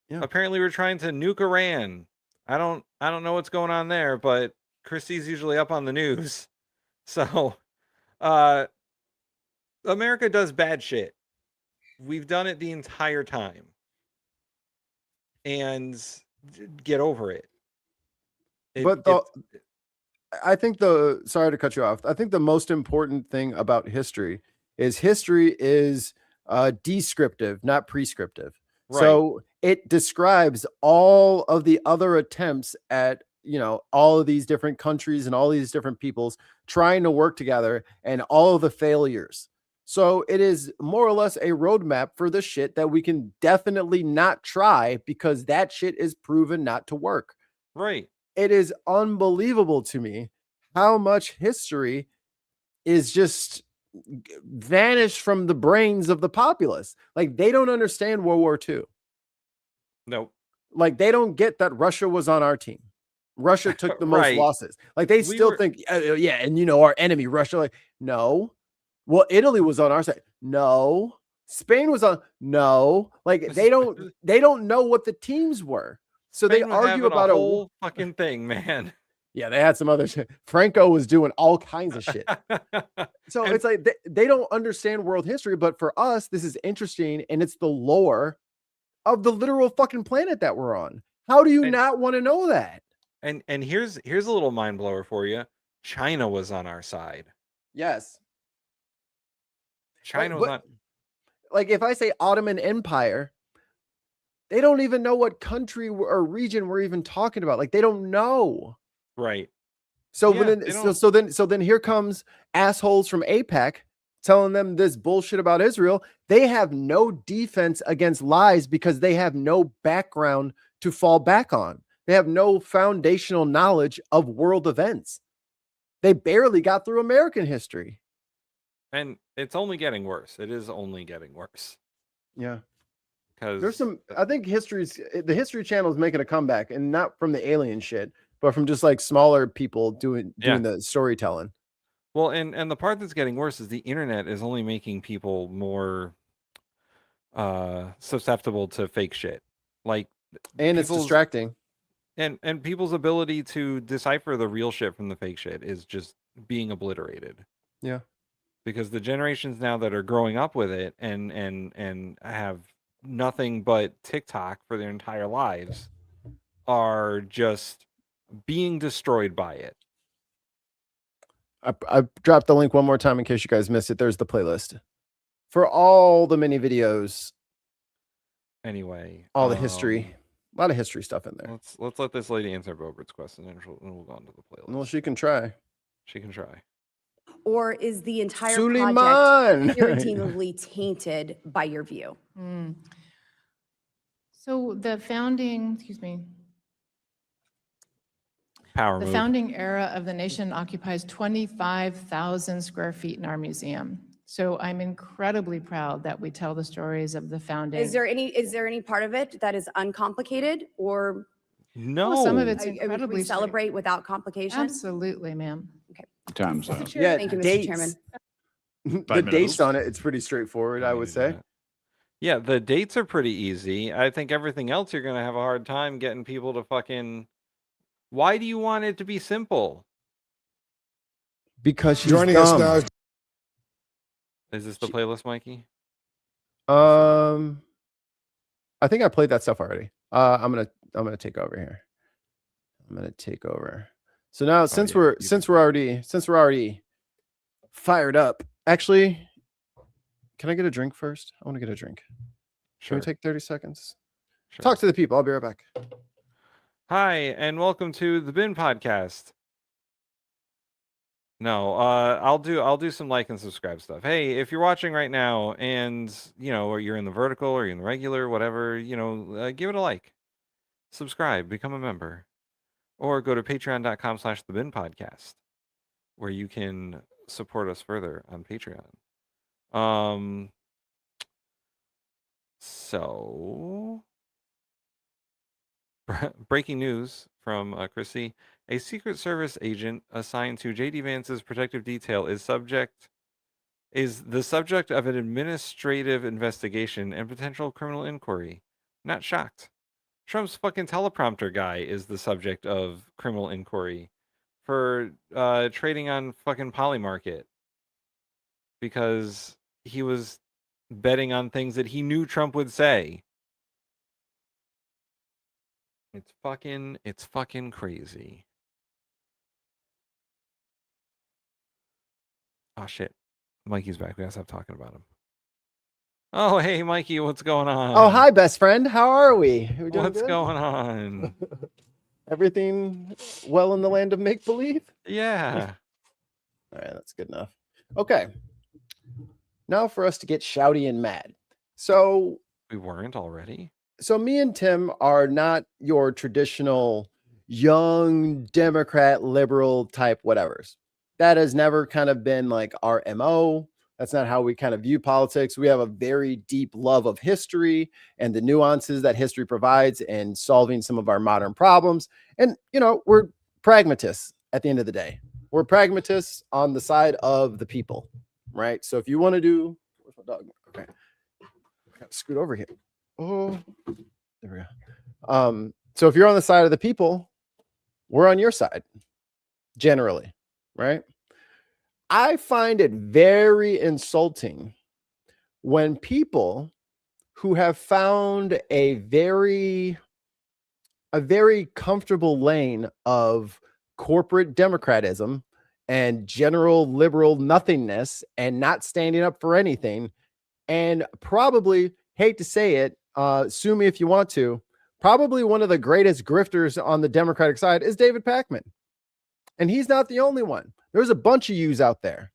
Speaker 3: Yeah.
Speaker 7: Apparently we're trying to nuke Iran. I don't know what's going on there, but Christie's usually up on the news. So, America does bad shit. We've done it the entire time. And get over it.
Speaker 3: I think sorry to cut you off. I think the most important thing about history is descriptive, not prescriptive. Right. So it describes all of the other attempts at, all of these different countries and all these different peoples trying to work together and all of the failures. So it is more or less a roadmap for the shit that we can definitely not try because that shit is proven not to work.
Speaker 7: Right.
Speaker 3: It is unbelievable to me how much history is just vanished from the brains of the populace. Like, they don't understand World War II.
Speaker 7: Nope.
Speaker 3: Like, they don't get that Russia was on our team. Russia took the most
Speaker 7: Right.
Speaker 3: losses. Like, they still think, yeah, and you know, our enemy, Russia, like, no. Well, Italy was on our side. No. Spain was on. No. Like, they don't know what the teams were. So
Speaker 7: Spain
Speaker 3: they
Speaker 7: was
Speaker 3: argue
Speaker 7: having
Speaker 3: about
Speaker 7: a whole fucking thing, man.
Speaker 3: Yeah, they had some other shit. Franco was doing all kinds of shit. So it's like they don't understand world history, but for us, this is interesting, and it's the lore of the literal fucking planet that we're on. How do you not want to know that?
Speaker 7: And here's a little mind blower for you. China was on our side.
Speaker 3: Yes.
Speaker 7: China was not.
Speaker 3: Like, if I say Ottoman Empire, they don't even know what country or region we're even talking about. Like, they don't know.
Speaker 7: Right.
Speaker 3: So
Speaker 7: Yeah,
Speaker 3: so then here comes assholes from APAC telling them this bullshit about Israel. They have no defense against lies because they have no background to fall back on. They have no foundational knowledge of world events. They barely got through American history.
Speaker 7: And it's only getting worse. It is only getting worse.
Speaker 3: Yeah.
Speaker 7: Because
Speaker 3: There's some, I think the History Channel is making a comeback, and not from the alien shit, but from just like smaller people doing the storytelling.
Speaker 7: Well, and the part that's getting worse is the internet is only making people more susceptible to fake shit. Like,
Speaker 3: and it's distracting.
Speaker 7: And people's ability to decipher the real shit from the fake shit is just being obliterated.
Speaker 3: Yeah.
Speaker 7: Because the generations now that are growing up with it and have nothing but TikTok for their entire lives are just being destroyed by it.
Speaker 3: I dropped the link one more time in case you guys missed it. There's the playlist for all the mini videos.
Speaker 7: Anyway,
Speaker 3: all the history, a lot of history stuff in there.
Speaker 7: Let's let this lady answer Bobert's question, and we'll go on to the playlist.
Speaker 3: Well, she can try.
Speaker 7: She can try.
Speaker 4: Or is the entire
Speaker 3: Suleiman.
Speaker 4: project irredeemably tainted by your view?
Speaker 14: So the founding, excuse me,
Speaker 7: Power
Speaker 14: the
Speaker 7: move.
Speaker 14: founding era of the nation occupies 25,000 square feet in our museum. So I'm incredibly proud that we tell the stories of the founding.
Speaker 4: Is there any part of it that is uncomplicated, or
Speaker 7: no?
Speaker 14: Well, some of it's
Speaker 4: can
Speaker 14: incredibly
Speaker 4: we celebrate without complication?
Speaker 14: Absolutely, ma'am.
Speaker 4: Okay.
Speaker 9: Time's up.
Speaker 3: Yeah,
Speaker 4: Thank you, Mr.
Speaker 3: dates.
Speaker 4: Chairman.
Speaker 3: The dates on it, it's pretty straightforward, I would say.
Speaker 7: Yeah, the dates are pretty easy. I think everything else you're gonna have a hard time getting people to fucking. Why do you want it to be simple?
Speaker 3: Because she's
Speaker 11: Joining
Speaker 3: dumb.
Speaker 11: us now.
Speaker 7: Is this the playlist, Mikey?
Speaker 3: I think I played that stuff already. I'm gonna take over here. I'm gonna take over. So now, since we're already fired up, actually, can I get a drink first? I want to get a drink.
Speaker 7: Sure.
Speaker 3: Can we take 30 seconds?
Speaker 7: Sure.
Speaker 3: Talk to the people. I'll be right back.
Speaker 7: Hi, and welcome to the Bin Podcast. No, I'll do some like and subscribe stuff. Hey, if you're watching right now and or you're in the vertical or you're in the regular, whatever, give it a like, subscribe, become a member, or go to patreon.com/thebinpodcast, where you can support us further on Patreon. So breaking news from Chrissy. A Secret Service agent assigned to J.D. Vance's protective detail is the subject of an administrative investigation and potential criminal inquiry. Not shocked. Trump's fucking teleprompter guy is the subject of criminal inquiry for trading on fucking Polymarket because he was betting on things that he knew Trump would say. It's fucking crazy. Oh shit. Mikey's back. We gotta stop talking about him. Oh, hey Mikey, what's going on?
Speaker 3: Oh, hi, best friend. How are we? We doing
Speaker 7: What's
Speaker 3: good?
Speaker 7: going on?
Speaker 3: Everything well in the land of make believe?
Speaker 7: Yeah.
Speaker 3: All right, that's good enough. Okay. Now for us to get shouty and mad. So
Speaker 7: we weren't already.
Speaker 3: So me and Tim are not your traditional young Democrat, liberal type whatevers. That has never kind of been like our MO. That's not how we kind of view politics. We have a very deep love of history and the nuances that history provides in solving some of our modern problems. And, you know, we're pragmatists at the end of the day. We're pragmatists on the side of the people, right? So if you want to do, where's my dog? Okay. Scoot over here. Oh, there we go. So if you're on the side of the people, we're on your side, generally, right? I find it very insulting when people who have found a very comfortable lane of corporate democratism and general liberal nothingness and not standing up for anything, and probably, hate to say it, sue me if you want to, probably one of the greatest grifters on the Democratic side is David Pakman. And he's not the only one. There's a bunch of yous out there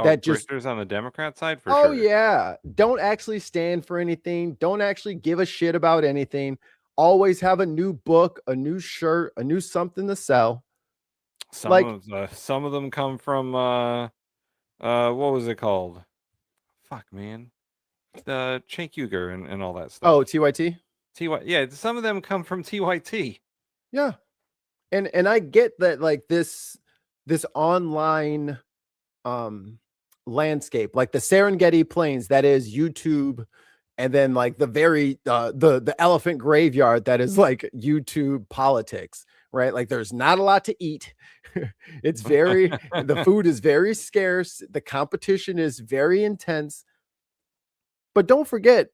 Speaker 7: that just grifters on the Democrat side for
Speaker 3: sure.
Speaker 7: Oh
Speaker 3: yeah. Don't actually stand for anything. Don't actually give a shit about anything. Always have a new book, a new shirt, a new something to sell.
Speaker 7: Some of them come from what was it called? Fuck, man. The Cenk Uygur and all that stuff.
Speaker 3: Oh, TYT?
Speaker 7: Yeah, some of them come from TYT.
Speaker 3: Yeah. And I get that, like, this online landscape, like the Serengeti Plains, that is YouTube, and then like the very the elephant graveyard that is like YouTube politics, right? Like there's not a lot to eat. It's very the food is very scarce, the competition is very intense. But don't forget,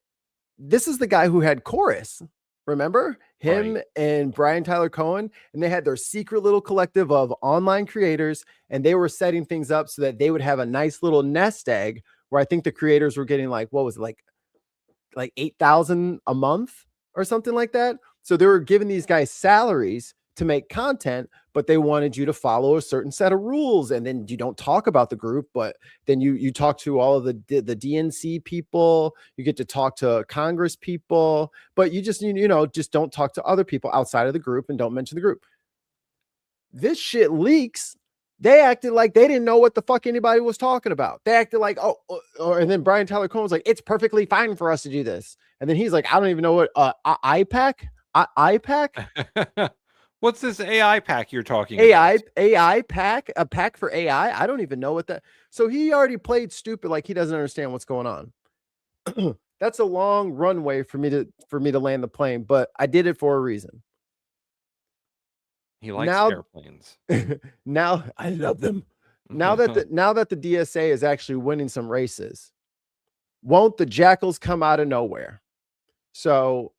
Speaker 3: this is the guy who had Chorus. Remember him, right? And Brian Tyler Cohen, and they had their secret little collective of online creators, and they were setting things up so that they would have a nice little nest egg where I think the creators were getting like, what was it, like 8,000 a month or something like that. So they were giving these guys salaries to make content, but they wanted you to follow a certain set of rules. And then you don't talk about the group, but then you talk to all of the DNC people, you get to talk to Congress people, but you just, just don't talk to other people outside of the group and don't mention the group. This shit leaks. They acted like they didn't know what the fuck anybody was talking about. They acted like, and then Brian Tyler Cohen was like, it's perfectly fine for us to do this. And then he's like, I don't even know what IPAC.
Speaker 7: What's this AI pack you're talking about?
Speaker 3: AI pack? A pack for AI? I don't even know what that. So he already played stupid, like he doesn't understand what's going on. That's a long runway for me to land the plane, but I did it for a reason.
Speaker 7: He likes airplanes.
Speaker 3: Now I love them. Now that the DSA is actually winning some races, won't the jackals come out of nowhere? So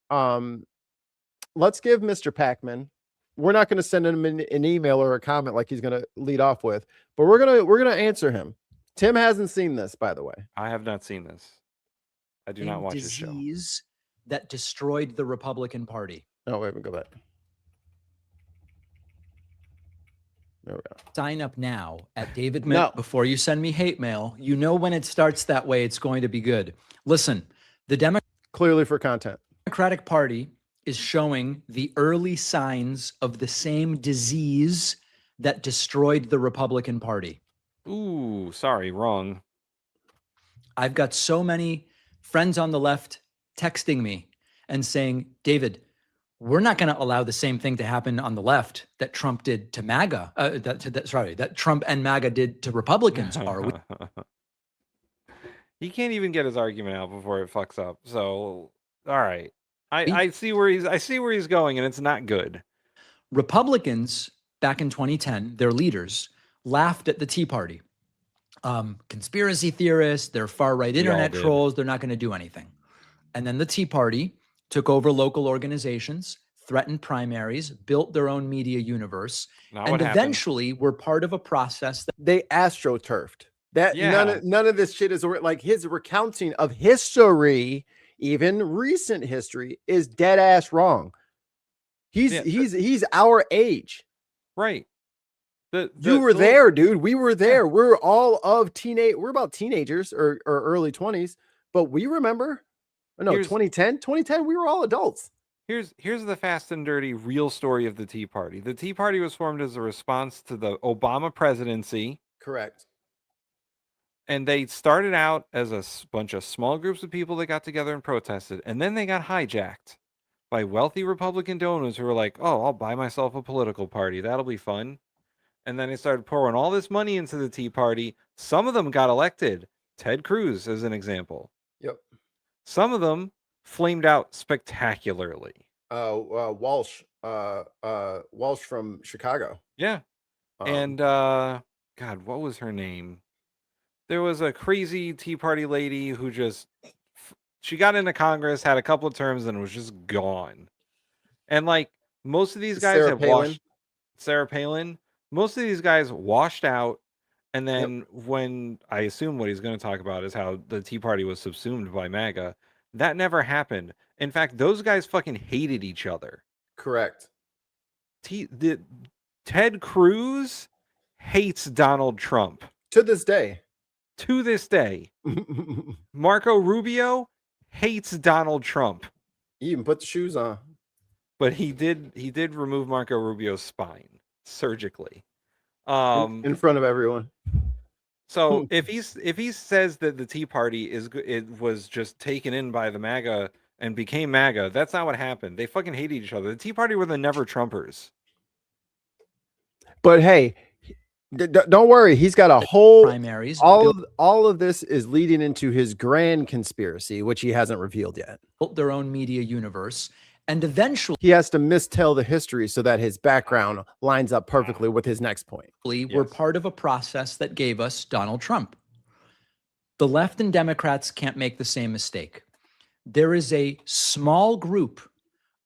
Speaker 3: let's give Mr. Pakman. We're not going to send him an email or a comment like he's going to lead off with, but we're gonna answer him. Tim hasn't seen this, by the way.
Speaker 7: I have not seen this. I do not watch this show.
Speaker 11: Disease that destroyed the Republican Party.
Speaker 3: Oh, wait, we go back. There we go.
Speaker 11: Sign up now at David before you send me hate mail. You know when it starts that way, it's going to be good. Listen, the
Speaker 3: clearly for content.
Speaker 11: Democratic Party is showing the early signs of the same disease that destroyed the Republican Party.
Speaker 7: Ooh, sorry, wrong.
Speaker 11: I've got so many friends on the left texting me and saying, David, we're not going to allow the same thing to happen on the left that Trump did to MAGA. That Trump and MAGA did to Republicans, are we?
Speaker 7: He can't even get his argument out before it fucks up. So, all right. I see where he's going, and it's not good.
Speaker 11: Republicans back in 2010, their leaders laughed at the Tea Party. Conspiracy theorists, they're far-right internet trolls, they're not going to do anything. And then the Tea Party took over local organizations, threatened primaries, built their own media universe, and eventually were part of a process that
Speaker 3: they astroturfed. None of this shit is like his recounting of history. Even recent history is dead ass wrong. He's our age.
Speaker 7: Right.
Speaker 3: You were there, dude. We were there. We're all of we're about teenagers or early 20s, but we remember. No, 2010, we were all adults.
Speaker 7: Here's the fast and dirty real story of the Tea Party. The Tea Party was formed as a response to the Obama presidency.
Speaker 3: Correct.
Speaker 7: And they started out as a bunch of small groups of people that got together and protested. And then they got hijacked by wealthy Republican donors who were like, oh, I'll buy myself a political party. That'll be fun. And then they started pouring all this money into the Tea Party. Some of them got elected. Ted Cruz, as an example.
Speaker 3: Yep.
Speaker 7: Some of them flamed out spectacularly.
Speaker 3: Walsh from Chicago.
Speaker 7: Yeah. And God, what was her name? There was a crazy Tea Party lady who she got into Congress, had a couple of terms, and was just gone. And like most of these guys Sarah Palin. Most of these guys washed out. And then when I assume what he's going to talk about is how the Tea Party was subsumed by MAGA, that never happened. In fact, those guys fucking hated each other.
Speaker 3: Correct.
Speaker 7: Ted Cruz hates Donald Trump.
Speaker 3: To this day.
Speaker 7: Marco Rubio hates Donald Trump.
Speaker 3: He even put the shoes on.
Speaker 7: But he did remove Marco Rubio's spine surgically.
Speaker 3: In front of everyone.
Speaker 7: So if he says that the Tea Party was just taken in by the MAGA and became MAGA, that's not what happened. They fucking hated each other. The Tea Party were the never Trumpers.
Speaker 3: But hey, don't worry. He's got a whole
Speaker 11: primaries.
Speaker 3: All of this is leading into his grand conspiracy, which he hasn't revealed yet.
Speaker 11: Built their own media universe. And eventually
Speaker 3: he has to mistell the history so that his background lines up perfectly with his next point.
Speaker 11: We're part of a process that gave us Donald Trump. The left and Democrats can't make the same mistake. There is a small group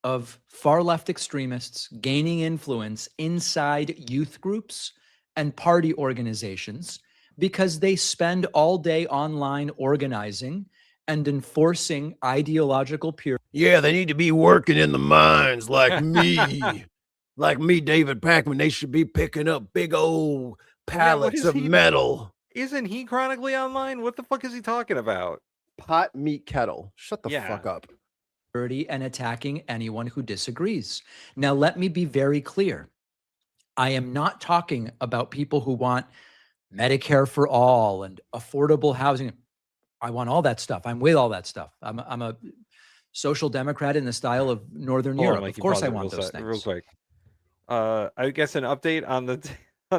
Speaker 11: of far left extremists gaining influence inside youth groups and party organizations because they spend all day online organizing and enforcing ideological purity.
Speaker 3: Yeah, they need to be working in the mines like me. Like me, David Packman. They should be picking up big old pallets of metal.
Speaker 7: Isn't he chronically online? What the fuck is he talking about?
Speaker 3: Pot meat kettle. Shut the fuck up.
Speaker 11: And attacking anyone who disagrees. Now, let me be very clear. I am not talking about people who want Medicare for all and affordable housing. I want all that stuff. I'm with all that stuff. I'm a social democrat in the style of Northern Europe. Of course I want those things.
Speaker 7: Real quick. I guess an update on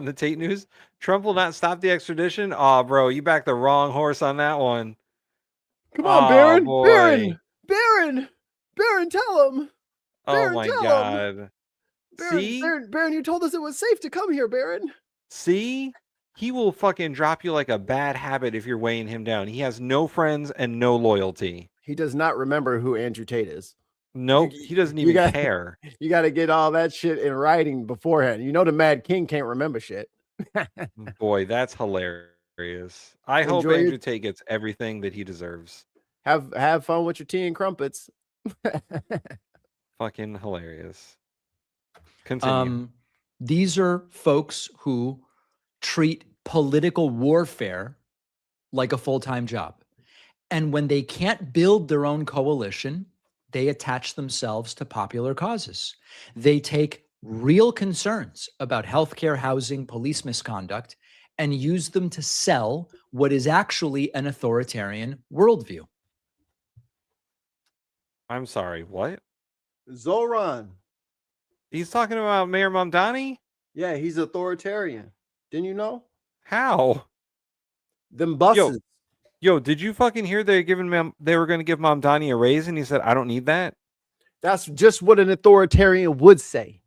Speaker 7: the Tate news. Trump will not stop the extradition. Oh, bro, you backed the wrong horse on that one.
Speaker 3: Come on, Baron. Baron, tell him.
Speaker 7: Oh my God. See?
Speaker 3: Baron, you told us it was safe to come here, Baron.
Speaker 7: See? He will fucking drop you like a bad habit if you're weighing him down. He has no friends and no loyalty.
Speaker 3: He does not remember who Andrew Tate is.
Speaker 7: Nope, he doesn't even care.
Speaker 3: You got to get all that shit in writing beforehand. You know the Mad King can't remember shit.
Speaker 7: Boy, that's hilarious. I hope Andrew Tate gets everything that he deserves.
Speaker 3: Have fun with your tea and crumpets.
Speaker 7: Fucking hilarious. Continue.
Speaker 11: These are folks who treat political warfare like a full-time job. And when they can't build their own coalition, they attach themselves to popular causes. They take real concerns about healthcare, housing, police misconduct, and use them to sell what is actually an authoritarian worldview.
Speaker 7: I'm sorry, what?
Speaker 3: Zoran.
Speaker 7: He's talking about Mayor Mamdani?
Speaker 3: Yeah, he's authoritarian. Didn't you know?
Speaker 7: How?
Speaker 3: Them buses.
Speaker 7: Yo, did you fucking hear they were going to give Mamdani a raise and he said, I don't need that?
Speaker 3: That's just what an authoritarian would say.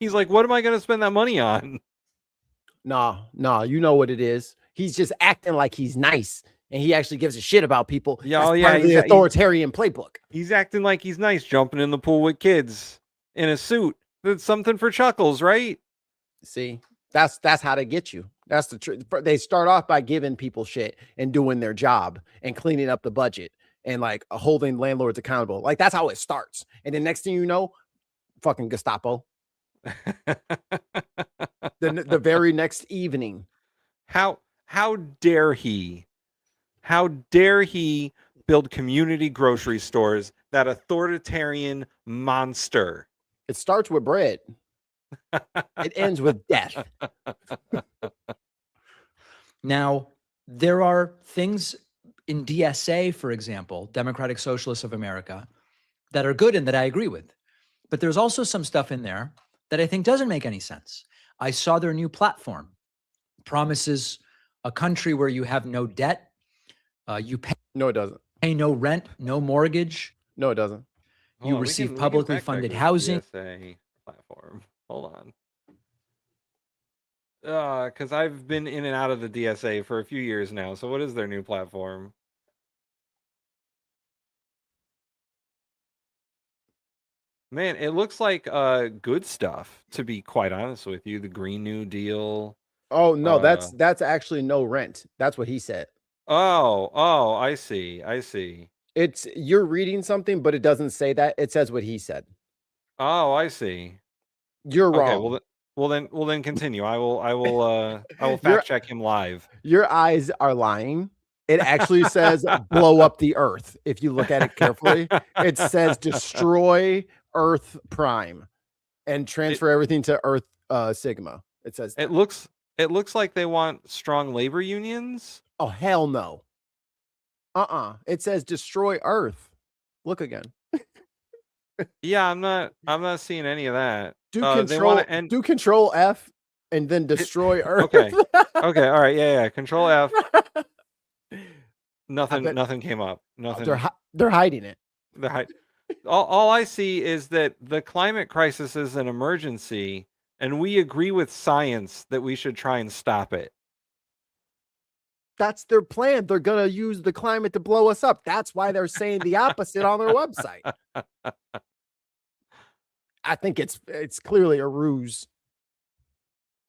Speaker 7: He's like, what am I going to spend that money on?
Speaker 3: Nah, you know what it is. He's just acting like he's nice and he actually gives a shit about people.
Speaker 7: Yeah,
Speaker 3: That's part of the authoritarian playbook.
Speaker 7: He's acting like he's nice, jumping in the pool with kids in a suit. That's something for chuckles, right?
Speaker 3: See, that's how they get you. That's the truth. They start off by giving people shit and doing their job and cleaning up the budget and like holding landlords accountable. Like that's how it starts. And then next thing you know, fucking Gestapo. the very next evening.
Speaker 7: How dare he? How dare he build community grocery stores? That authoritarian monster.
Speaker 3: It starts with bread. It ends with death.
Speaker 11: Now, there are things in DSA, for example, Democratic Socialists of America, that are good and that I agree with. But there's also some stuff in there that I think doesn't make any sense. I saw their new platform promises a country where you have no debt, you pay
Speaker 3: no, it doesn't.
Speaker 11: Pay no rent, no mortgage.
Speaker 3: No, it doesn't.
Speaker 11: You receive publicly funded housing.
Speaker 7: DSA platform. Hold on. Because I've been in and out of the DSA for a few years now. So what is their new platform? Man, it looks like good stuff, to be quite honest with you. The Green New Deal.
Speaker 3: Oh, no, that's actually no rent. That's what he said.
Speaker 7: Oh, I see.
Speaker 3: It's you're reading something, but it doesn't say that. It says what he said.
Speaker 7: Oh, I see.
Speaker 3: You're wrong.
Speaker 7: Okay, well then continue. I will fact check him live.
Speaker 3: Your eyes are lying. It actually says blow up the earth. If you look at it carefully, it says destroy Earth Prime and transfer everything to Earth Sigma. It says
Speaker 7: that. It looks like they want strong labor unions.
Speaker 3: Oh, hell no. It says destroy Earth. Look again.
Speaker 7: Yeah, I'm not seeing any of that.
Speaker 3: Do control F and then destroy Earth.
Speaker 7: Okay. All right. Yeah. Control F. Nothing came up. Nothing.
Speaker 3: They're hiding it.
Speaker 7: All I see is that the climate crisis is an emergency, and we agree with science that we should try and stop it.
Speaker 3: That's their plan. They're going to use the climate to blow us up. That's why they're saying the opposite on their website. I think it's clearly a ruse.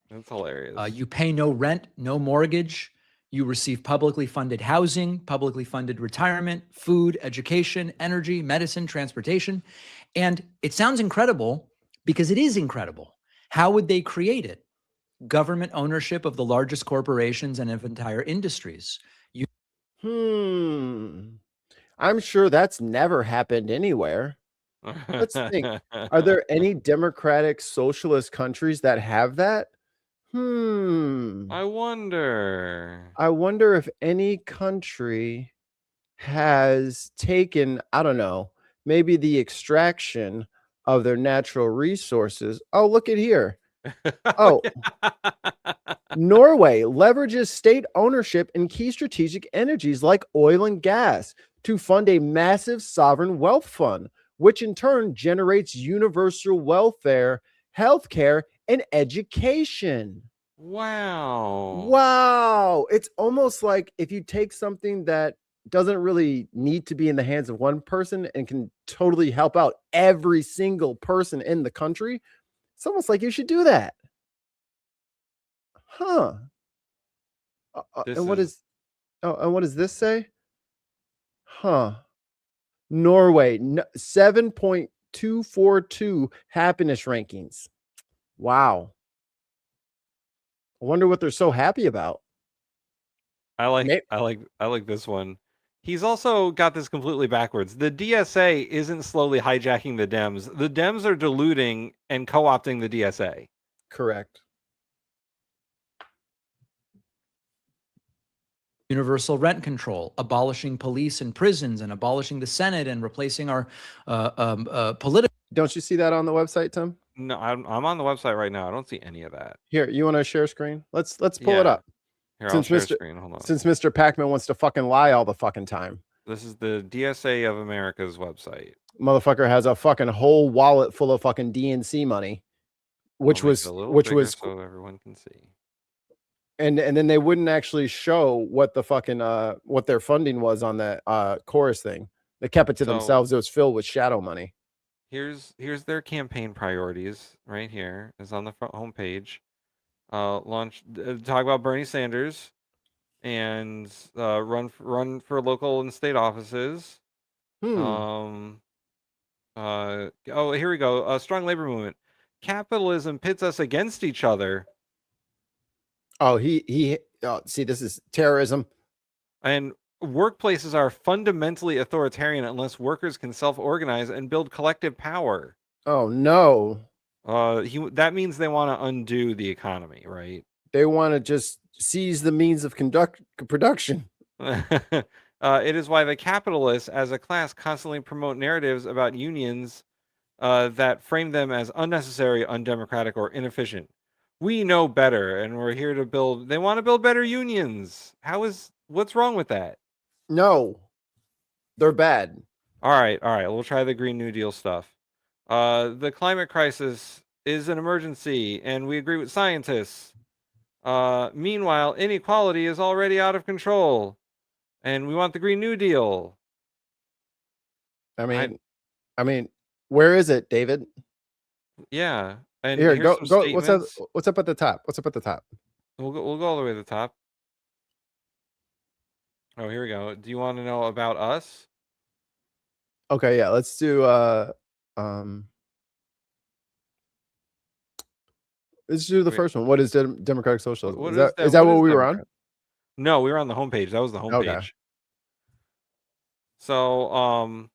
Speaker 7: That's hilarious.
Speaker 11: You pay no rent, no mortgage. You receive publicly funded housing, publicly funded retirement, food, education, energy, medicine, transportation. And it sounds incredible because it is incredible. How would they create it? Government ownership of the largest corporations and of entire industries.
Speaker 3: I'm sure that's never happened anywhere. Let's think. Are there any democratic socialist countries that have that?
Speaker 7: I wonder
Speaker 3: if any country has taken, I don't know, maybe the extraction of their natural resources. Oh, look at here. Oh, Norway leverages state ownership in key strategic energies like oil and gas to fund a massive sovereign wealth fund, which in turn generates universal welfare, healthcare, and education. Wow. It's almost like if you take something that doesn't really need to be in the hands of one person and can totally help out every single person in the country, it's almost like you should do that. And what does this say? Norway, 7.242 happiness rankings. Wow. I wonder what they're so happy about.
Speaker 7: I like this one. He's also got this completely backwards. The DSA isn't slowly hijacking the Dems. The Dems are diluting and co-opting the DSA.
Speaker 3: Correct.
Speaker 11: Universal rent control, abolishing police and prisons, and abolishing the Senate, and replacing our political.
Speaker 3: Don't you see that on the website, Tim?
Speaker 7: No, I'm on the website right now. I don't see any of that.
Speaker 3: Here, you want to share screen? Let's pull it up.
Speaker 7: Here, I'll share screen. Hold on.
Speaker 3: Since Mr. Pac-Man wants to fucking lie all the fucking time.
Speaker 7: This is the DSA of America's website.
Speaker 3: Motherfucker has a fucking whole wallet full of fucking DNC money, which was
Speaker 7: so everyone can see.
Speaker 3: And then they wouldn't actually show what the fucking what their funding was on that chorus thing. They kept it to themselves. It was filled with shadow money.
Speaker 7: Here's their campaign priorities right here. Is on the front homepage. Talk about Bernie Sanders and run for local and state offices. Oh, here we go. A strong labor movement. Capitalism pits us against each other,
Speaker 3: Oh, see, this is terrorism.
Speaker 7: And workplaces are fundamentally authoritarian unless workers can self-organize and build collective power.
Speaker 3: Oh no.
Speaker 7: That means they want to undo the economy, right?
Speaker 3: They want to just seize the means of production.
Speaker 7: It is why the capitalists as a class constantly promote narratives about unions that frame them as unnecessary, undemocratic, or inefficient. We know better, and we're here to build. They want to build better unions. What's wrong with that?
Speaker 3: No, they're bad.
Speaker 7: All right. We'll try the Green New Deal stuff. The climate crisis is an emergency, and we agree with scientists. Meanwhile, inequality is already out of control, and we want the Green New Deal.
Speaker 3: I mean, where is it, David?
Speaker 7: Yeah. And
Speaker 3: here, go.
Speaker 7: Statements.
Speaker 3: What's up at the top? What's up at the top?
Speaker 7: We'll go all the way to the top. Oh, here we go. Do you want to know about us?
Speaker 3: Okay, yeah. Let's do. Let's do the first one. What is democratic socialism? Is that what we were on?
Speaker 7: No, we were on the homepage. That was the homepage.
Speaker 3: Okay.
Speaker 7: So,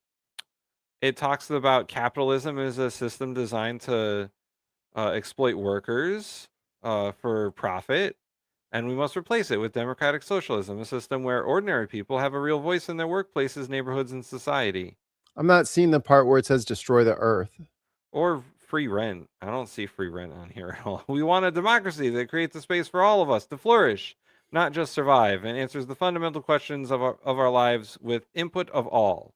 Speaker 7: it talks about capitalism as a system designed to exploit workers for profit, and we must replace it with democratic socialism, a system where ordinary people have a real voice in their workplaces, neighborhoods, and society.
Speaker 3: I'm not seeing the part where it says destroy the earth.
Speaker 7: Or free rent. I don't see free rent on here at all. We want a democracy that creates a space for all of us to flourish, not just survive, and answers the fundamental questions of our lives with input of all.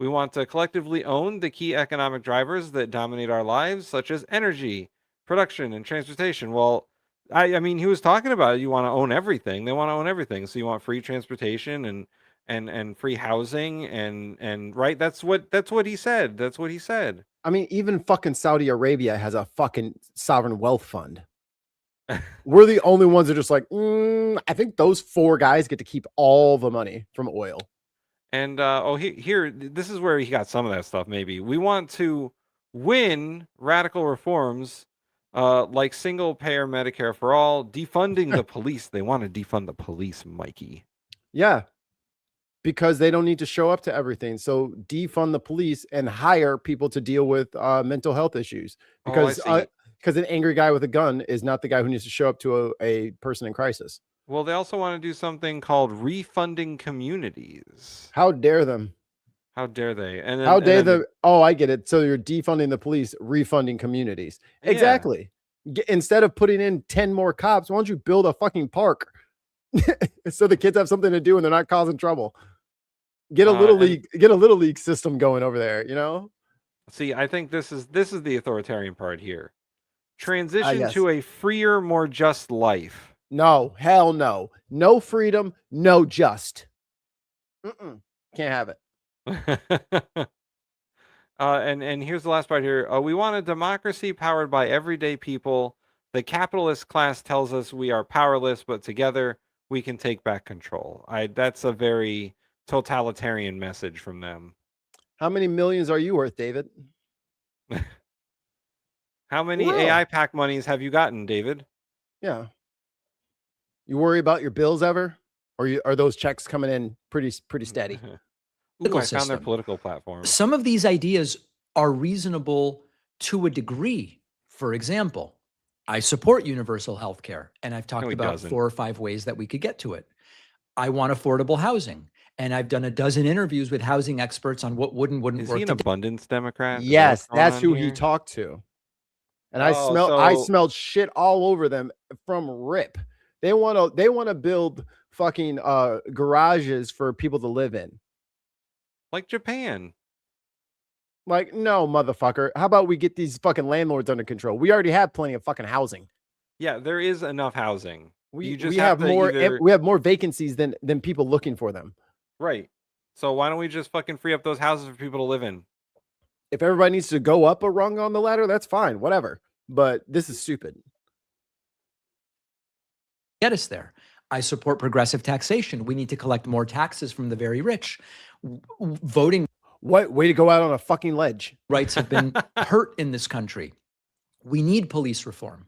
Speaker 7: We want to collectively own the key economic drivers that dominate our lives, such as energy, production, and transportation. Well, I mean, he was talking about you want to own everything. They want to own everything. So you want free transportation and free housing and right. That's what he said. That's what he said.
Speaker 3: I mean, even fucking Saudi Arabia has a fucking sovereign wealth fund. We're the only ones that are just like, I think those 4 guys get to keep all the money from oil.
Speaker 7: And here, this is where he got some of that stuff. Maybe we want to win radical reforms like single payer Medicare for all, defunding the police. They want to defund the police, Mikey.
Speaker 3: Yeah, because they don't need to show up to everything. So defund the police and hire people to deal with mental health issues. Because an angry guy with a gun is not the guy who needs to show up to a person in crisis.
Speaker 7: Well, they also want to do something called refunding communities.
Speaker 3: How dare them?
Speaker 7: How dare they? And then,
Speaker 3: how dare the? Oh, I get it. So you're defunding the police, refunding communities. Yeah. Exactly. Instead of putting in 10 more cops, why don't you build a fucking park so the kids have something to do and they're not causing trouble? Get a little league system going over there. You know.
Speaker 7: See, I think this is the authoritarian part here. Transition to a freer, more just life.
Speaker 3: No, hell no. No freedom, no just. Can't have it.
Speaker 7: And here's the last part here. We want a democracy powered by everyday people. The capitalist class tells us we are powerless, but together we can take back control. That's a very totalitarian message from them.
Speaker 3: How many millions are you worth, David?
Speaker 7: How many AI pack monies have you gotten, David?
Speaker 3: Yeah. You worry about your bills ever? Or are those checks coming in pretty steady?
Speaker 7: Ooh, I found their political platform.
Speaker 11: Some of these ideas are reasonable to a degree. For example, I support universal health care, and I've talked about 4 or 5 ways that we could get to it. I want affordable housing, and I've done a dozen interviews with housing experts on what would and wouldn't work.
Speaker 7: Is he an abundance Democrat?
Speaker 3: Yes, that's who he talked to. And I smelled shit all over them from rip. They want to build fucking garages for people to live in.
Speaker 7: Like Japan.
Speaker 3: Like, no, motherfucker. How about we get these fucking landlords under control? We already have plenty of fucking housing.
Speaker 7: Yeah, there is enough housing.
Speaker 3: We have more vacancies than people looking for them.
Speaker 7: Right. So why don't we just fucking free up those houses for people to live in?
Speaker 3: If everybody needs to go up a rung on the ladder, that's fine, whatever. But this is stupid.
Speaker 11: Get us there. I support progressive taxation. We need to collect more taxes from the very rich. Voting.
Speaker 3: What way to go out on a fucking ledge?
Speaker 11: Rights have been hurt in this country. We need police reform.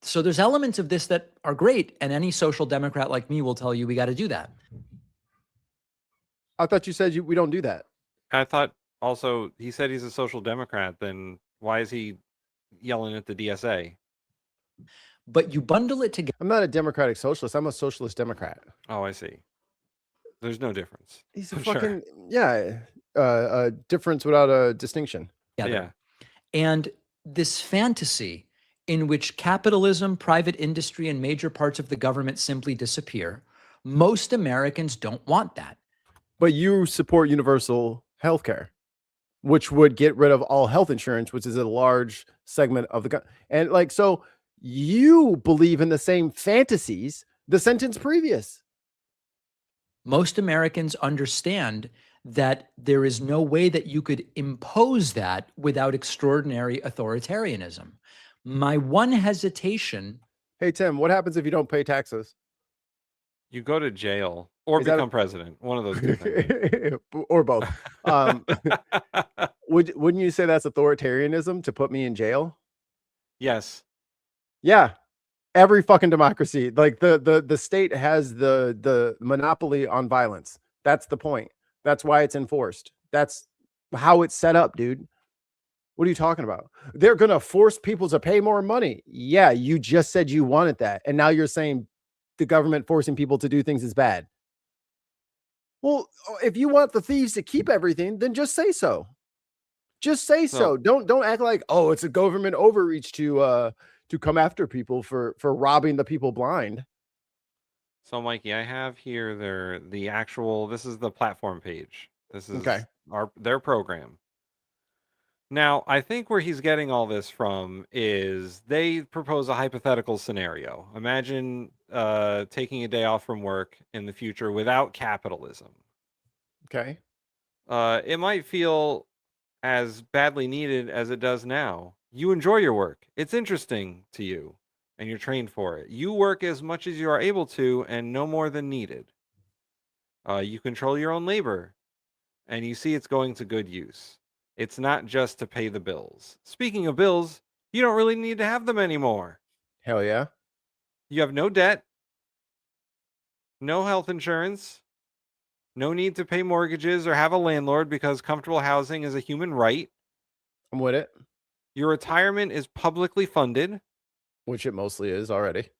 Speaker 11: So there's elements of this that are great, and any social democrat like me will tell you we got to do that.
Speaker 3: I thought you said we don't do that.
Speaker 7: I thought also he said he's a social democrat. Then why is he yelling at the DSA?
Speaker 11: But you bundle it together.
Speaker 3: I'm not a democratic socialist. I'm a socialist democrat.
Speaker 7: Oh, I see. There's no difference.
Speaker 3: He's a fucking a difference without a distinction.
Speaker 7: Yeah.
Speaker 11: And this fantasy in which capitalism, private industry, and major parts of the government simply disappear, most Americans don't want that.
Speaker 3: But you support universal health care, which would get rid of all health insurance, which is a large segment of the and like so you believe in the same fantasies the sentence previous.
Speaker 11: Most Americans understand that there is no way that you could impose that without extraordinary authoritarianism. My one hesitation.
Speaker 3: Hey, Tim, what happens if you don't pay taxes?
Speaker 7: You go to jail or become president. One of those two things.
Speaker 3: Or both. Wouldn't you say that's authoritarianism to put me in jail?
Speaker 7: Yes.
Speaker 3: Yeah. Every fucking democracy, like the state has the monopoly on violence. That's the point. That's why it's enforced. That's how it's set up, dude. What are you talking about? They're going to force people to pay more money. Yeah, you just said you wanted that. And now you're saying the government forcing people to do things is bad. Well, if you want the thieves to keep everything, then just say so. Just say so. Don't act like, oh, it's a government overreach to come after people for robbing the people blind.
Speaker 7: So, Mikey, I have here the actual. This is the platform page. This is their program. Now, I think where he's getting all this from is they propose a hypothetical scenario. Imagine taking a day off from work in the future without capitalism.
Speaker 3: Okay.
Speaker 7: It might feel as badly needed as it does now. You enjoy your work. It's interesting to you, and you're trained for it. You work as much as you are able to and no more than needed. You control your own labor, and you see it's going to good use. It's not just to pay the bills. Speaking of bills, you don't really need to have them anymore.
Speaker 3: Hell yeah.
Speaker 7: You have no debt, no health insurance, no need to pay mortgages or have a landlord because comfortable housing is a human right.
Speaker 3: I'm with it.
Speaker 7: Your retirement is publicly funded.
Speaker 3: Which it mostly is already.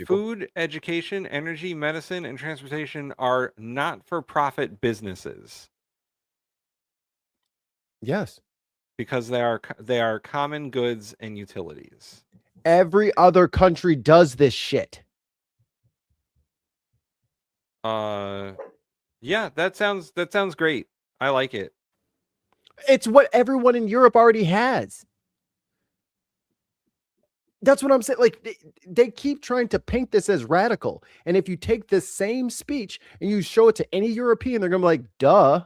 Speaker 7: Food, education, energy, medicine, and transportation are not-for-profit businesses.
Speaker 3: Yes.
Speaker 7: Because they are common goods and utilities.
Speaker 3: Every other country does this shit.
Speaker 7: Yeah, that sounds great. I like it.
Speaker 3: It's what everyone in Europe already has. That's what I'm saying. Like they keep trying to paint this as radical. And if you take this same speech and you show it to any European, they're going to be like, duh.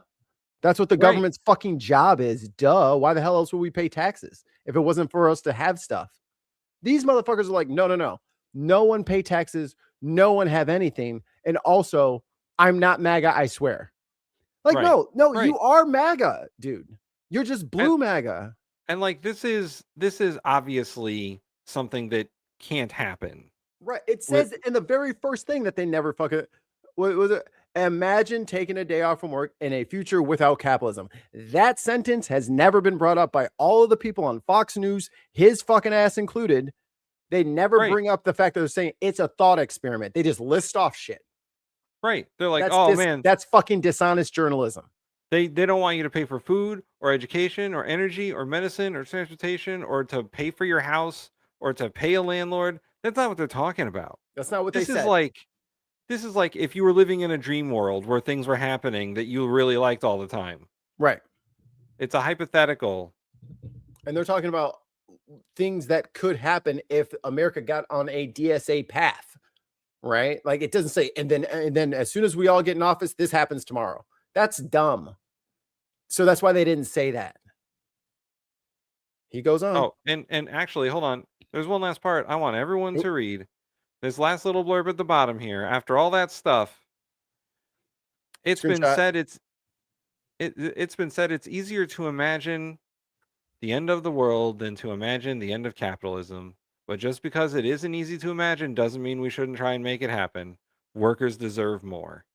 Speaker 3: That's what the government's fucking job is. Duh. Why the hell else would we pay taxes if it wasn't for us to have stuff? These motherfuckers are like, no. No one pay taxes. No one have anything. And also, I'm not MAGA, I swear. Like, no, you are MAGA, dude. You're just blue MAGA.
Speaker 7: And like, this is obviously something that can't happen.
Speaker 3: Right. It says in the very first thing that they never fucking, what was it? Imagine taking a day off from work in a future without capitalism. That sentence has never been brought up by all of the people on Fox News, his fucking ass included. They never bring up the fact that they're saying it's a thought experiment. They just list off shit.
Speaker 7: Right. They're like,
Speaker 3: man, that's fucking dishonest journalism.
Speaker 7: They don't want you to pay for food or education or energy or medicine or transportation or to pay for your house or to pay a landlord. That's not what they're talking about.
Speaker 3: That's not what they said.
Speaker 7: This is like if you were living in a dream world where things were happening that you really liked all the time.
Speaker 3: Right.
Speaker 7: It's a hypothetical.
Speaker 3: And they're talking about things that could happen if America got on a DSA path. Right? Like it doesn't say, and then as soon as we all get in office, this happens tomorrow. That's dumb. So that's why they didn't say that. He goes on.
Speaker 7: Oh, and actually, hold on. There's one last part I want everyone to read. This last little blurb at the bottom here. After all that stuff, it's been said it's easier to imagine the end of the world than to imagine the end of capitalism. But just because it isn't easy to imagine doesn't mean we shouldn't try and make it happen. Workers deserve more.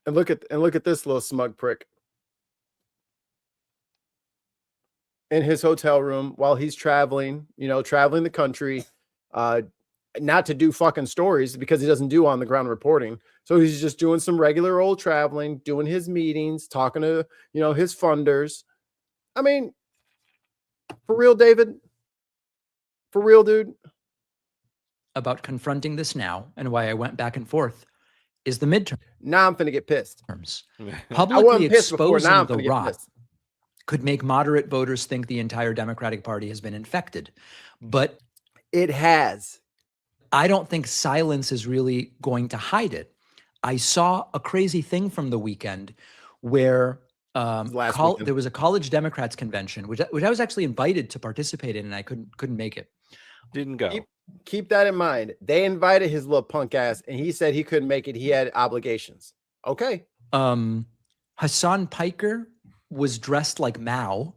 Speaker 3: And look at this little smug prick in his hotel room while he's traveling, traveling the country, not to do fucking stories because he doesn't do on the ground reporting. So he's just doing some regular old traveling, doing his meetings, talking to, his funders. I mean, for real, David, for real, dude.
Speaker 11: About confronting this now and why I went back and forth is the midterm.
Speaker 3: Now I'm finna get pissed.
Speaker 11: Publicly exposing the rot could make moderate voters think the entire Democratic Party has been infected. But
Speaker 3: it has.
Speaker 11: I don't think silence is really going to hide it. I saw a crazy thing from the weekend where there was a college Democrats convention, which I was actually invited to participate in, and I couldn't make it.
Speaker 7: Didn't go.
Speaker 3: Keep that in mind. They invited his little punk ass, and he said he couldn't make it. He had obligations. Okay.
Speaker 11: Hassan Piker was dressed like Mao,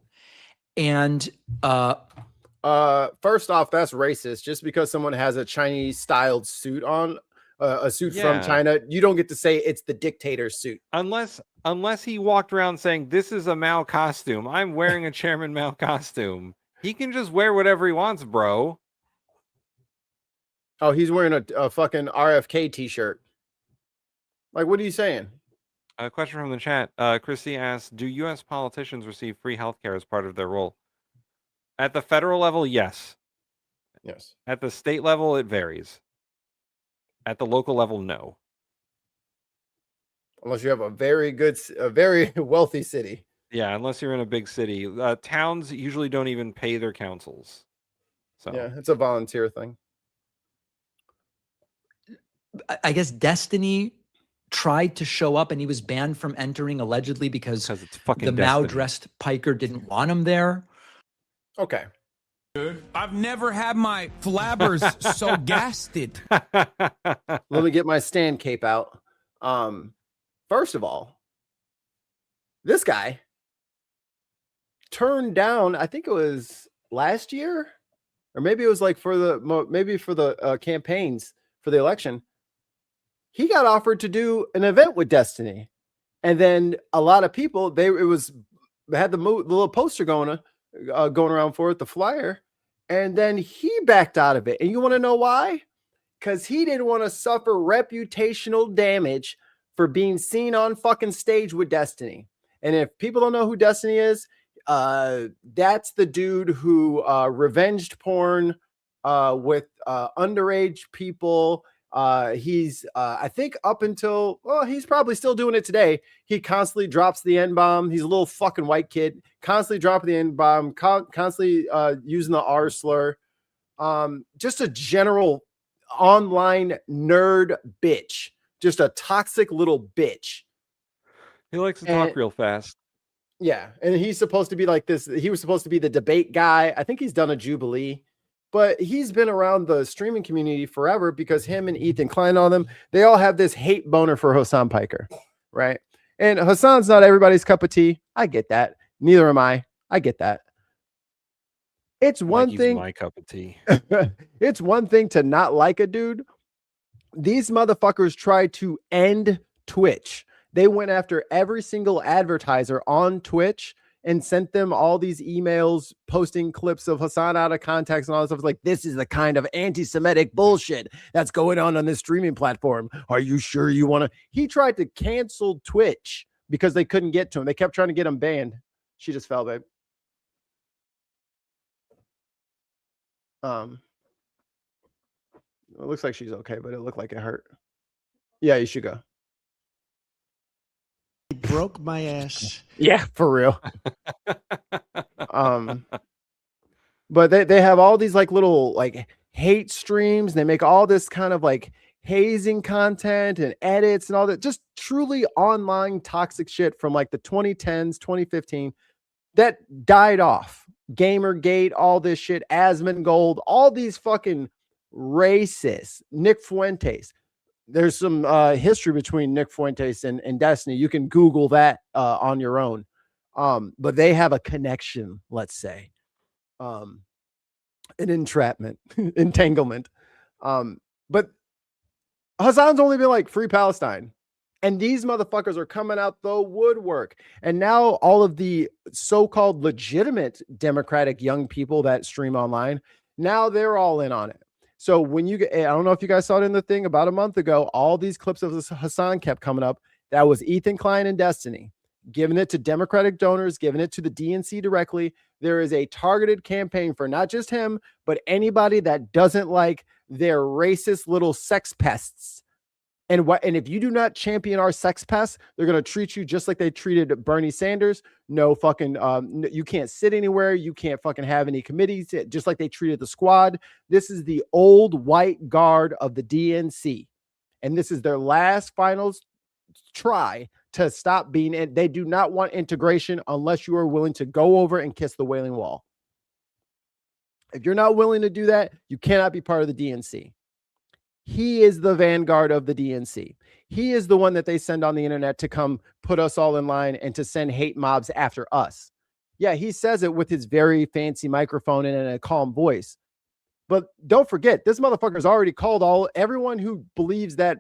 Speaker 11: and
Speaker 3: first off, that's racist. Just because someone has a Chinese styled suit on, a suit from China, you don't get to say it's the dictator's suit.
Speaker 7: Unless he walked around saying, this is a Mao costume. I'm wearing a Chairman Mao costume. He can just wear whatever he wants, bro.
Speaker 3: Oh, he's wearing a fucking RFK t-shirt. Like, what are you saying?
Speaker 7: A question from the chat. Christy asks, do U.S. politicians receive free healthcare as part of their role? At the federal level, yes.
Speaker 3: Yes.
Speaker 7: At the state level, it varies. At the local level, no.
Speaker 3: Unless you have a very wealthy city.
Speaker 7: Yeah, unless you're in a big city. Towns usually don't even pay their councils. So
Speaker 3: yeah, it's a volunteer thing.
Speaker 11: I guess Destiny tried to show up and he was banned from entering allegedly because
Speaker 7: it's fucking
Speaker 11: the Mao-dressed Piker didn't want him there.
Speaker 3: Okay.
Speaker 10: I've never had my flabbers so gasted.
Speaker 3: Let me get my stand cape out. First of all, this guy turned down, I think it was last year, or maybe it was like for the campaigns for the election. He got offered to do an event with Destiny, and then a lot of people they had the little poster going around for it, the flyer, and then he backed out of it. And you want to know why? Because he didn't want to suffer reputational damage for being seen on fucking stage with Destiny. And if people don't know who Destiny is, that's the dude who revenged porn with underage people. He's I think up until, well, he's probably still doing it today. He constantly drops the N-bomb. He's a little fucking white kid, constantly dropping the N-bomb, constantly using the R slur. Just a general online nerd bitch, just a toxic little bitch.
Speaker 7: He likes to talk real fast.
Speaker 3: Yeah, and he's supposed to be like this. He was supposed to be the debate guy. I think he's done a Jubilee. But he's been around the streaming community forever because him and Ethan Klein, all them, they all have this hate boner for Hassan Piker, right? And Hassan's not everybody's cup of tea. I get that. Neither am I. I get that. It's one thing.
Speaker 7: My cup of tea.
Speaker 3: It's one thing to not like a dude. These motherfuckers tried to end Twitch. They went after every single advertiser on Twitch and sent them all these emails posting clips of Hassan out of context and all this stuff. It's like, this is the kind of anti-Semitic bullshit that's going on this streaming platform. Are you sure you want to? He tried to cancel Twitch because they couldn't get to him. They kept trying to get him banned. She just fell, babe. It looks like she's okay, but it looked like it hurt. Yeah, you should go.
Speaker 17: Broke my ass.
Speaker 3: Yeah, for real. But they have all these like little like hate streams. They make all this kind of like hazing content and edits and all that, just truly online toxic shit from like the 2010s, 2015 that died off. Gamergate, all this shit, Asmongold, all these fucking racists, Nick Fuentes. There's some history between Nick Fuentes and Destiny. You can Google that on your own. But they have a connection, let's say. an entrapment, entanglement. But Hassan's only been like free Palestine. And these motherfuckers are coming out the woodwork. And now all of the so-called legitimate Democratic young people that stream online, now they're all in on it. So when you get, I don't know if you guys saw it in the thing about a month ago, all these clips of Hassan kept coming up. That was Ethan Klein and Destiny, giving it to Democratic donors, giving it to the DNC directly. There is a targeted campaign for not just him, but anybody that doesn't like their racist little sex pests. And if you do not champion our sex pests, they're going to treat you just like they treated Bernie Sanders. No fucking, you can't sit anywhere. You can't fucking have any committees, just like they treated the squad. This is the old white guard of the DNC. And this is their last final try to stop being in. They do not want integration unless you are willing to go over and kiss the Wailing Wall. If you're not willing to do that, you cannot be part of the DNC. He is the vanguard of the DNC. He is the one that they send on the internet to come put us all in line and to send hate mobs after us. Yeah, he says it with his very fancy microphone and in a calm voice. But don't forget, this motherfucker's already called everyone who believes that,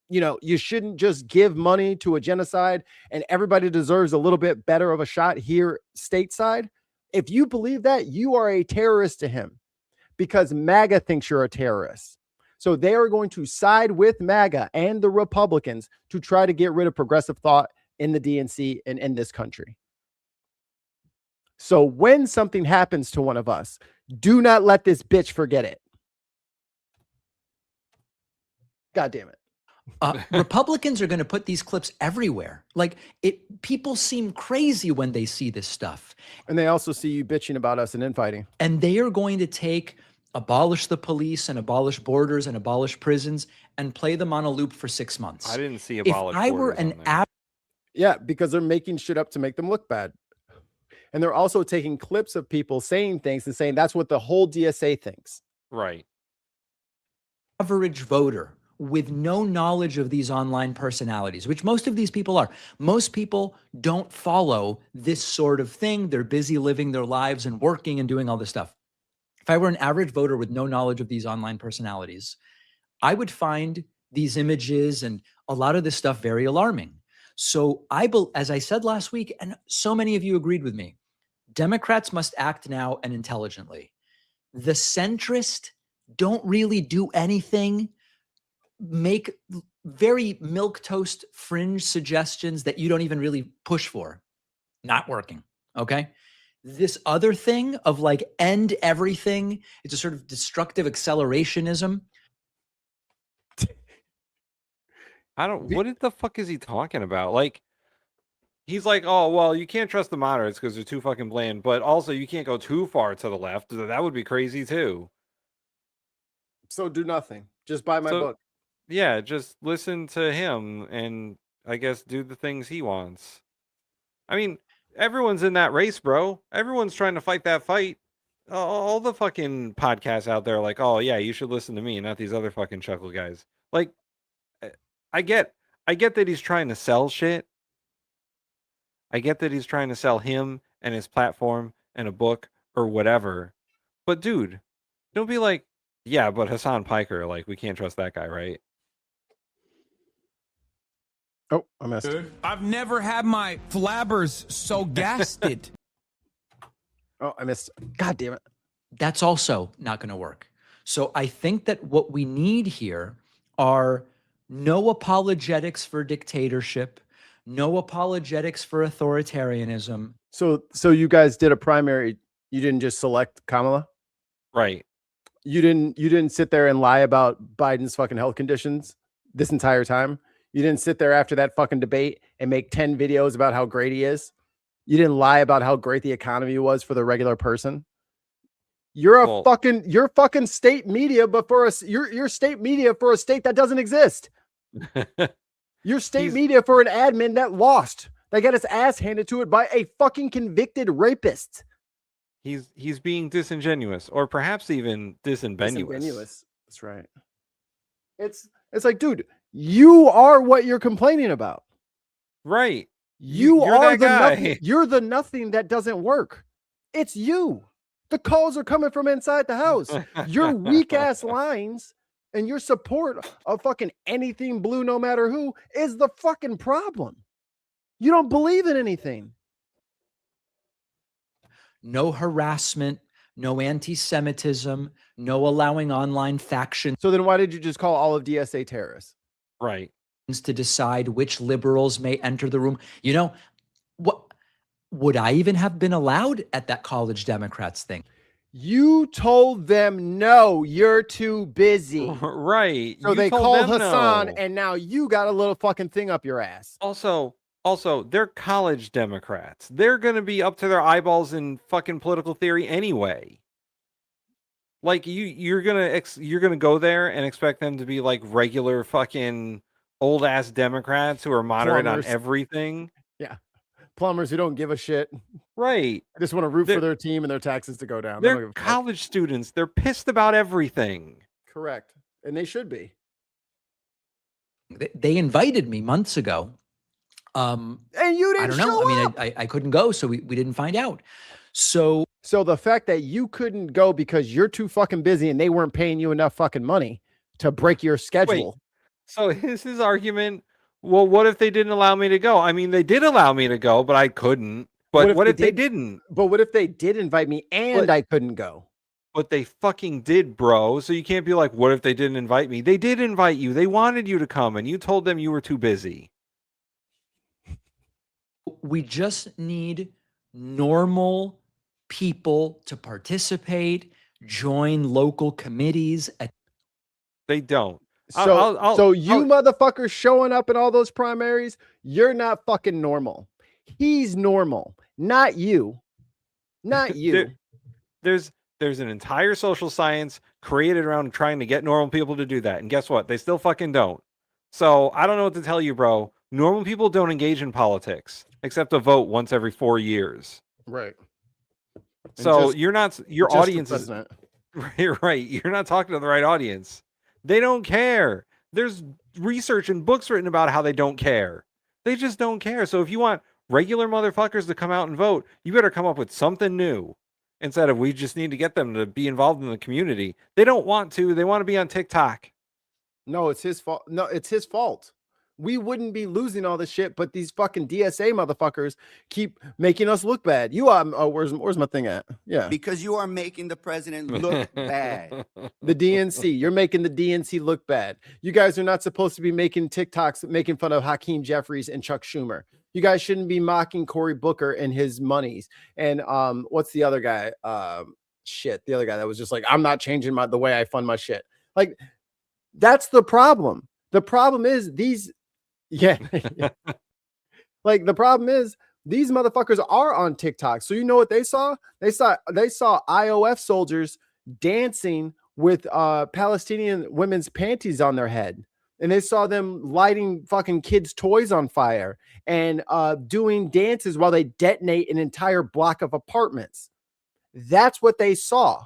Speaker 3: you know, you shouldn't just give money to a genocide and everybody deserves a little bit better of a shot here stateside. If you believe that, you are a terrorist to him because MAGA thinks you're a terrorist. So they are going to side with MAGA and the Republicans to try to get rid of progressive thought in the DNC and in this country. So when something happens to one of us, do not let this bitch forget it. God damn it.
Speaker 11: Republicans are going to put these clips everywhere. Like people seem crazy when they see this stuff.
Speaker 3: And they also see you bitching about us and infighting.
Speaker 11: And they are going to abolish the police and abolish borders and abolish prisons and play them on a loop for 6 months.
Speaker 7: I didn't see abolish.
Speaker 11: If I were an app.
Speaker 3: Yeah, because they're making shit up to make them look bad. And they're also taking clips of people saying things and saying that's what the whole DSA thinks.
Speaker 7: Right.
Speaker 11: Average voter with no knowledge of these online personalities, which most of these people are. Most people don't follow this sort of thing. They're busy living their lives and working and doing all this stuff. If I were an average voter with no knowledge of these online personalities, I would find these images and a lot of this stuff very alarming. So as I said last week, and so many of you agreed with me, Democrats must act now and intelligently. The centrist don't really do anything, make very milquetoast fringe suggestions that you don't even really push for. Not working, okay? This other thing of like end everything, it's a sort of destructive accelerationism.
Speaker 7: What the fuck is he talking about? Like, he's like, oh, well, you can't trust the moderates because they're too fucking bland, but also you can't go too far to the left. That would be crazy too.
Speaker 3: So do nothing. Just buy my book.
Speaker 7: Yeah, just listen to him and I guess do the things he wants. I mean, everyone's in that race, bro. Everyone's trying to fight that fight. All the fucking podcasts out there are like, oh yeah, you should listen to me, not these other fucking chuckle guys. Like, I get that he's trying to sell shit. I get that he's trying to sell him and his platform and a book or whatever. But dude, don't be like, yeah, but Hassan Piker, like, we can't trust that guy, right?
Speaker 3: Oh, I missed.
Speaker 10: I've never had my flabbers so gasted.
Speaker 3: Oh, I missed. God damn it.
Speaker 11: That's also not going to work. So I think that what we need here are no apologetics for dictatorship, no apologetics for authoritarianism.
Speaker 3: So you guys did a primary. You didn't just select Kamala?
Speaker 7: Right.
Speaker 3: You didn't sit there and lie about Biden's fucking health conditions this entire time. You didn't sit there after that fucking debate and make 10 videos about how great he is. You didn't lie about how great the economy was for the regular person. You're fucking state media, but you're state media for a state that doesn't exist. You're state media for an admin that lost. That got his ass handed to it by a fucking convicted rapist.
Speaker 7: He's being disingenuous, or perhaps even disingenuous.
Speaker 3: That's right. It's like, dude, you are what you're complaining about.
Speaker 7: Right.
Speaker 3: You're
Speaker 7: that guy.
Speaker 3: Nothing. You're the nothing that doesn't work. It's you. The calls are coming from inside the house. Your weak ass lines and your support of fucking anything blue, no matter who, is the fucking problem. You don't believe in anything.
Speaker 11: No harassment, no anti-Semitism, no allowing online factions.
Speaker 3: So then why did you just call all of DSA terrorists?
Speaker 7: Right.
Speaker 11: To decide which liberals may enter the room. You know, what would I even have been allowed at that college Democrats thing?
Speaker 3: You told them, no, you're too busy.
Speaker 7: Right.
Speaker 3: So
Speaker 7: You
Speaker 3: they
Speaker 7: told
Speaker 3: called
Speaker 7: them
Speaker 3: Hassan,
Speaker 7: no.
Speaker 3: and now you got a little fucking thing up your ass.
Speaker 7: Also, they're college Democrats. They're going to be up to their eyeballs in fucking political theory anyway. Like you're gonna go there and expect them to be like regular fucking old ass Democrats who are moderate
Speaker 3: Plumbers.
Speaker 7: on everything.
Speaker 3: Yeah. Plumbers who don't give a shit.
Speaker 7: Right.
Speaker 3: I just want to root for their team and their taxes to go down. They don't
Speaker 7: They're
Speaker 3: give a fuck.
Speaker 7: college students. They're pissed about everything.
Speaker 3: Correct. And they should be.
Speaker 11: They invited me months ago.
Speaker 3: And you didn't
Speaker 11: I don't know.
Speaker 3: show
Speaker 11: I mean,
Speaker 3: up.
Speaker 11: I couldn't go, so we didn't find out. So
Speaker 3: the fact that you couldn't go because you're too fucking busy and they weren't paying you enough fucking money to break your schedule.
Speaker 7: Wait, so is his argument, well, what if they didn't allow me to go? I mean, they did allow me to go, but I couldn't. But what if they didn't?
Speaker 3: But what if they did invite me and I couldn't go?
Speaker 7: But they fucking did, bro. So you can't be like, what if they didn't invite me? They did invite you. They wanted you to come, and you told them you were too busy.
Speaker 11: we just need normal people to participate, join local committees.
Speaker 7: They don't.
Speaker 3: So you motherfuckers showing up in all those primaries, you're not fucking normal. He's normal, not you. Not you.
Speaker 7: There's an entire social science created around trying to get normal people to do that. And guess what? They still fucking don't. So I don't know what to tell you, bro. Normal people don't engage in politics except to vote once every 4 years.
Speaker 3: Right.
Speaker 7: So your audience is right. You're not talking to the right audience. They don't care. There's research and books written about how they don't care. They just don't care. So if you want regular motherfuckers to come out and vote, you better come up with something new instead of we just need to get them to be involved in the community. They don't want to. They want to be on TikTok.
Speaker 3: No, it's his fault. No, it's his fault. We wouldn't be losing all this shit, but these fucking DSA motherfuckers keep making us look bad. You are. Oh, where's my thing at? Yeah,
Speaker 12: because you are making the president look bad.
Speaker 3: The DNC, you're making the DNC look bad. You guys are not supposed to be making TikToks making fun of Hakeem Jeffries and Chuck Schumer. You guys shouldn't be mocking Cory Booker and his monies. And what's the other guy? The other guy that was just like, I'm not changing the way I fund my shit. Like, that's the problem. The problem is these. Yeah. Like the problem is these motherfuckers are on TikTok. So you know what they saw? They saw IOF soldiers dancing with Palestinian women's panties on their head. And they saw them lighting fucking kids' toys on fire and doing dances while they detonate an entire block of apartments. That's what they saw.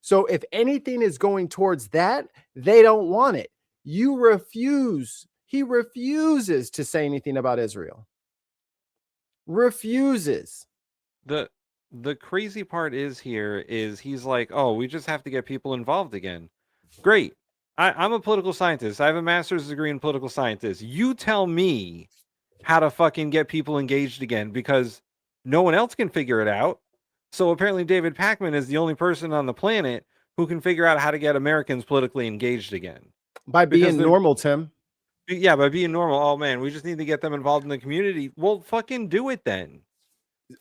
Speaker 3: So if anything is going towards that, they don't want it. You refuse. He refuses to say anything about Israel. Refuses.
Speaker 7: The crazy part is he's like, oh, we just have to get people involved again. Great. I'm a political scientist. I have a master's degree in political science. You tell me how to fucking get people engaged again because no one else can figure it out. So apparently David Pakman is the only person on the planet who can figure out how to get Americans politically engaged again.
Speaker 3: By being normal, Tim.
Speaker 7: Yeah, by being normal. Oh man, we just need to get them involved in the community. Well, fucking do it then.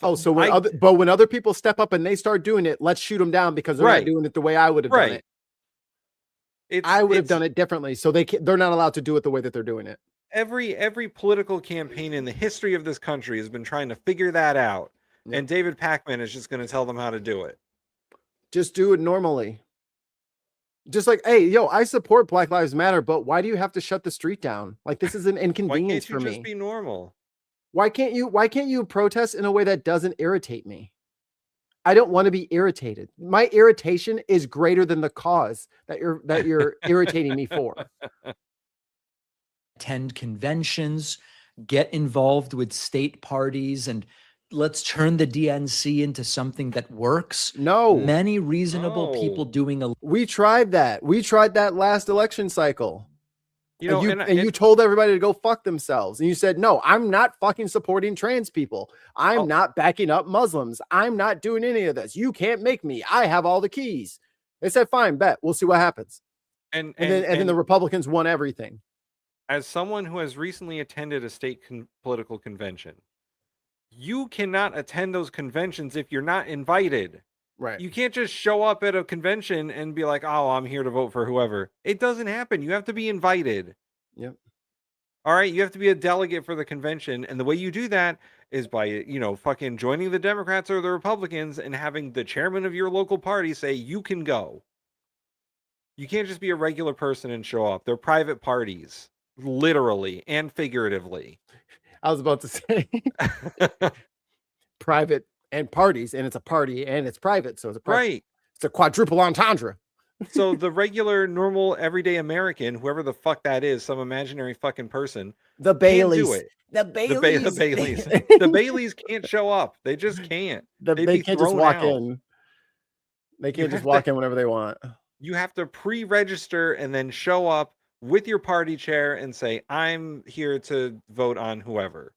Speaker 3: Oh, so when other people step up and they start doing it, let's shoot them down because they're not doing it the way I would have done it. I would have done it differently. So they're not allowed to do it the way that they're doing it.
Speaker 7: Every political campaign in the history of this country has been trying to figure that out. Yeah. And David Pakman is just going to tell them how to do it.
Speaker 3: Just do it normally. Just like, hey, yo, I support Black Lives Matter, but why do you have to shut the street down? Like, this is an inconvenience for me.
Speaker 7: Why can't you just be normal?
Speaker 3: Why can't you protest in a way that doesn't irritate me? I don't want to be irritated. My irritation is greater than the cause that you're irritating me for.
Speaker 11: Attend conventions, get involved with state parties, and let's turn the DNC into something that works.
Speaker 3: No.
Speaker 11: Many reasonable people doing a.
Speaker 3: We tried that. We tried that last election cycle.
Speaker 7: You know,
Speaker 3: and you told everybody to go fuck themselves. And you said, no, I'm not fucking supporting trans people. I'm not backing up Muslims. I'm not doing any of this. You can't make me. I have all the keys. They said, fine, bet. We'll see what happens. And then the Republicans won everything.
Speaker 7: As someone who has recently attended a state political convention, you cannot attend those conventions if you're not invited.
Speaker 3: Right.
Speaker 7: You can't just show up at a convention and be like, oh, I'm here to vote for whoever. It doesn't happen. You have to be invited.
Speaker 3: Yep.
Speaker 7: All right. You have to be a delegate for the convention. And the way you do that is by, fucking joining the Democrats or the Republicans and having the chairman of your local party say, you can go. You can't just be a regular person and show up. They're private parties, literally and figuratively.
Speaker 3: I was about to say private and parties, and it's a party and it's private. So it's it's a quadruple entendre.
Speaker 7: So the regular, normal, everyday American, whoever the fuck that is, some imaginary fucking person,
Speaker 3: the Baileys,
Speaker 7: can't do it.
Speaker 3: The Baileys,
Speaker 7: the Baileys, the Baileys can't show up. They just can't.
Speaker 3: They can't just walk in. They can't just walk in whenever they want.
Speaker 7: You have to pre-register and then show up with your party chair and say, I'm here to vote on whoever.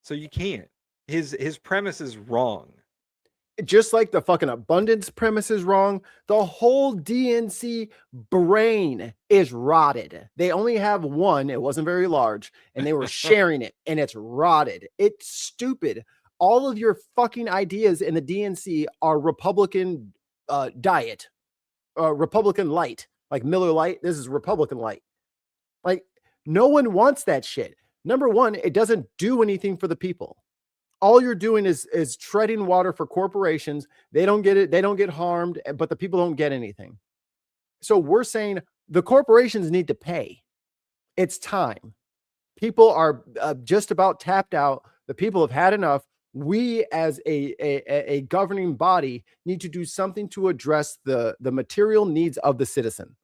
Speaker 7: So you can't. His premise is wrong.
Speaker 3: Just like the fucking abundance premise is wrong, the whole DNC brain is rotted. They only have one, it wasn't very large, and they were sharing it, and it's rotted. It's stupid. All of your fucking ideas in the DNC are Republican diet, Republican light, like Miller Lite. This is Republican light. Like, no one wants that shit. Number one, it doesn't do anything for the people. All you're doing is treading water for corporations. They don't get it. They don't get harmed, but the people don't get anything. So we're saying the corporations need to pay. It's time. People are just about tapped out. The people have had enough. We as a governing body need to do something to address the material needs of the citizen.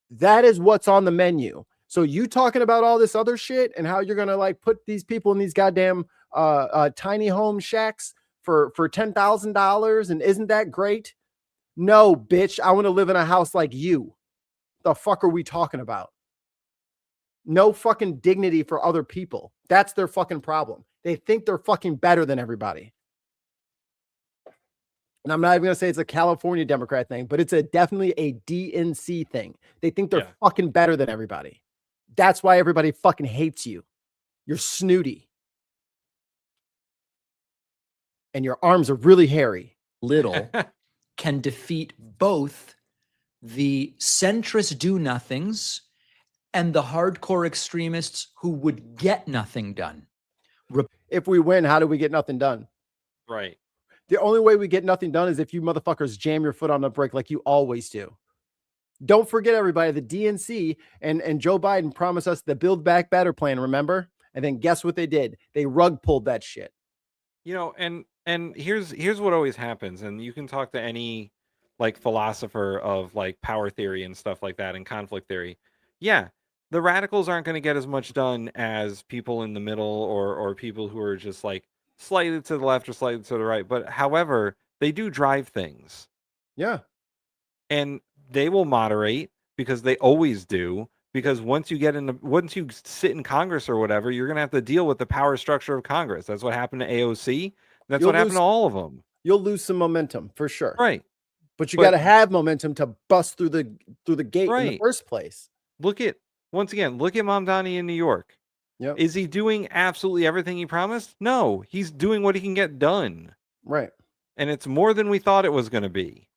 Speaker 3: That is what's on the menu. So you talking about all this other shit and how you're going to like put these people in these goddamn tiny home shacks for $10,000, and isn't that great? No, bitch, I want to live in a house like you. The fuck are we talking about? No fucking dignity for other people. That's their fucking problem. They think they're fucking better than everybody. And I'm not even going to say it's a California Democrat thing, but it's definitely a DNC thing. They think they're fucking better than everybody. That's why everybody fucking hates you. You're snooty. And your arms are really hairy.
Speaker 11: Little can defeat both the centrist do-nothings and the hardcore extremists who would get nothing done.
Speaker 3: If we win, how do we get nothing done?
Speaker 7: Right.
Speaker 3: The only way we get nothing done is if you motherfuckers jam your foot on the brake like you always do. Don't forget, everybody, the DNC and Joe Biden promised us the Build Back Better plan, remember? And then guess what they did? They rug pulled that shit.
Speaker 7: And here's what always happens, and you can talk to any like philosopher of like power theory and stuff like that and conflict theory. Yeah, the radicals aren't going to get as much done as people in the middle or people who are just like slightly to the left or slightly to the right. But however, they do drive things.
Speaker 3: Yeah.
Speaker 7: And they will moderate because they always do. Because once you sit in Congress or whatever, you're going to have to deal with the power structure of Congress. That's what happened to AOC. That's what happened to all of them.
Speaker 3: You'll lose some momentum for sure.
Speaker 7: Right.
Speaker 3: But you got to have momentum to bust through the gate in the first place.
Speaker 7: Look at Mamdani in New York.
Speaker 3: Yep.
Speaker 7: Is he doing absolutely everything he promised? No, he's doing what he can get done.
Speaker 3: Right.
Speaker 7: And it's more than we thought it was going to be.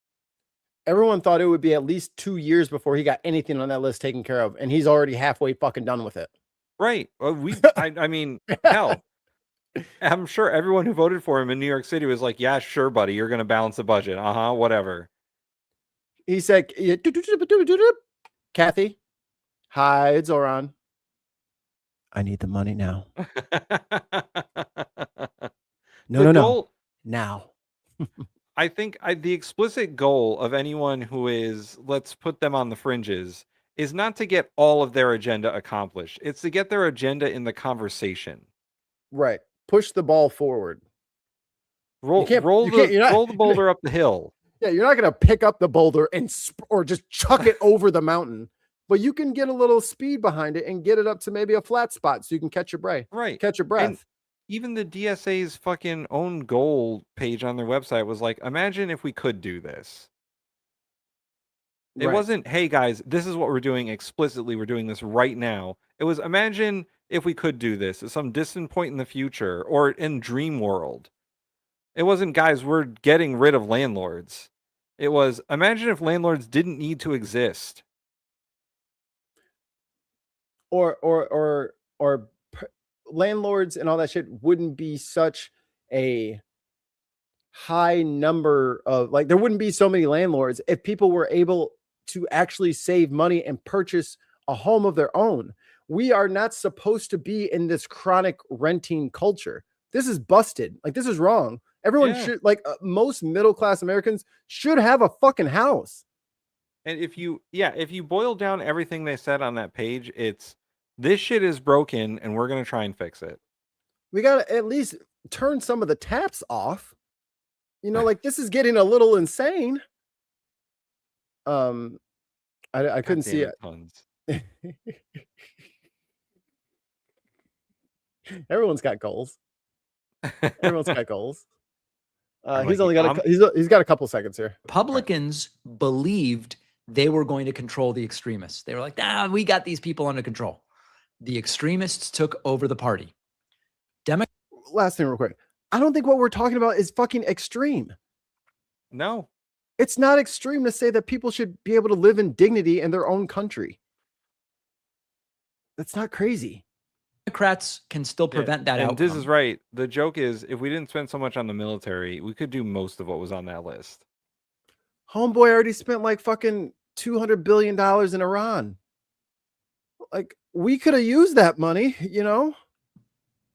Speaker 3: Everyone thought it would be at least 2 years before he got anything on that list taken care of, and he's already halfway fucking done with it.
Speaker 7: Right. Well, I mean, hell, I'm sure everyone who voted for him in New York City was like, yeah, sure, buddy, you're going to balance the budget. Whatever.
Speaker 3: He said, Kathy, hi, Zoran. I need the money now. No. Now.
Speaker 7: I think the explicit goal of anyone who is, let's put them on the fringes, is not to get all of their agenda accomplished. It's to get their agenda in the conversation.
Speaker 3: Right. push the ball forward.
Speaker 7: Roll the boulder up the hill.
Speaker 3: Yeah, you're not going to pick up the boulder or just chuck it over the mountain, but you can get a little speed behind it and get it up to maybe a flat spot so you can catch your breath.
Speaker 7: Right.
Speaker 3: Catch your breath.
Speaker 7: And even the DSA's fucking own goal page on their website was like, imagine if we could do this. It wasn't, hey guys, this is what we're doing explicitly. We're doing this right now. It was, imagine if we could do this at some distant point in the future or in Dream World. It wasn't, guys, we're getting rid of landlords. It was, imagine if landlords didn't need to exist.
Speaker 3: Or landlords and all that shit wouldn't be such a high number of, like, there wouldn't be so many landlords if people were able to actually save money and purchase a home of their own. We are not supposed to be in this chronic renting culture. This is busted. Like, this is wrong. Everyone should, like, most middle-class Americans should have a fucking house.
Speaker 7: And if you boil down everything they said on that page, it's, this shit is broken and we're going to try and fix it.
Speaker 3: We got to at least turn some of the taps off. You know, like, this is getting a little insane. I couldn't see it. Everyone's got goals. Everyone's got goals. He's got a couple seconds here.
Speaker 11: Republicans believed they were going to control the extremists. They were like, nah, we got these people under control. The extremists took over the party.
Speaker 3: Last thing real quick. I don't think what we're talking about is fucking extreme.
Speaker 7: No.
Speaker 3: It's not extreme to say that people should be able to live in dignity in their own country. That's not crazy.
Speaker 11: Democrats can still prevent that outcome.
Speaker 7: This is right. The joke is, if we didn't spend so much on the military, we could do most of what was on that list.
Speaker 3: Homeboy already spent like fucking $200 billion in Iran. Like, we could have used that money, you know?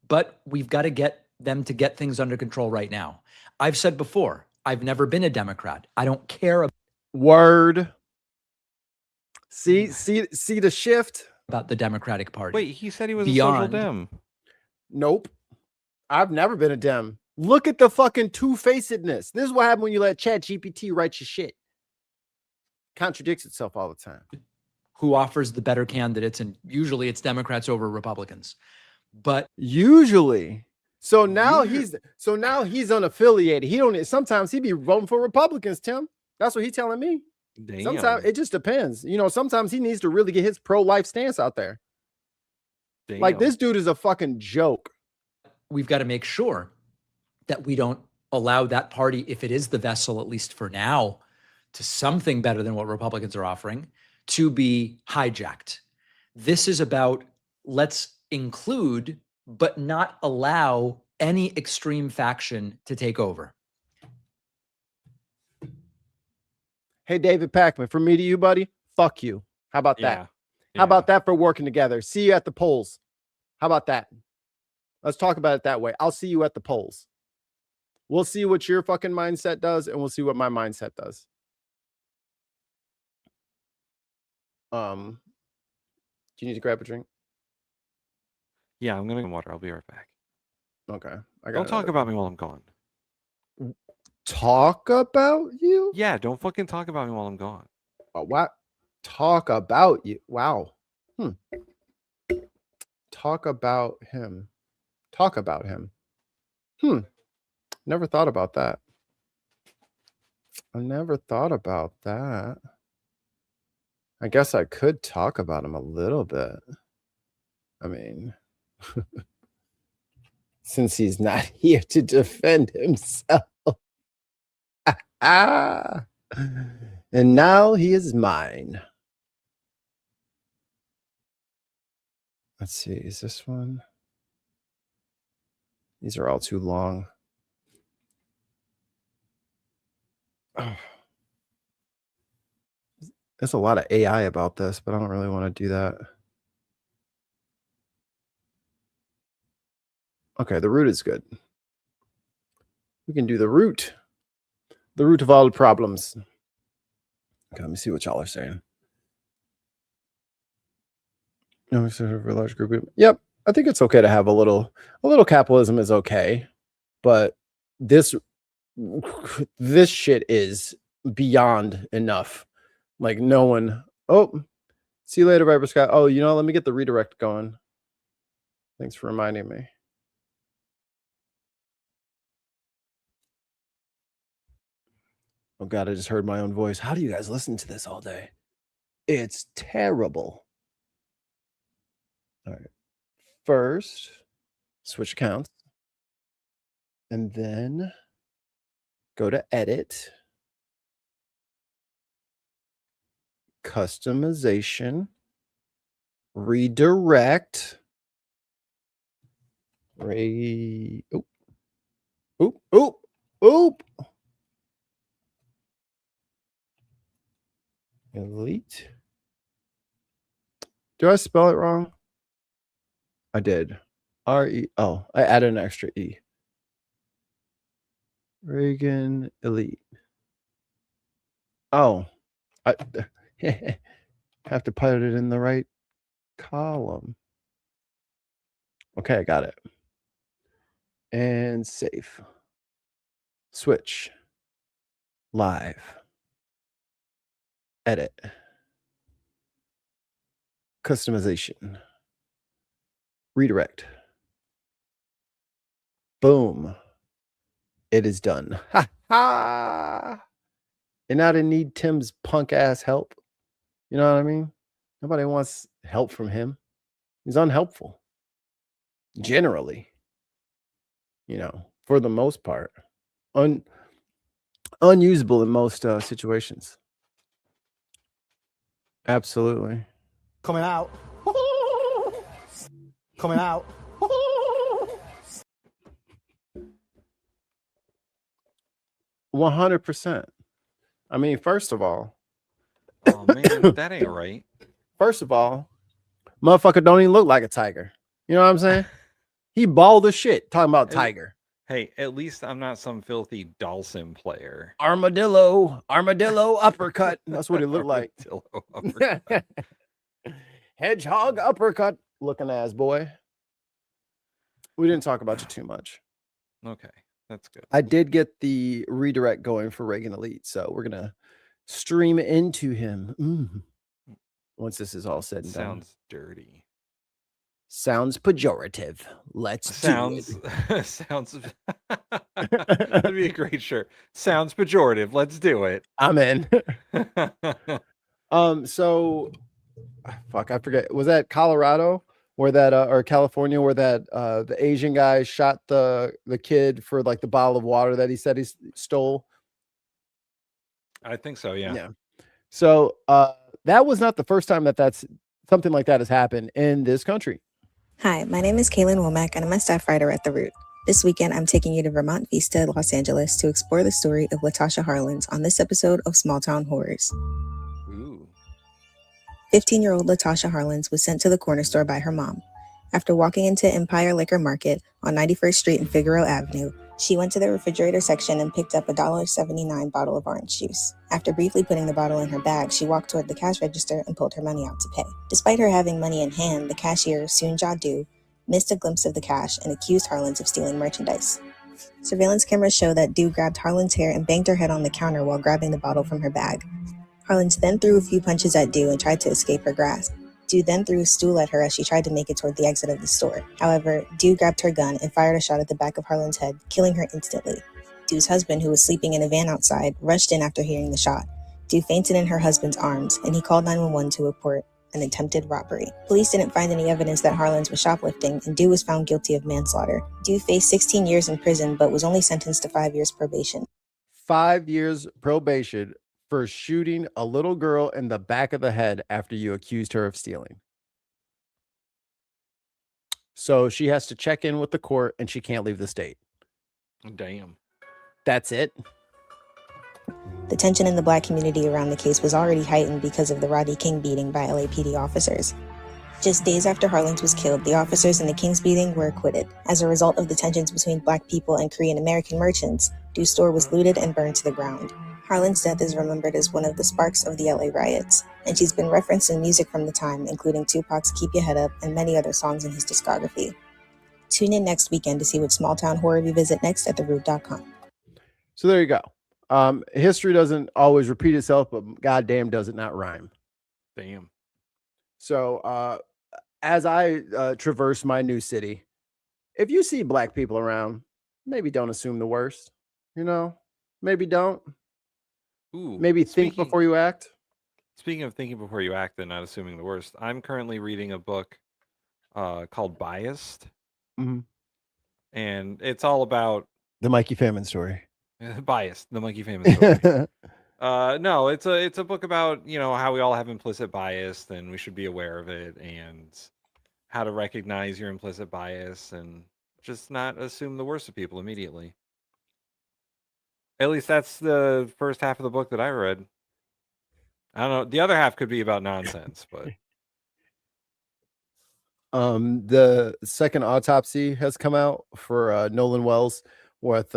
Speaker 11: But we've got to get them to get things under control right now. I've said before, I've never been a Democrat. I don't care about
Speaker 3: word. See the shift
Speaker 11: about the Democratic Party.
Speaker 7: Wait, he said he was a social dem.
Speaker 3: Nope. I've never been a dem. Look at the fucking two-facedness. This is what happens when you let ChatGPT write your shit. Contradicts itself all the time.
Speaker 11: Who offers the better candidates, and usually it's Democrats over Republicans. But
Speaker 3: usually. So now he's unaffiliated. He don't, sometimes he be voting for Republicans, Tim. That's what he's telling me.
Speaker 7: Damn.
Speaker 3: Sometimes it just depends. You know, sometimes he needs to really get his pro-life stance out there.
Speaker 7: Damn.
Speaker 3: Like, this dude is a fucking joke.
Speaker 11: We've got to make sure that we don't allow that party, if it is the vessel, at least for now, to something better than what Republicans are offering, to be hijacked. This is about, let's include but not allow any extreme faction to take over.
Speaker 3: Hey, David Packman, from me to you, buddy, fuck you. How about that? How about that for working together? See you at the polls. How about that? Let's talk about it that way. I'll see you at the polls. We'll see what your fucking mindset does, and we'll see what my mindset does. Do you need to grab a drink?
Speaker 7: Yeah, I'm gonna get water. I'll be right back.
Speaker 3: Okay.
Speaker 7: Don't talk about me while I'm gone.
Speaker 3: Talk about you?
Speaker 7: Yeah, don't fucking talk about me while I'm gone.
Speaker 3: What? Talk about you? Wow. Talk about him. Talk about him. Never thought about that. I never thought about that. I guess I could talk about him a little bit. I mean, since he's not here to defend himself. And now he is mine. Let's see. Is this one? These are all too long. There's a lot of AI about this, but I don't really want to do that. Okay, the root is good. We can do the root. The root of all problems. Okay, let me see what y'all are saying. No, for a large group. Yep. I think it's okay to have a little capitalism is okay, but this shit is beyond enough. Like no one. Oh, see you later, Viper Scott. Oh, let me get the redirect going. Thanks for reminding me. Oh God, I just heard my own voice. How do you guys listen to this all day? It's terrible. All right. First, switch accounts. And then go to edit. Customization. Redirect. Oop. Oop. Oop. Oop. Elite. Do I spell it wrong? I did. R-E. Oh, I added an extra E. Reagan Elite. Oh, I have to put it in the right column. Okay, I got it. And save. Switch. Live. Edit. Customization. Redirect. Boom. It is done. Ha ha. And I didn't need Tim's punk ass help. You know what I mean? Nobody wants help from him. He's unhelpful. Generally. For the most part. Unusable in most situations. Absolutely.
Speaker 17: Coming out. Coming out.
Speaker 3: 100%. I mean, first of all.
Speaker 7: Oh man, that ain't right.
Speaker 3: First of all, motherfucker don't even look like a tiger. You know what I'm saying? He bald as shit talking about tiger.
Speaker 7: Hey, at least I'm not some filthy Dawson player.
Speaker 3: Armadillo uppercut. That's what it looked like.
Speaker 7: Uppercut.
Speaker 3: Hedgehog uppercut looking ass boy. We didn't talk about you too much.
Speaker 7: Okay, that's good.
Speaker 3: I did get the redirect going for Reagan Elite, so we're gonna stream into him once this is all said and done.
Speaker 7: Sounds dirty.
Speaker 3: Sounds pejorative. Let's do it.
Speaker 7: Sounds. That'd be a great shirt. Sounds pejorative. Let's do it.
Speaker 3: I'm in. So, fuck, I forget. Was that Colorado where that or California where that the Asian guy shot the kid for like the bottle of water that he said he stole?
Speaker 7: I think so. Yeah.
Speaker 3: Yeah. So that was not the first time that's something like that has happened in this country.
Speaker 15: Hi, my name is Kaylin Womack, and I'm a staff writer at The Root. This weekend, I'm taking you to Vermont Vista, Los Angeles, to explore the story of Latasha Harlins on this episode of Small Town Horrors. 15-year-old Latasha Harlins was sent to the corner store by her mom. After walking into Empire Liquor Market on 91st Street and Figueroa Avenue, she went to the refrigerator section and picked up a $1.79 bottle of orange juice. After briefly putting the bottle in her bag, she walked toward the cash register and pulled her money out to pay. Despite her having money in hand, the cashier, Soonja Du, missed a glimpse of the cash and accused Harlins of stealing merchandise. Surveillance cameras show that Du grabbed Harlins' hair and banged her head on the counter while grabbing the bottle from her bag. Harlins then threw a few punches at Du and tried to escape her grasp. Du then threw a stool at her as she tried to make it toward the exit of the store. However, Du grabbed her gun and fired a shot at the back of Harlan's head, killing her instantly. Du's husband, who was sleeping in a van outside, rushed in after hearing the shot. Du fainted in her husband's arms, and he called 911 to report an attempted robbery. Police didn't find any evidence that Harlins was shoplifting, and Du was found guilty of manslaughter. Du faced 16 years in prison, but was only sentenced to 5 years probation.
Speaker 3: 5 years probation for shooting a little girl in the back of the head after you accused her of stealing. So she has to check in with the court and she can't leave the state.
Speaker 7: Damn.
Speaker 3: That's it.
Speaker 15: The tension in the Black community around the case was already heightened because of the Rodney King beating by LAPD officers. Just days after Harlins was killed, the officers in the King's beating were acquitted. As a result of the tensions between Black people and Korean American merchants, Du's store was looted and burned to the ground. Harlan's death is remembered as one of the sparks of the LA riots, and she's been referenced in music from the time, including Tupac's Keep Your Head Up and many other songs in his discography. Tune in next weekend to see which small town horror we visit next at theroot.com.
Speaker 3: So there you go. History doesn't always repeat itself, but goddamn does it not rhyme.
Speaker 7: Damn.
Speaker 3: So as I traverse my new city, if you see black people around, maybe don't assume the worst. You know, maybe don't.
Speaker 7: Ooh,
Speaker 3: maybe think before you act.
Speaker 7: Speaking of thinking before you act and not assuming the worst, I'm currently reading a book called Biased.
Speaker 3: Mm-hmm.
Speaker 7: And it's all about
Speaker 3: the Mikey Famine story.
Speaker 7: Biased, the Mikey Famine story. No, it's a book about, you know, how we all have implicit bias and we should be aware of it and how to recognize your implicit bias and just not assume the worst of people immediately. At least that's the first half of the book that I read. I don't know. The other half could be about nonsense, but
Speaker 3: the second autopsy has come out for Nolan Wells with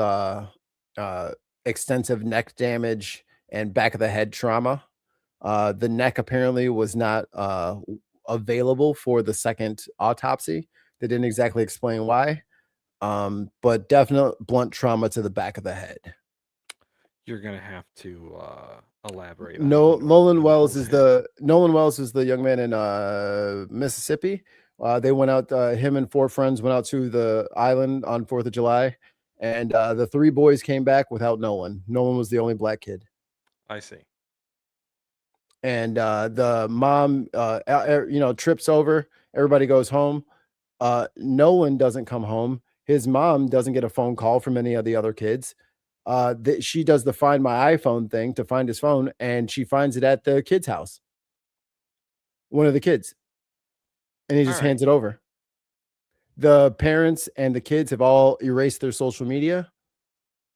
Speaker 3: extensive neck damage and back of the head trauma. The neck apparently was not available for the second autopsy. They didn't exactly explain why, but definite blunt trauma to the back of the head.
Speaker 7: You're gonna have to elaborate.
Speaker 3: Nolan Wells is the young man in Mississippi. They went out. Him and 4 friends went out to the island on 4th of July, and the 3 boys came back without Nolan. Nolan was the only black kid.
Speaker 7: I see.
Speaker 3: And the mom, trips over. Everybody goes home. Nolan doesn't come home. His mom doesn't get a phone call from any of the other kids. She does the Find My iPhone thing to find his phone, and she finds it at the kid's house. One of the kids. And he just hands it over. The parents and the kids have all erased their social media,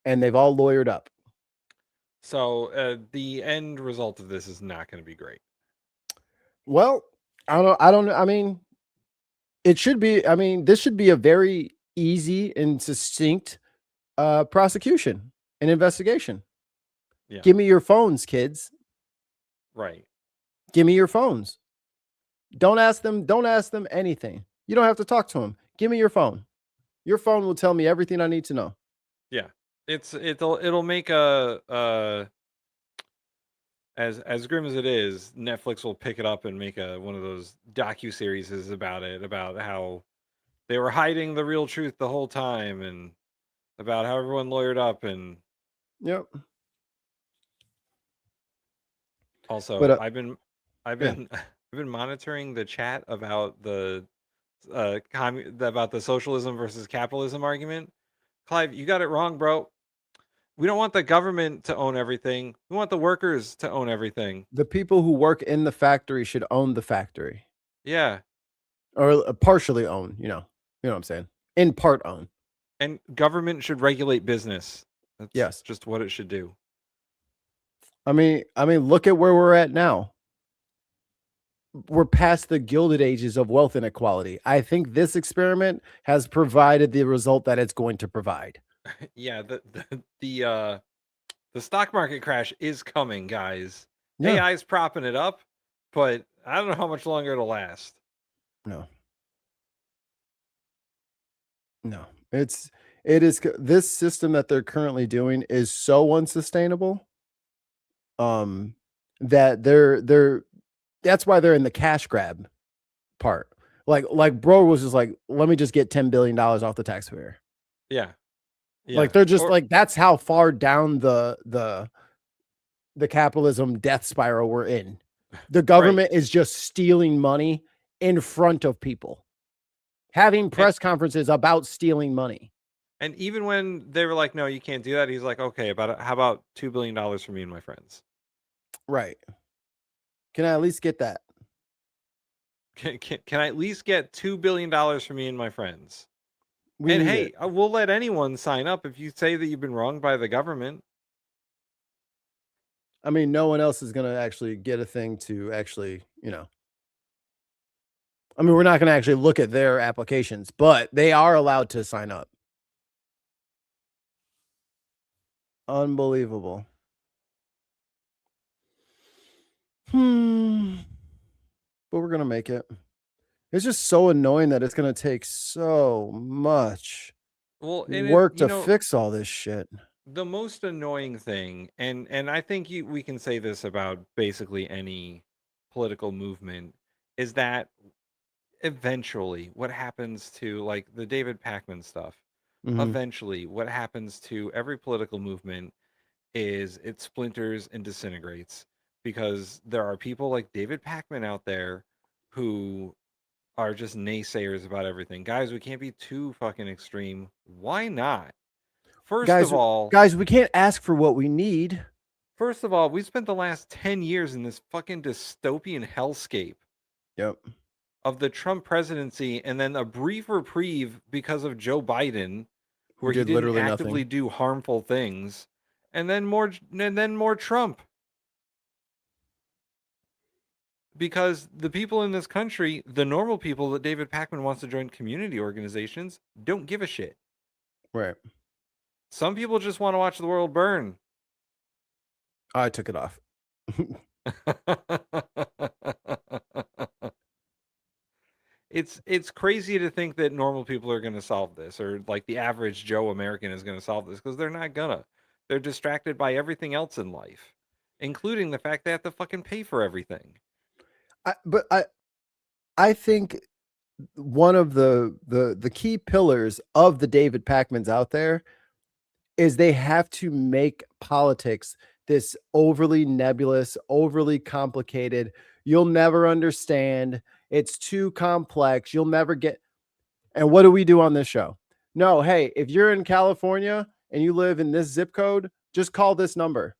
Speaker 3: and they've all lawyered up.
Speaker 7: So the end result of this is not going to be great.
Speaker 3: Well, I don't know. I mean, it should be. I mean, this should be a very easy and succinct prosecution and investigation.
Speaker 7: Yeah.
Speaker 3: Give me your phones, kids.
Speaker 7: Right.
Speaker 3: Give me your phones. Don't ask them anything. You don't have to talk to them. Give me your phone. Your phone will tell me everything I need to know.
Speaker 7: Yeah. It'll make a as grim as it is, Netflix will pick it up and make one of those docu-series about it, about how they were hiding the real truth the whole time and about how everyone lawyered up and
Speaker 3: yep.
Speaker 7: Also,
Speaker 3: but,
Speaker 7: I've been monitoring the chat about the about the socialism versus capitalism argument. Clive, you got it wrong, bro. We don't want the government to own everything. We want the workers to own everything.
Speaker 3: The people who work in the factory should own the factory.
Speaker 7: Yeah.
Speaker 3: Or partially own, you know what I'm saying? In part own.
Speaker 7: And government should regulate business. That's just what it should do.
Speaker 3: I mean, look at where we're at now. We're past the Gilded Ages of wealth inequality. I think this experiment has provided the result that it's going to provide.
Speaker 7: Yeah, the stock market crash is coming, guys.
Speaker 3: Yeah.
Speaker 7: AI's propping it up, but I don't know how much longer it'll last.
Speaker 3: No. It is this system that they're currently doing is so unsustainable. That that's why they're in the cash grab part. Like bro was just like, let me just get $10 billion off the taxpayer.
Speaker 7: Yeah.
Speaker 3: Like they're just like, that's how far down the capitalism death spiral we're in. The government is just stealing money in front of people, having press conferences about stealing money.
Speaker 7: And even when they were like, no, you can't do that, he's like, okay, how about $2 billion for me and my friends?
Speaker 3: Right. Can I at least get that?
Speaker 7: Can I at least get $2 billion for me and my friends? Hey, we'll let anyone sign up if you say that you've been wronged by the government.
Speaker 3: I mean, no one else is going to actually get a thing to actually, I mean, we're not going to actually look at their applications, but they are allowed to sign up. Unbelievable.
Speaker 16: but we're gonna make it. It's just so annoying that it's gonna take so much work to fix all this shit.
Speaker 7: The most annoying thing, and I think we can say this about basically any political movement, is that eventually what happens to like the David Pakman stuff, eventually what happens to every political movement is it splinters and disintegrates because there are people like David Pakman out there who are just naysayers about everything. Guys, we can't be too fucking extreme. Why not? First of all,
Speaker 16: guys, we can't ask for what we need.
Speaker 7: First of all, we spent the last 10 years in this fucking dystopian hellscape.
Speaker 16: Yep.
Speaker 7: Of the Trump presidency, and then a brief reprieve because of Joe Biden, where he didn't actively do harmful things, and then more Trump. Because the people in this country, the normal people that David Pakman wants to join community organizations, don't give a shit.
Speaker 16: Right.
Speaker 7: Some people just want to watch the world burn.
Speaker 16: I took it off.
Speaker 7: It's crazy to think that normal people are going to solve this, or like the average Joe American is going to solve this, because they're not gonna. They're distracted by everything else in life, including the fact they have to fucking pay for everything.
Speaker 16: I think one of the key pillars of the David Pakmans out there is they have to make politics this overly nebulous, overly complicated. You'll never understand. It's too complex. You'll never get. And what do we do on this show? No, hey, if you're in California and you live in this zip code, just call this number.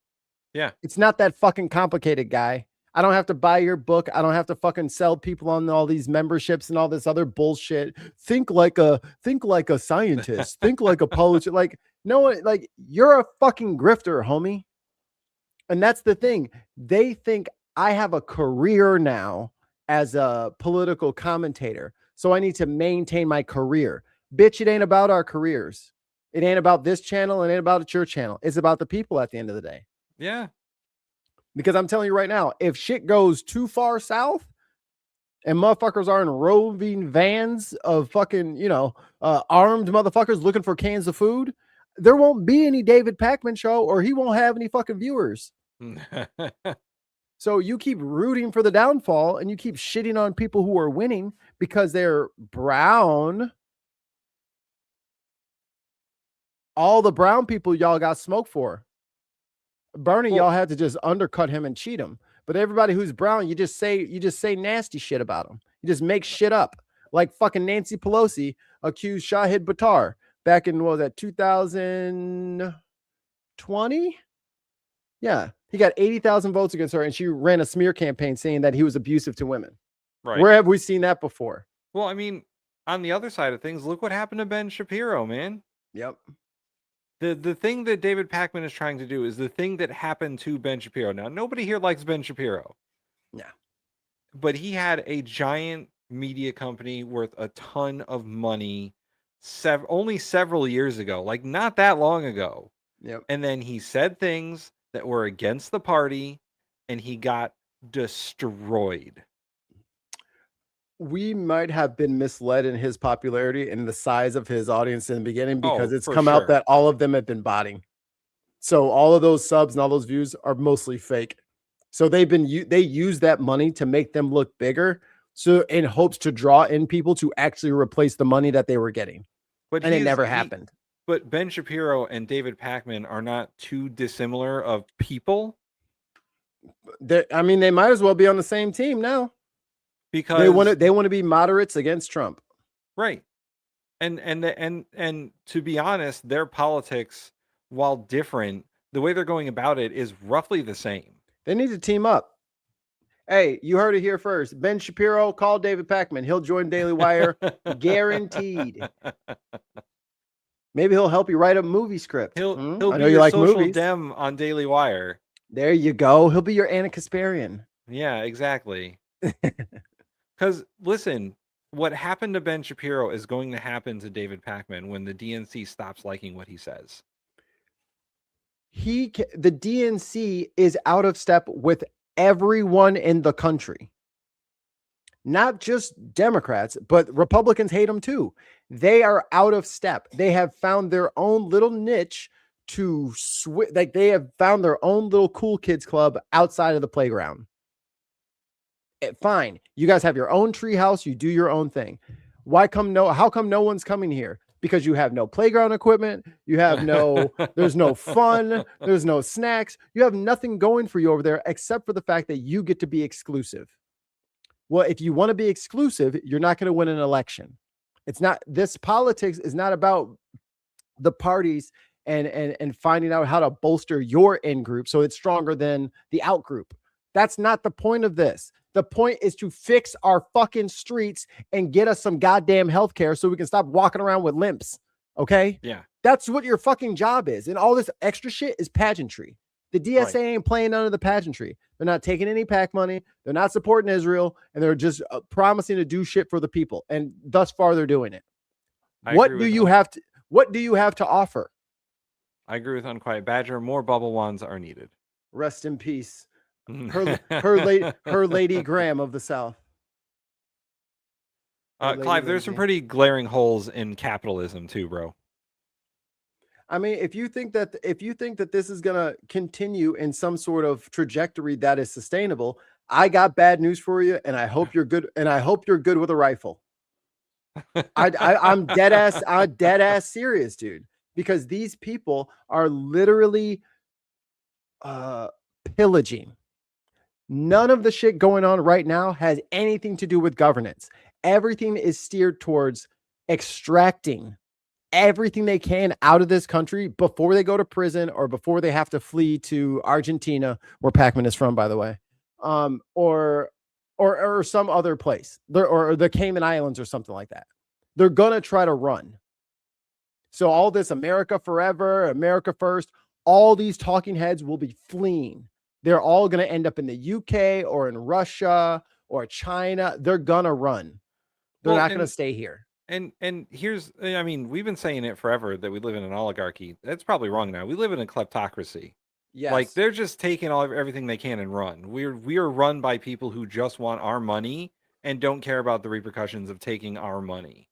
Speaker 7: Yeah.
Speaker 16: It's not that fucking complicated, guy. I don't have to buy your book. I don't have to fucking sell people on all these memberships and all this other bullshit. Think like a scientist. Think like a politician. Like, no, like you're a fucking grifter, homie. And that's the thing. They think I have a career now as a political commentator, so I need to maintain my career. Bitch, it ain't about our careers. It ain't about this channel. It ain't about your channel. It's about the people at the end of the day.
Speaker 7: Yeah.
Speaker 16: Because I'm telling you right now, if shit goes too far south and motherfuckers are in roving vans of fucking, armed motherfuckers looking for cans of food, there won't be any David Pakman show, or he won't have any fucking viewers. So you keep rooting for the downfall and you keep shitting on people who are winning because they're brown. All the brown people y'all got smoke for. Bernie, y'all had to just undercut him and cheat him. But everybody who's brown, you just say nasty shit about them. You just make shit up. Like fucking Nancy Pelosi accused Shahid Buttar back in, what was that, 2020? Yeah. He got 80,000 votes against her, and she ran a smear campaign saying that he was abusive to women.
Speaker 7: Right.
Speaker 16: Where have we seen that before?
Speaker 7: Well, I mean, on the other side of things, look what happened to Ben Shapiro, man.
Speaker 16: Yep.
Speaker 7: The thing that David Pakman is trying to do is the thing that happened to Ben Shapiro. Now, nobody here likes Ben Shapiro.
Speaker 16: Yeah.
Speaker 7: But he had a giant media company worth a ton of money only several years ago, like not that long ago.
Speaker 16: Yep.
Speaker 7: And then he said things that were against the party, and he got destroyed.
Speaker 16: We might have been misled in his popularity and the size of his audience in the beginning, because it's come
Speaker 7: sure.
Speaker 16: out that all of them have been botting. So all of those subs and all those views are mostly fake. So they use that money to make them look bigger, so in hopes to draw in people to actually replace the money that they were getting.
Speaker 7: But
Speaker 16: it never happened.
Speaker 7: But Ben Shapiro and David Pakman are not too dissimilar of people.
Speaker 16: They might as well be on the same team now.
Speaker 7: Because
Speaker 16: they want to be moderates against Trump.
Speaker 7: Right. And to be honest, their politics, while different, the way they're going about it is roughly the same.
Speaker 16: They need to team up. Hey, you heard it here first. Ben Shapiro, call David Pakman. He'll join Daily Wire. Guaranteed. Maybe he'll help you write a movie script.
Speaker 7: He'll
Speaker 16: I
Speaker 7: be
Speaker 16: know you
Speaker 7: your
Speaker 16: like
Speaker 7: social
Speaker 16: movies.
Speaker 7: dem on Daily Wire.
Speaker 16: There you go. He'll be your Anna Kasparian.
Speaker 7: Yeah, exactly. Because listen, what happened to Ben Shapiro is going to happen to David Pakman when the DNC stops liking what he says.
Speaker 16: The DNC is out of step with everyone in the country. not just Democrats, but Republicans hate them too. They are out of step. They have found their own little niche to switch. Like they have found their own little cool kids club outside of the playground. Fine. You guys have your own treehouse. You do your own thing. How come no one's coming here? Because you have no playground equipment. You have there's no fun. There's no snacks. You have nothing going for you over there except for the fact that you get to be exclusive. Well, if you want to be exclusive, you're not going to win an election. This politics is not about the parties and finding out how to bolster your in group so it's stronger than the out group. That's not the point of this. The point is to fix our fucking streets and get us some goddamn healthcare so we can stop walking around with limps. Okay?
Speaker 7: Yeah.
Speaker 16: That's what your fucking job is. And all this extra shit is pageantry. The DSA ain't playing none of the pageantry. They're not taking any PAC money. They're not supporting Israel. And they're just promising to do shit for the people. And thus far, they're doing it. What do you have to offer?
Speaker 7: I agree with Unquiet Badger. More bubble wands are needed.
Speaker 16: Rest in peace. Her lady Graham of the South.
Speaker 7: Clive, there's some pretty glaring holes in capitalism too, bro.
Speaker 16: I mean, if you think that this is going to continue in some sort of trajectory that is sustainable, I got bad news for you, and I hope you're good. And I hope you're good with a rifle. I'm dead ass serious, dude, because these people are literally pillaging. None of the shit going on right now has anything to do with governance. Everything is steered towards extracting everything they can out of this country before they go to prison or before they have to flee to Argentina, where Pac-Man is from, by the way, or some other place, or the Cayman Islands or something like that. They're gonna try to run. So all this America forever, America first, all these talking heads will be fleeing. They're all going to end up in the UK or in Russia or China. They're going to run. They're not going to stay here.
Speaker 7: And here's, I mean, we've been saying it forever that we live in an oligarchy. That's probably wrong now. We live in a kleptocracy.
Speaker 16: Yes.
Speaker 7: Like they're just taking everything they can and run. We are run by people who just want our money and don't care about the repercussions of taking our money.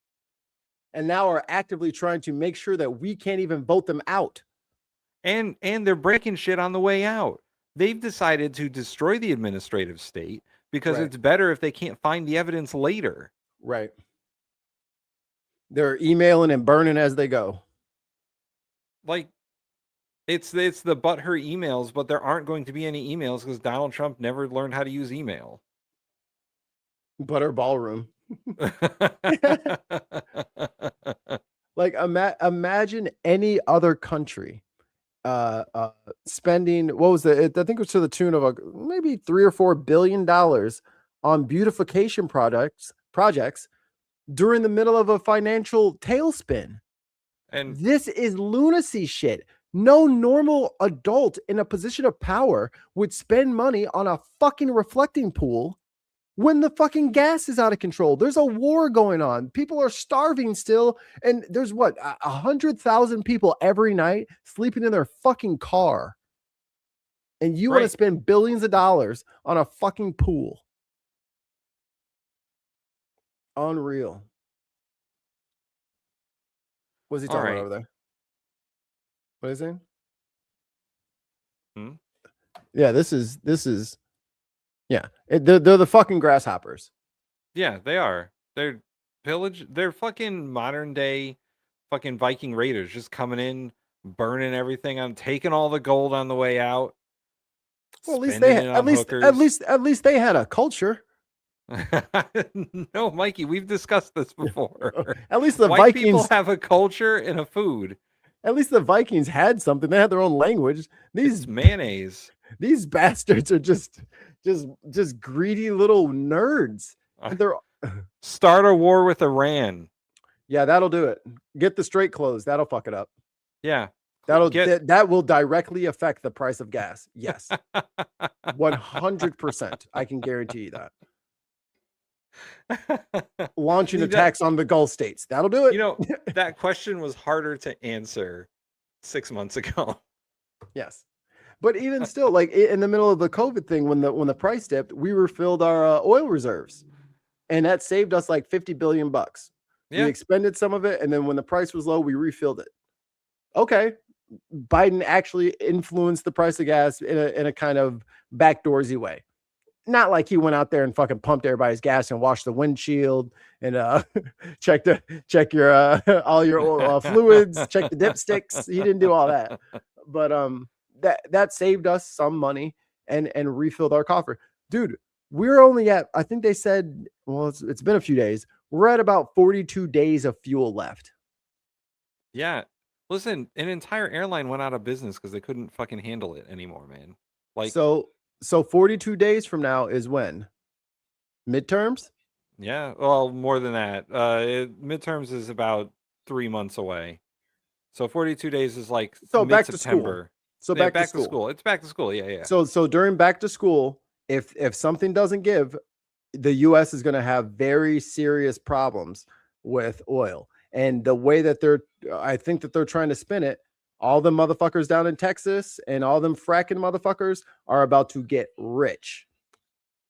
Speaker 16: And now are actively trying to make sure that we can't even vote them out.
Speaker 7: And they're breaking shit on the way out. They've decided to destroy the administrative state because it's better if they can't find the evidence later.
Speaker 16: Right. They're emailing and burning as they go.
Speaker 7: Like, it's the butthurt emails, but there aren't going to be any emails because Donald Trump never learned how to use email.
Speaker 16: Butter ballroom. Like, imagine any other country spending, what was I think it was to the tune of maybe $3 or $4 billion on beautification projects during the middle of a financial tailspin. And this is lunacy shit. No normal adult in a position of power would spend money on a fucking reflecting pool when the fucking gas is out of control. There's a war going on. People are starving still. And there's 100,000 people every night sleeping in their fucking car. And you want to spend billions of dollars on a fucking pool. Unreal. What's he talking about over there? What is he saying? Yeah, this is yeah. They're the fucking grasshoppers.
Speaker 7: Yeah, they are. They're pillage. They're fucking modern day fucking Viking raiders just coming in, burning everything. I'm taking all the gold on the way out.
Speaker 16: Well, at least they had a culture.
Speaker 7: No, Mikey, we've discussed this before.
Speaker 16: At least the
Speaker 7: White
Speaker 16: Vikings
Speaker 7: people have a culture and a food.
Speaker 16: At least the Vikings had something. They had their own language.
Speaker 7: It's mayonnaise.
Speaker 16: These bastards are just greedy little nerds. They're
Speaker 7: start a war with Iran.
Speaker 16: Yeah, that'll do it. Get the straight clothes. That'll fuck it up.
Speaker 7: Yeah.
Speaker 16: That will directly affect the price of gas. Yes. 100%. I can guarantee you that. Launching attacks on the Gulf states. That'll do it.
Speaker 7: You know, that question was harder to answer 6 months ago.
Speaker 16: Yes. But even still, like in the middle of the COVID thing, when the price dipped, we refilled our oil reserves. And that saved us like 50 billion bucks.
Speaker 7: Yeah.
Speaker 16: We expended some of it, and then when the price was low, we refilled it. Okay. Biden actually influenced the price of gas in a kind of backdoorsy way. Not like he went out there and fucking pumped everybody's gas and washed the windshield and check your all your fluids, check the dipsticks. He didn't do all that. But that saved us some money and refilled our coffer. Dude, we're only at, I think they said, well, it's been a few days. We're at about 42 days of fuel left.
Speaker 7: Yeah. Listen, an entire airline went out of business because they couldn't fucking handle it anymore, man. Like,
Speaker 16: so 42 days from now is when? Midterms?
Speaker 7: yeah, well, more than that. Midterms is about 3 months away. So 42 days is like
Speaker 16: back to school.
Speaker 7: mid-September.
Speaker 16: So
Speaker 7: Yeah,
Speaker 16: back to school.
Speaker 7: It's back to school. Yeah.
Speaker 16: So during back to school, if something doesn't give, the US is going to have very serious problems with oil. And the way that I think that they're trying to spin it, all the motherfuckers down in Texas and all them fracking motherfuckers are about to get rich.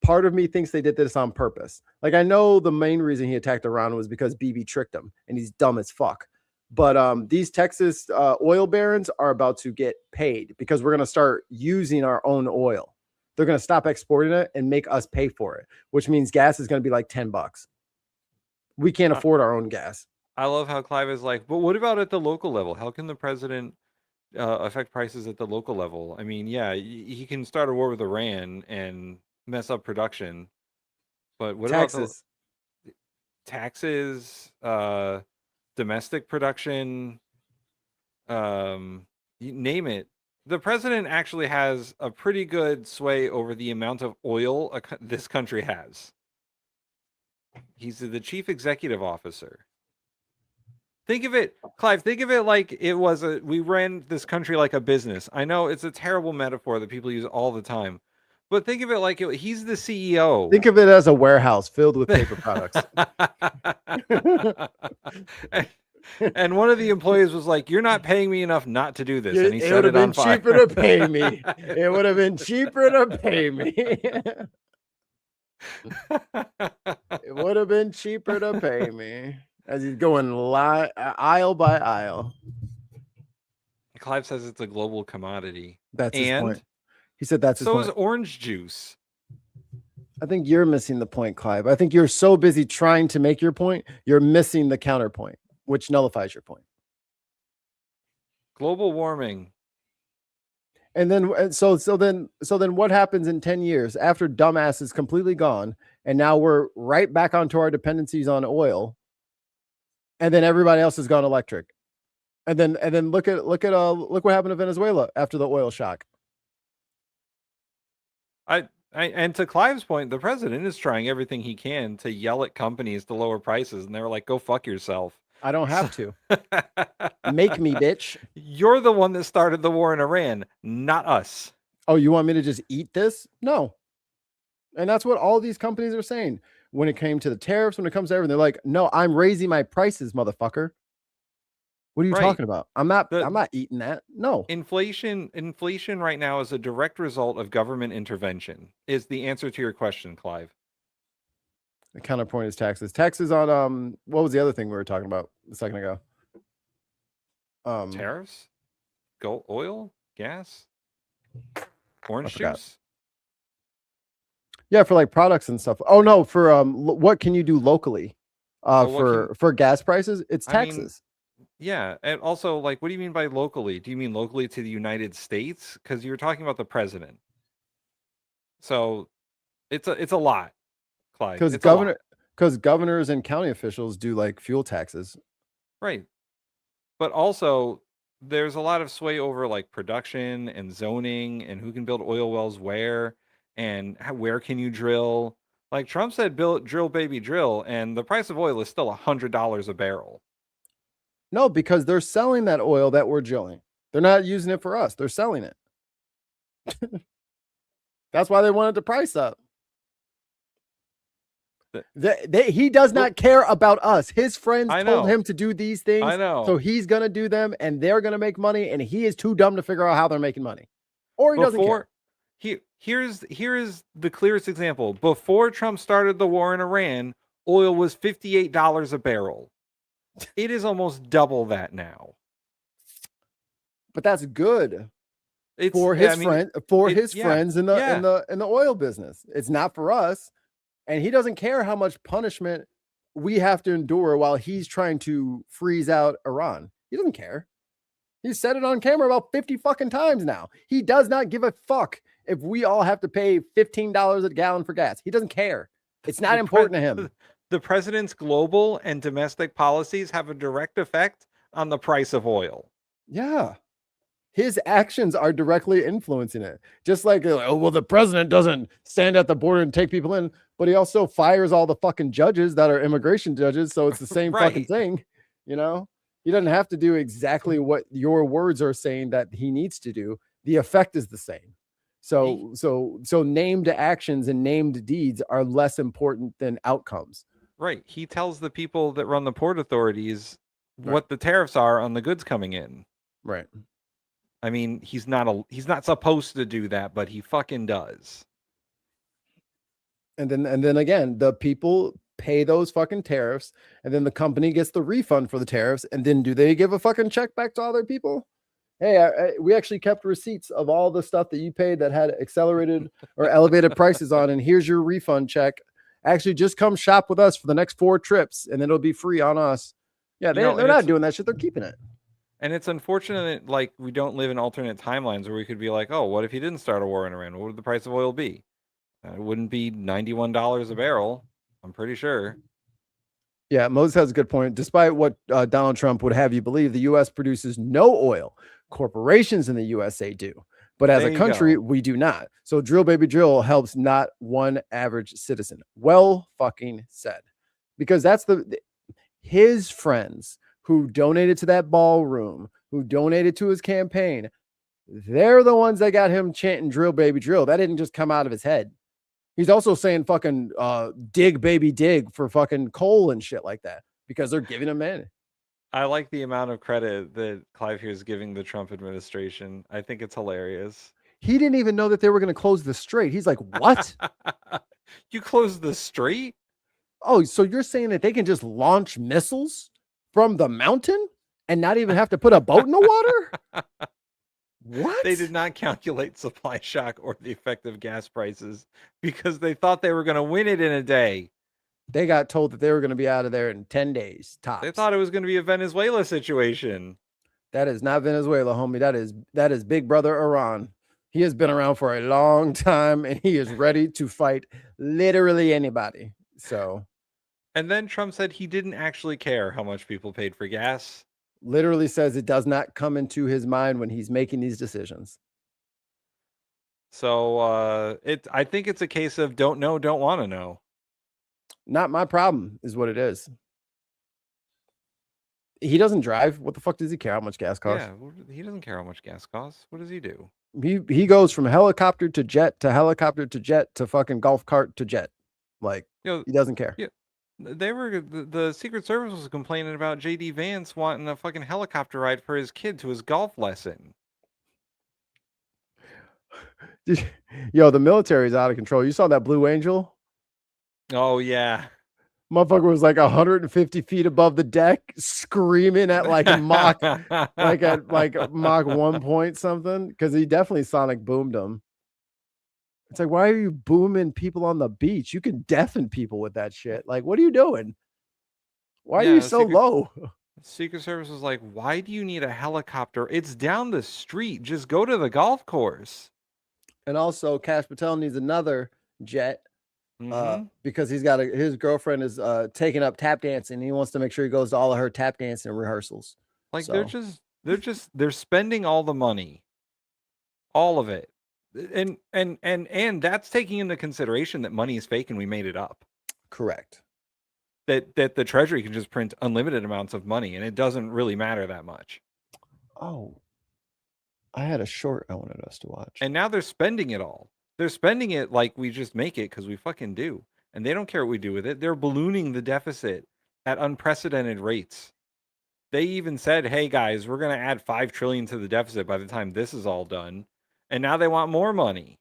Speaker 16: Part of me thinks they did this on purpose. Like, I know the main reason he attacked Iran was because Bibi tricked him and he's dumb as fuck. But these Texas oil barons are about to get paid because we're going to start using our own oil. They're going to stop exporting it and make us pay for it, which means gas is going to be like $10. We can't afford our own gas.
Speaker 7: I love how Clive is like, but what about at the local level? How can the president affect prices at the local level? I mean, yeah, he can start a war with Iran and mess up production, but what about taxes, domestic production, you name it? The president actually has a pretty good sway over the amount of oil this country has. He's the chief executive officer. Think of it, Clive, think of it like it was we ran this country like a business. I know it's a terrible metaphor that people use all the time, but think of it like he's the CEO.
Speaker 16: Think of it as a warehouse filled with paper products.
Speaker 7: And one of the employees was like, "You're not paying me enough not to do this." And he set it on fire.
Speaker 16: It would have been cheaper to pay me. It would have been cheaper to pay me. It would have been cheaper to pay me. As he's going aisle by aisle.
Speaker 7: Clive says it's a global commodity.
Speaker 16: That's his point. He said that's his point.
Speaker 7: So is orange juice.
Speaker 16: I think you're missing the point, Clive. I think you're so busy trying to make your point, you're missing the counterpoint, which nullifies your point.
Speaker 7: Global warming.
Speaker 16: And then so then what happens in 10 years after dumbass is completely gone and now we're right back onto our dependencies on oil? And then everybody else has gone electric. And then look what happened to Venezuela after the oil shock.
Speaker 7: And to Clive's point, the president is trying everything he can to yell at companies to lower prices, and they're like, "Go fuck yourself."
Speaker 16: I don't have to. Make me, bitch.
Speaker 7: You're the one that started the war in Iran, not us.
Speaker 16: Oh, you want me to just eat this? No. And that's what all these companies are saying. When it came to the tariffs, when it comes to everything, they're like, "No, I'm raising my prices, motherfucker." What are you talking about? I'm not eating that. No.
Speaker 7: Inflation right now is a direct result of government intervention. Is the answer to your question, Clive?
Speaker 16: The counterpoint is taxes. Taxes on what was the other thing we were talking about a second ago?
Speaker 7: Tariffs? Gold, oil, gas, orange juice.
Speaker 16: Yeah, for like products and stuff. Oh no, for what can you do locally? For gas prices, it's taxes.
Speaker 7: Yeah, and also, like, what do you mean by locally? Do you mean locally to the United States? Because you're talking about the president. So it's a lot, Clyde.
Speaker 16: Because governors and county officials do like fuel taxes.
Speaker 7: Right. But also there's a lot of sway over like production and zoning and who can build oil wells where and where can you drill. Like Trump said, drill, baby, drill. And the price of oil is still $100 a barrel.
Speaker 16: No, because they're selling that oil that we're drilling. They're not using it for us. They're selling it. That's why they wanted the price up. He does not care about us. His friends told him to do these things.
Speaker 7: I know.
Speaker 16: So he's going to do them and they're going to make money. And he is too dumb to figure out how they're making money. Or he doesn't care.
Speaker 7: Here's the clearest example. Before Trump started the war in Iran, oil was $58 a barrel. It is almost double that now.
Speaker 16: But that's good
Speaker 7: It's
Speaker 16: for his
Speaker 7: I mean,
Speaker 16: friend, for
Speaker 7: it-
Speaker 16: his
Speaker 7: yeah,
Speaker 16: friends in the
Speaker 7: yeah.
Speaker 16: in the oil business. It's not for us, and he doesn't care how much punishment we have to endure while he's trying to freeze out Iran. He doesn't care. He's said it on camera about 50 fucking times now. He does not give a fuck if we all have to pay $15 a gallon for gas. He doesn't care. It's not important to him.
Speaker 7: The president's global and domestic policies have a direct effect on the price of oil.
Speaker 16: Yeah. His actions are directly influencing it. Just like, oh, well, the president doesn't stand at the border and take people in, but he also fires all the fucking judges that are immigration judges. So it's the same fucking
Speaker 7: Right.
Speaker 16: thing. You know, he doesn't have to do exactly what your words are saying that he needs to do. The effect is the same. So named actions and named deeds are less important than outcomes.
Speaker 7: Right. He tells the people that run the port authorities what the tariffs are on the goods coming in.
Speaker 16: Right.
Speaker 7: I mean, he's not supposed to do that, but he fucking does.
Speaker 16: And then again, the people pay those fucking tariffs, and then the company gets the refund for the tariffs, and then do they give a fucking check back to all their people? Hey, we actually kept receipts of all the stuff that you paid that had accelerated or elevated prices on, and here's your refund check. Actually, just come shop with us for the next 4 trips, and then it'll be free on us. Yeah, they're not doing that shit. They're keeping it.
Speaker 7: And it's unfortunate, like, we don't live in alternate timelines where we could be like, oh, what if he didn't start a war in Iran? What would the price of oil be? It wouldn't be $91 a barrel, I'm pretty sure.
Speaker 16: Yeah, Moses has a good point. Despite what Donald Trump would have you believe, the U.S. produces no oil. Corporations in the USA do. But as
Speaker 7: There
Speaker 16: a
Speaker 7: you
Speaker 16: country,
Speaker 7: go.
Speaker 16: we do not. So drill, baby, drill helps not one average citizen. Well fucking said. Because that's his friends who donated to that ballroom, who donated to his campaign, they're the ones that got him chanting drill, baby, drill. That didn't just come out of his head. He's also saying fucking dig, baby, dig for fucking coal and shit like that because they're giving him in.
Speaker 7: I like the amount of credit that Clive here is giving the Trump administration. I think it's hilarious.
Speaker 16: He didn't even know that they were going to close the strait. He's like, what?
Speaker 7: You closed the strait?
Speaker 16: Oh, so you're saying that they can just launch missiles from the mountain and not even have to put a boat in the water? What?
Speaker 7: They did not calculate supply shock or the effect of gas prices because they thought they were going to win it in a day.
Speaker 16: They got told that they were going to be out of there in 10 days tops.
Speaker 7: They thought it was going to be a Venezuela situation.
Speaker 16: That is not Venezuela, homie. That is Big Brother Iran. He has been around for a long time and he is ready to fight literally anybody. So,
Speaker 7: and then Trump said he didn't actually care how much people paid for gas.
Speaker 16: Literally says it does not come into his mind when he's making these decisions.
Speaker 7: So I think it's a case of don't know, don't want to know.
Speaker 16: Not my problem is what it is. He doesn't drive. What the fuck does he care how much gas costs?
Speaker 7: Yeah, he doesn't care how much gas costs. What does he do?
Speaker 16: He goes from helicopter to jet to helicopter to jet to fucking golf cart to jet. Like, he doesn't care.
Speaker 7: Yeah, the Secret Service was complaining about JD Vance wanting a fucking helicopter ride for his kid to his golf lesson.
Speaker 16: Yo, the military is out of control. You saw that Blue Angel?
Speaker 7: Oh yeah.
Speaker 16: Motherfucker was like 150 feet above the deck, screaming at like Mach, like Mach 1 point something, because he definitely sonic boomed him. It's like, why are you booming people on the beach? You can deafen people with that shit. Like, what are you doing? Why are you so low?
Speaker 7: Secret Service was like, why do you need a helicopter? It's down the street. Just go to the golf course.
Speaker 16: And also, Kash Patel needs another jet. Because he's got his girlfriend is taking up tap dancing. He wants to make sure he goes to all of her tap dancing rehearsals.
Speaker 7: Like they're spending all the money, all of it, and that's taking into consideration that money is fake and we made it up.
Speaker 16: Correct.
Speaker 7: That the Treasury can just print unlimited amounts of money and it doesn't really matter that much.
Speaker 16: Oh, I had a short I wanted us to watch,
Speaker 7: and now they're spending it all. They're spending it like we just make it because we fucking do. And they don't care what we do with it. They're ballooning the deficit at unprecedented rates. They even said, hey guys, we're going to add 5 trillion to the deficit by the time this is all done. And now they want more money.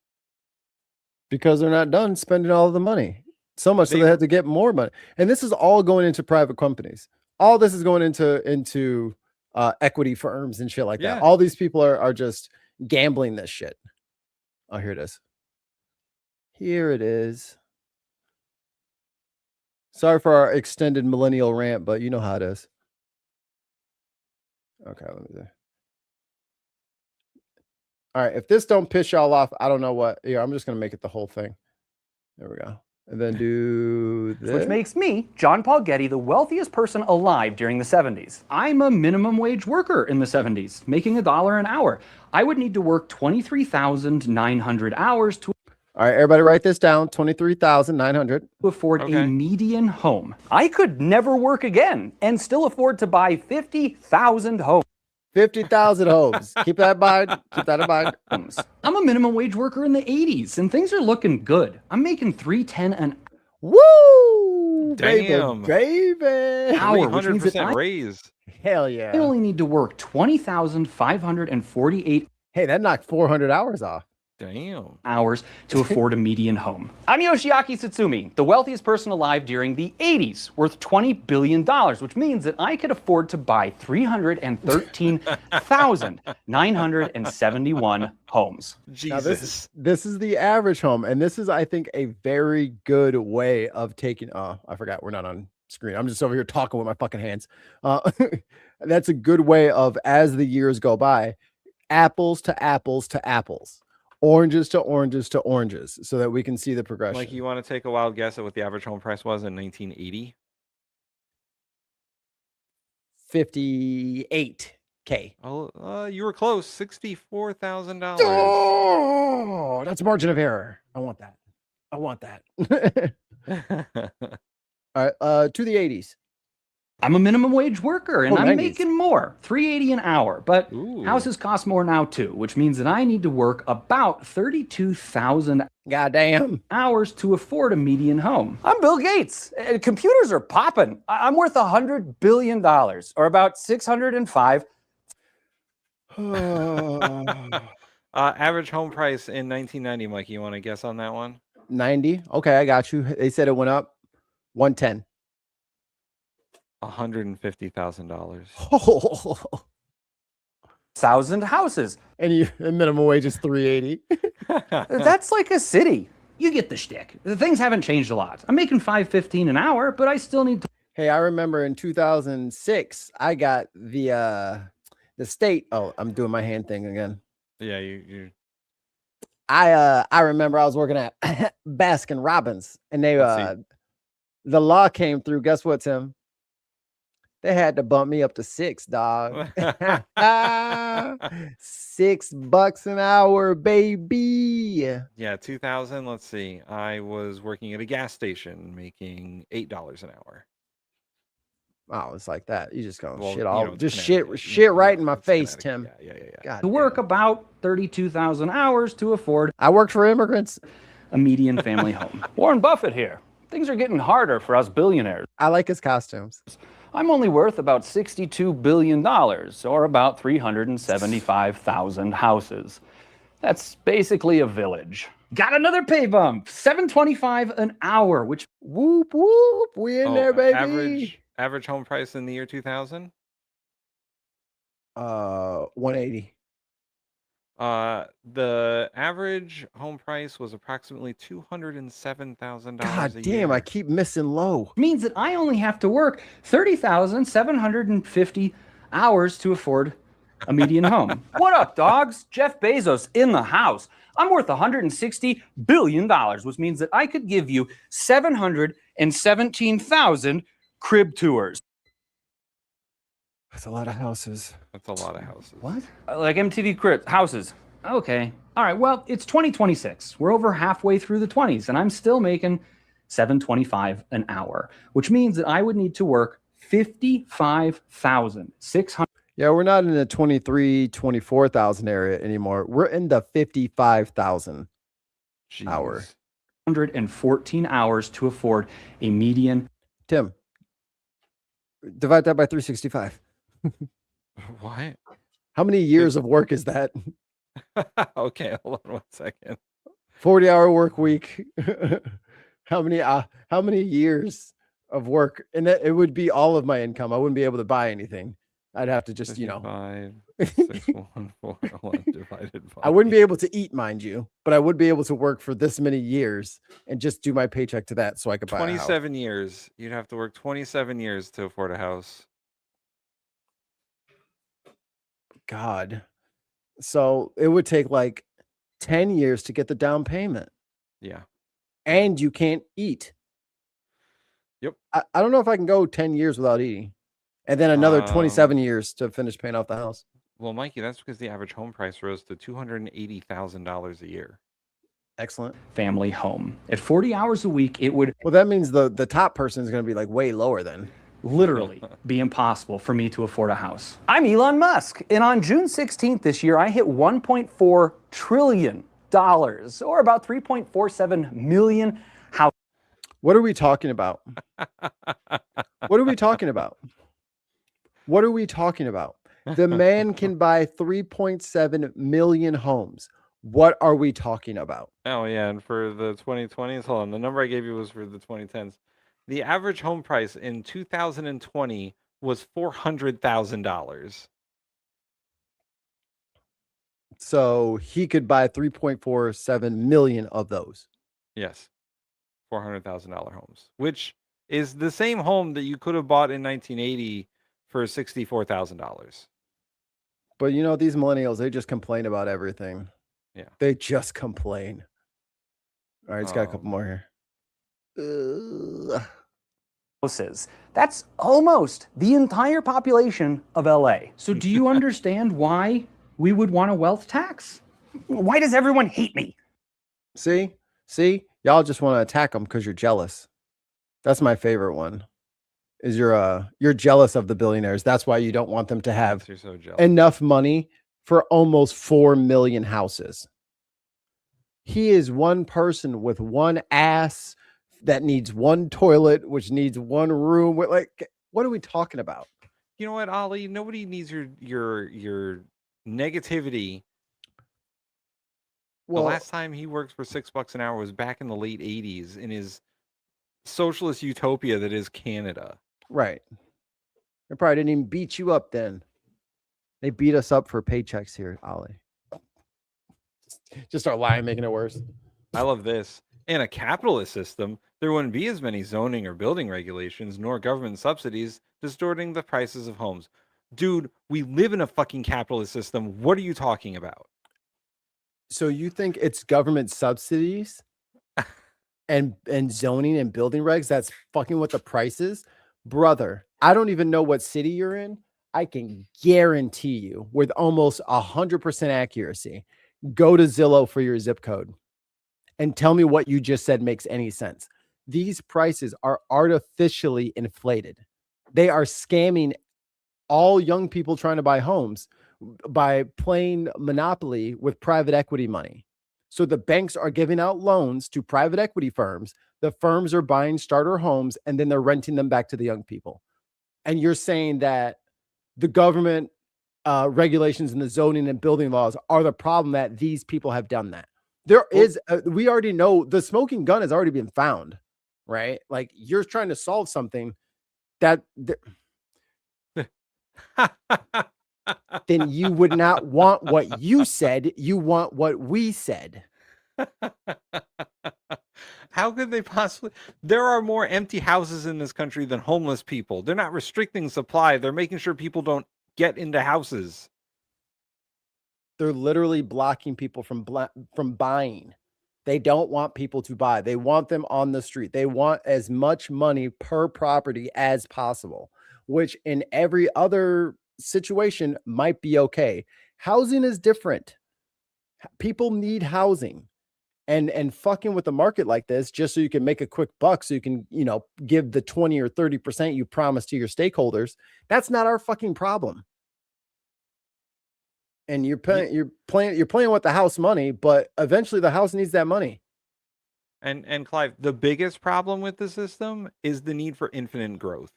Speaker 16: Because they're not done spending all of the money. So much so they have to get more money. And this is all going into private companies. All this is going into equity firms and shit like that. All these people are just gambling this shit. Oh, here it is. Here it is. Sorry for our extended millennial rant, but you know how it is. Okay, let me see. All right, if this don't piss y'all off, I don't know what. Yeah, I'm just gonna make it the whole thing. There we go. And then do this.
Speaker 19: Which makes me, John Paul Getty, the wealthiest person alive during the 70s. I'm a minimum wage worker in the 70s, making $1 an hour. I would need to work 23,900 hours to
Speaker 16: All right, everybody write this down. 23,900.
Speaker 19: afford a median home. I could never work again and still afford to buy 50,000 homes.
Speaker 16: 50,000 homes. Keep that in mind. Keep that in mind.
Speaker 19: I'm a minimum wage worker in the 80s and things are looking good. I'm making $3.10 an
Speaker 16: Woo!
Speaker 7: Damn.
Speaker 16: Baby.
Speaker 19: hour, which means that
Speaker 7: 300% raise.
Speaker 16: Hell yeah.
Speaker 19: I only need to work 20,548
Speaker 16: Hey, that knocked 400 hours off.
Speaker 7: Damn.
Speaker 19: hours to afford a median home. I'm Yoshiaki Satsumi, the wealthiest person alive during the 80s, worth $20 billion, which means that I could afford to buy 313,971 homes.
Speaker 7: Jesus.
Speaker 16: Now this is the average home, and this is, I think, a very good way of taking. Oh, I forgot we're not on screen. I'm just over here talking with my fucking hands. That's a good way of, as the years go by, apples to apples to apples. Oranges to oranges to oranges, so that we can see the progression.
Speaker 7: Like, you want to take a wild guess at what the average home price was in 1980?
Speaker 16: 58K.
Speaker 7: Oh, you were close. $64,000.
Speaker 16: Oh, that's a margin of error. I want that. I want that. All right, to the 80s.
Speaker 19: I'm a minimum wage worker and
Speaker 16: Oh,
Speaker 19: I'm
Speaker 16: 90s.
Speaker 19: making more, $3.80 an hour. But
Speaker 7: Ooh.
Speaker 19: houses cost more now too, which means that I need to work about 32,000
Speaker 16: Goddamn.
Speaker 19: hours to afford a median home. I'm Bill Gates. Computers are popping. I'm worth $100 billion, or about 605.
Speaker 7: Average home price in 1990, Mikey. You want to guess on that one?
Speaker 16: 90. Okay, I got you. They said it went up 110.
Speaker 7: $150,000.
Speaker 16: Oh.
Speaker 19: 1,000 houses.
Speaker 16: And minimum wage is 380.
Speaker 19: That's like a city. You get the shtick. The things haven't changed a lot. I'm making $5.15 an hour, but I still need to.
Speaker 16: Hey, I remember in 2006, I got the state. Oh, I'm doing my hand thing again.
Speaker 7: Yeah, you.
Speaker 16: I remember I was working at Baskin Robbins, and they the law came through. Guess what, Tim? They had to bump me up to 6, dog. $6 an hour, baby.
Speaker 7: Yeah, 2000. Let's see. I was working at a gas station making $8 an hour.
Speaker 16: Oh, it's like that. You just go
Speaker 7: Well,
Speaker 16: shit
Speaker 7: you
Speaker 16: all,
Speaker 7: know,
Speaker 16: just
Speaker 7: Connecticut,
Speaker 16: shit right in my face, Tim.
Speaker 7: Yeah.
Speaker 16: God
Speaker 19: to work about 32,000 hours to afford.
Speaker 16: I worked for immigrants.
Speaker 19: A median family home. Warren Buffett here. Things are getting harder for us billionaires.
Speaker 16: I like his costumes.
Speaker 19: I'm only worth about $62 billion, or about 375,000 houses. That's basically a village. Got another pay bump, $7.25 an hour, which
Speaker 16: whoop whoop, we in there, baby.
Speaker 7: Average home price in the year 2000?
Speaker 16: 180.
Speaker 7: The average home price was approximately $207,000.
Speaker 16: God damn, I keep missing low.
Speaker 19: means that I only have to work 30,750 hours to afford a median home. What up, dogs? Jeff Bezos in the house. I'm worth $160 billion, which means that I could give you 717,000 crib tours.
Speaker 16: That's a lot of houses.
Speaker 7: That's a lot of houses.
Speaker 19: What? Like MTV crib houses. Okay. All right. Well, it's 2026. We're over halfway through the 20s, and I'm still making $7.25 an hour, which means that I would need to work 55,600.
Speaker 16: Yeah, we're not in the 24,000 area anymore. We're in the 55,000 hour.
Speaker 19: 114 hours to afford a median.
Speaker 16: Tim, divide that by 365.
Speaker 7: What?
Speaker 16: How many years of work is that?
Speaker 7: Okay, hold on 1 second.
Speaker 16: 40-hour work week. How many years of work? And it would be all of my income. I wouldn't be able to buy anything. I'd have to just,
Speaker 7: 5, 6, 1, 4, 1 divided by.
Speaker 16: I wouldn't be able to eat, mind you, but I would be able to work for this many years and just do my paycheck to that so I could buy a house.
Speaker 7: 27 years. You'd have to work 27 years to afford a house.
Speaker 16: God. So it would take like 10 years to get the down payment.
Speaker 7: Yeah.
Speaker 16: And you can't eat.
Speaker 7: Yep.
Speaker 16: I don't know if I can go 10 years without eating. And then another 27 years to finish paying off the house.
Speaker 7: Well, Mikey, that's because the average home price rose to $280,000 a year.
Speaker 16: Excellent.
Speaker 19: Family home. At 40 hours a week, it would
Speaker 16: Well, that means the top person is going to be like way lower then.
Speaker 19: literally be impossible for me to afford a house. I'm Elon Musk, and on June 16th this year, I hit $1.4 trillion, or about 3.47 million houses.
Speaker 16: What are we talking about? What are we talking about? What are we talking about? The man can buy 3.7 million homes. What are we talking about?
Speaker 7: Oh, yeah. And for the 2020s, hold on. The number I gave you was for the 2010s. The average home price in 2020 was $400,000.
Speaker 16: So he could buy 3.47 million of those.
Speaker 7: Yes. $400,000 homes, which is the same home that you could have bought in 1980 for $64,000.
Speaker 16: But these millennials, they just complain about everything.
Speaker 7: Yeah.
Speaker 16: They just complain. All right, it's got a couple more here.
Speaker 19: Houses. That's almost the entire population of LA. So do you understand why we would want a wealth tax? Why does everyone hate me?
Speaker 16: See, y'all just want to attack them because you're jealous. That's my favorite one. Is you're jealous of the billionaires. That's why you don't want them to have
Speaker 7: You're so jealous.
Speaker 16: enough money for almost 4 million houses. He is one person with one ass that needs one toilet, which needs one room. What are we talking about?
Speaker 7: You know what, Ollie? Nobody needs your negativity.
Speaker 16: Well,
Speaker 7: the last time he worked for $6 an hour was back in the late 80s in his socialist utopia that is Canada.
Speaker 16: Right. They probably didn't even beat you up then. They beat us up for paychecks here, Ollie. Just start lying, making it worse.
Speaker 7: I love this. In a capitalist system, there wouldn't be as many zoning or building regulations nor government subsidies distorting the prices of homes. Dude, we live in a fucking capitalist system. What are you talking about?
Speaker 16: So you think it's government subsidies and zoning and building regs that's fucking with the prices? Brother, I don't even know what city you're in. I can guarantee you with almost 100% accuracy, go to Zillow for your zip code and tell me what you just said makes any sense. These prices are artificially inflated. They are scamming all young people trying to buy homes by playing Monopoly with private equity money. So the banks are giving out loans to private equity firms. The firms are buying starter homes and then they're renting them back to the young people. And you're saying that the government regulations and the zoning and building laws are the problem, that these people have done that. There is, we already know the smoking gun has already been found, right? Like you're trying to solve something that then you would not want what you said. You want what we said.
Speaker 7: How could they possibly? There are more empty houses in this country than homeless people. They're not restricting supply. They're making sure people don't get into houses.
Speaker 16: They're literally blocking people from buying. They don't want people to buy. They want them on the street. They want as much money per property as possible, which in every other situation might be okay. Housing is different. People need housing, and fucking with the market like this just so you can make a quick buck, so you can, give the 20 or 30% you promised to your stakeholders. That's not our fucking problem. And you're playing with the house money, but eventually the house needs that money.
Speaker 7: And Clive, the biggest problem with the system is the need for infinite growth.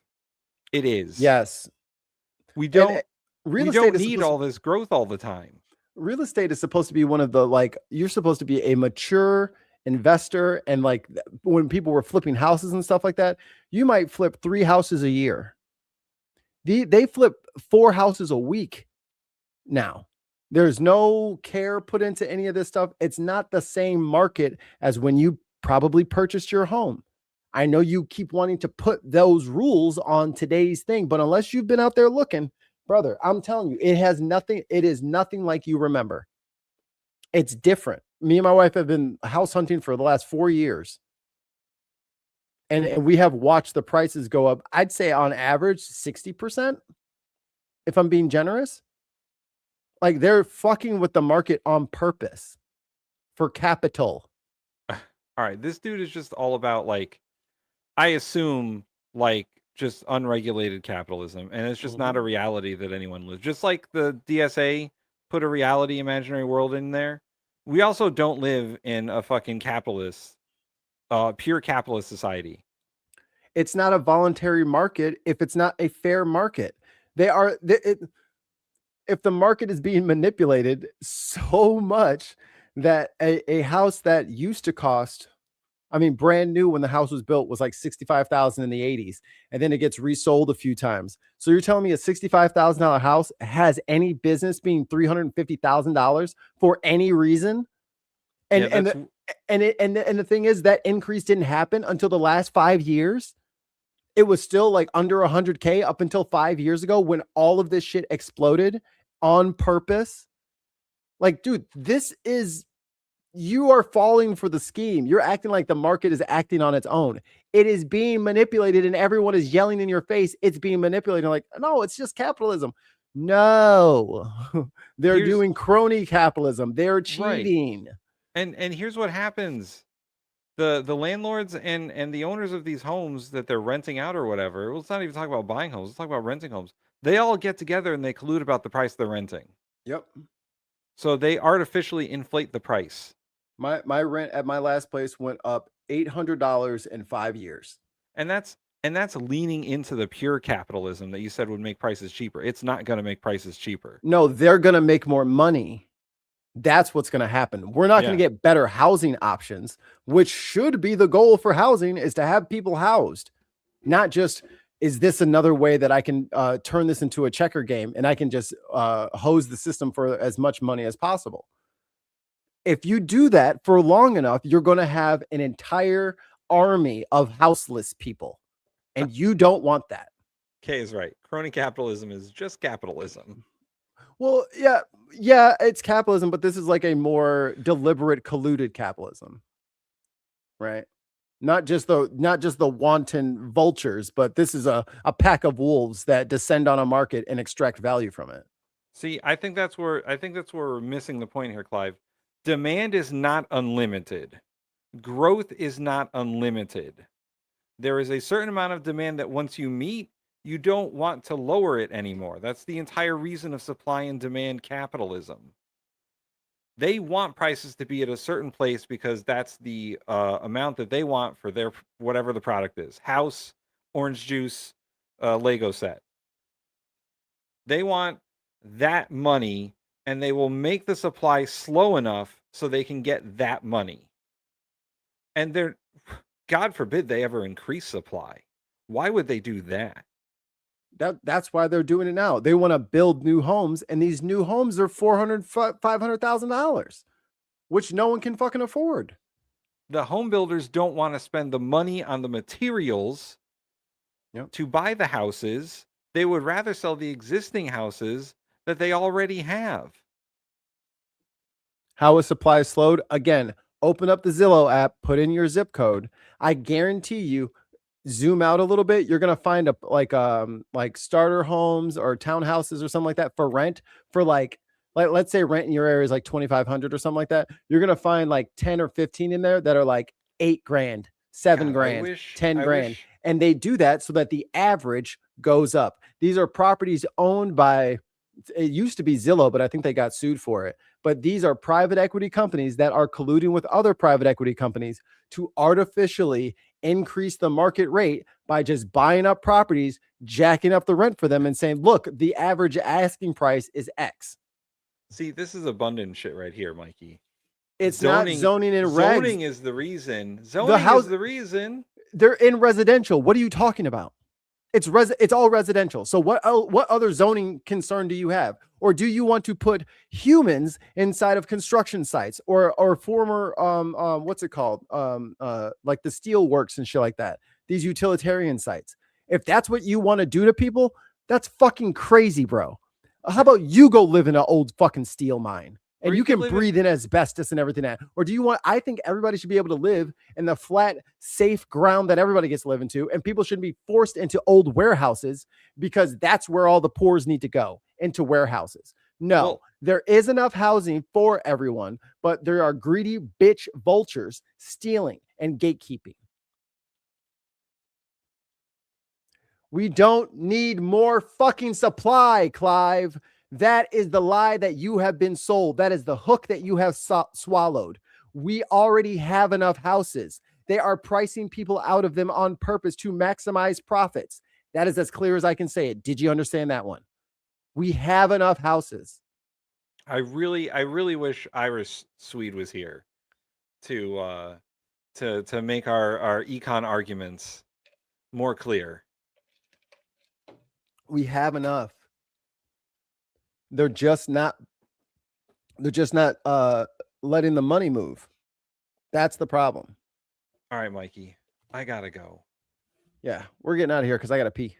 Speaker 7: It is.
Speaker 16: Yes.
Speaker 7: We don't need all this growth all the time.
Speaker 16: Real estate is supposed to be one of the, you're supposed to be a mature investor and like when people were flipping houses and stuff like that, you might flip 3 houses a year. They flip 4 houses a week now. There's no care put into any of this stuff. It's not the same market as when you probably purchased your home. I know you keep wanting to put those rules on today's thing, but unless you've been out there looking, brother, I'm telling you, it is nothing like you remember. It's different. Me and my wife have been house hunting for the last 4 years. And we have watched the prices go up. I'd say on average 60%, if I'm being generous. Like they're fucking with the market on purpose for capital.
Speaker 7: All right, this dude is just all about like, I assume like just unregulated capitalism, and it's just not a reality that anyone lives. Just like the DSA put a reality imaginary world in there, we also don't live in a fucking capitalist, pure capitalist society.
Speaker 16: It's not a voluntary market if it's not a fair market. If the market is being manipulated so much that a house that used to cost, I mean, brand new when the house was built was like $65,000 in the 80s, and then it gets resold a few times. So you're telling me a $65,000 house has any business being $350,000 for any reason? And the thing is that increase didn't happen until the last 5 years. It was still like under 100K up until 5 years ago when all of this shit exploded on purpose. Like, dude, you are falling for the scheme. You're acting like the market is acting on its own. It is being manipulated and everyone is yelling in your face. It's being manipulated. Like, no, it's just capitalism. No, they're doing crony capitalism. They're cheating.
Speaker 7: Right. And here's what happens. The landlords and the owners of these homes that they're renting out or whatever, let's not even talk about buying homes, let's talk about renting homes. They all get together and they collude about the price they're renting.
Speaker 16: Yep.
Speaker 7: So they artificially inflate the price.
Speaker 16: My rent at my last place went up $800 in 5 years.
Speaker 7: And that's leaning into the pure capitalism that you said would make prices cheaper. It's not going to make prices cheaper.
Speaker 16: No, they're going to make more money. That's what's going to happen. We're not going to get better housing options, which should be the goal for housing, is to have people housed, not just, is this another way that I can turn this into a checker game and I can just hose the system for as much money as possible. If you do that for long enough, you're going to have an entire army of houseless people, and you don't want that.
Speaker 7: Kay is right. Crony capitalism is just capitalism.
Speaker 16: Well, yeah, it's capitalism, but this is like a more deliberate, colluded capitalism, right? Not just the wanton vultures, but this is a pack of wolves that descend on a market and extract value from it.
Speaker 7: See, I think that's where we're missing the point here, Clive. Demand is not unlimited. Growth is not unlimited. There is a certain amount of demand that once you meet, you don't want to lower it anymore. That's the entire reason of supply and demand capitalism. They want prices to be at a certain place because that's the amount that they want for their whatever the product is. House, orange juice, Lego set. They want that money, and they will make the supply slow enough so they can get that money. And God forbid they ever increase supply. Why would they do that?
Speaker 16: That's why they're doing it now. They want to build new homes, and these new homes are $400,000, $500,000, which no one can fucking afford.
Speaker 7: The home builders don't want to spend the money on the materials to buy the houses. They would rather sell the existing houses that they already have.
Speaker 16: How is supply slowed? Again, open up the Zillow app, put in your zip code. I guarantee you, zoom out a little bit, you're gonna find like starter homes or townhouses or something like that for rent for like let's say rent in your area is like $2,500 or something like that. You're gonna find like 10 or 15 in there that are like $8,000, $7,000, $10,000, and they do that so that the average goes up. These are properties owned by, it used to be Zillow, but I think they got sued for it. But these are private equity companies that are colluding with other private equity companies to artificially increase the market rate by just buying up properties, jacking up the rent for them and saying, look, the average asking price is X.
Speaker 7: See, this is abundant shit right here, Mikey.
Speaker 16: It's not zoning in regs.
Speaker 7: Zoning is the reason. Zoning is the reason.
Speaker 16: They're in residential. What are you talking about? It's all residential. So what other zoning concern do you have? Or do you want to put humans inside of construction sites or former what's it called? Like the steel works and shit like that. These utilitarian sites. If that's what you want to do to people, that's fucking crazy, bro. How about you go live in an old fucking steel mine and you can breathe in asbestos and everything that? Or do you want, I think everybody should be able to live in the flat, safe ground that everybody gets to live into, and people shouldn't be forced into old warehouses because that's where all the poors need to go, into warehouses. No, there is enough housing for everyone, but there are greedy bitch vultures stealing and gatekeeping. We don't need more fucking supply, Clive. That is the lie that you have been sold. That is the hook that you have swallowed. We already have enough houses. They are pricing people out of them on purpose to maximize profits. That is as clear as I can say it. Did you understand that one? We have enough houses.
Speaker 7: I really wish Iris Swede was here to make our econ arguments more clear.
Speaker 16: We have enough. They're just not letting the money move. That's the problem.
Speaker 7: All right, Mikey, I gotta go.
Speaker 16: Yeah, we're getting out of here because I gotta pee.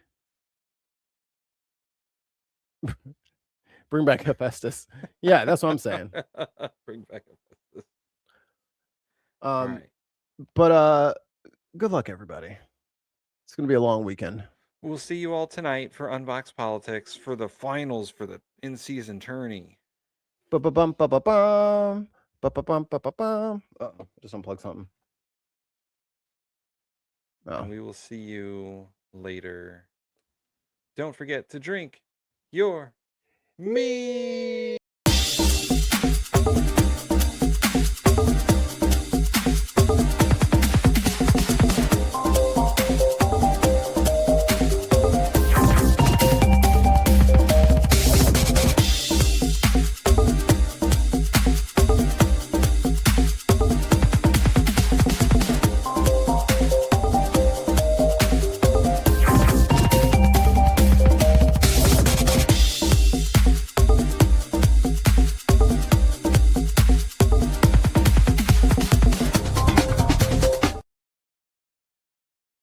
Speaker 16: Bring back Hephaestus. Yeah, that's what I'm saying.
Speaker 7: Bring back Hephaestus.
Speaker 16: Right. But good luck, everybody. It's gonna be a long weekend.
Speaker 7: We'll see you all tonight for Unboxed Politics for the finals for the in-season tourney.
Speaker 16: Ba-ba-bum, ba-ba-bum, ba-ba-bum, ba-ba-bum. Uh-oh, just unplug something. Oh.
Speaker 7: And we will see you later. Don't forget to drink your me.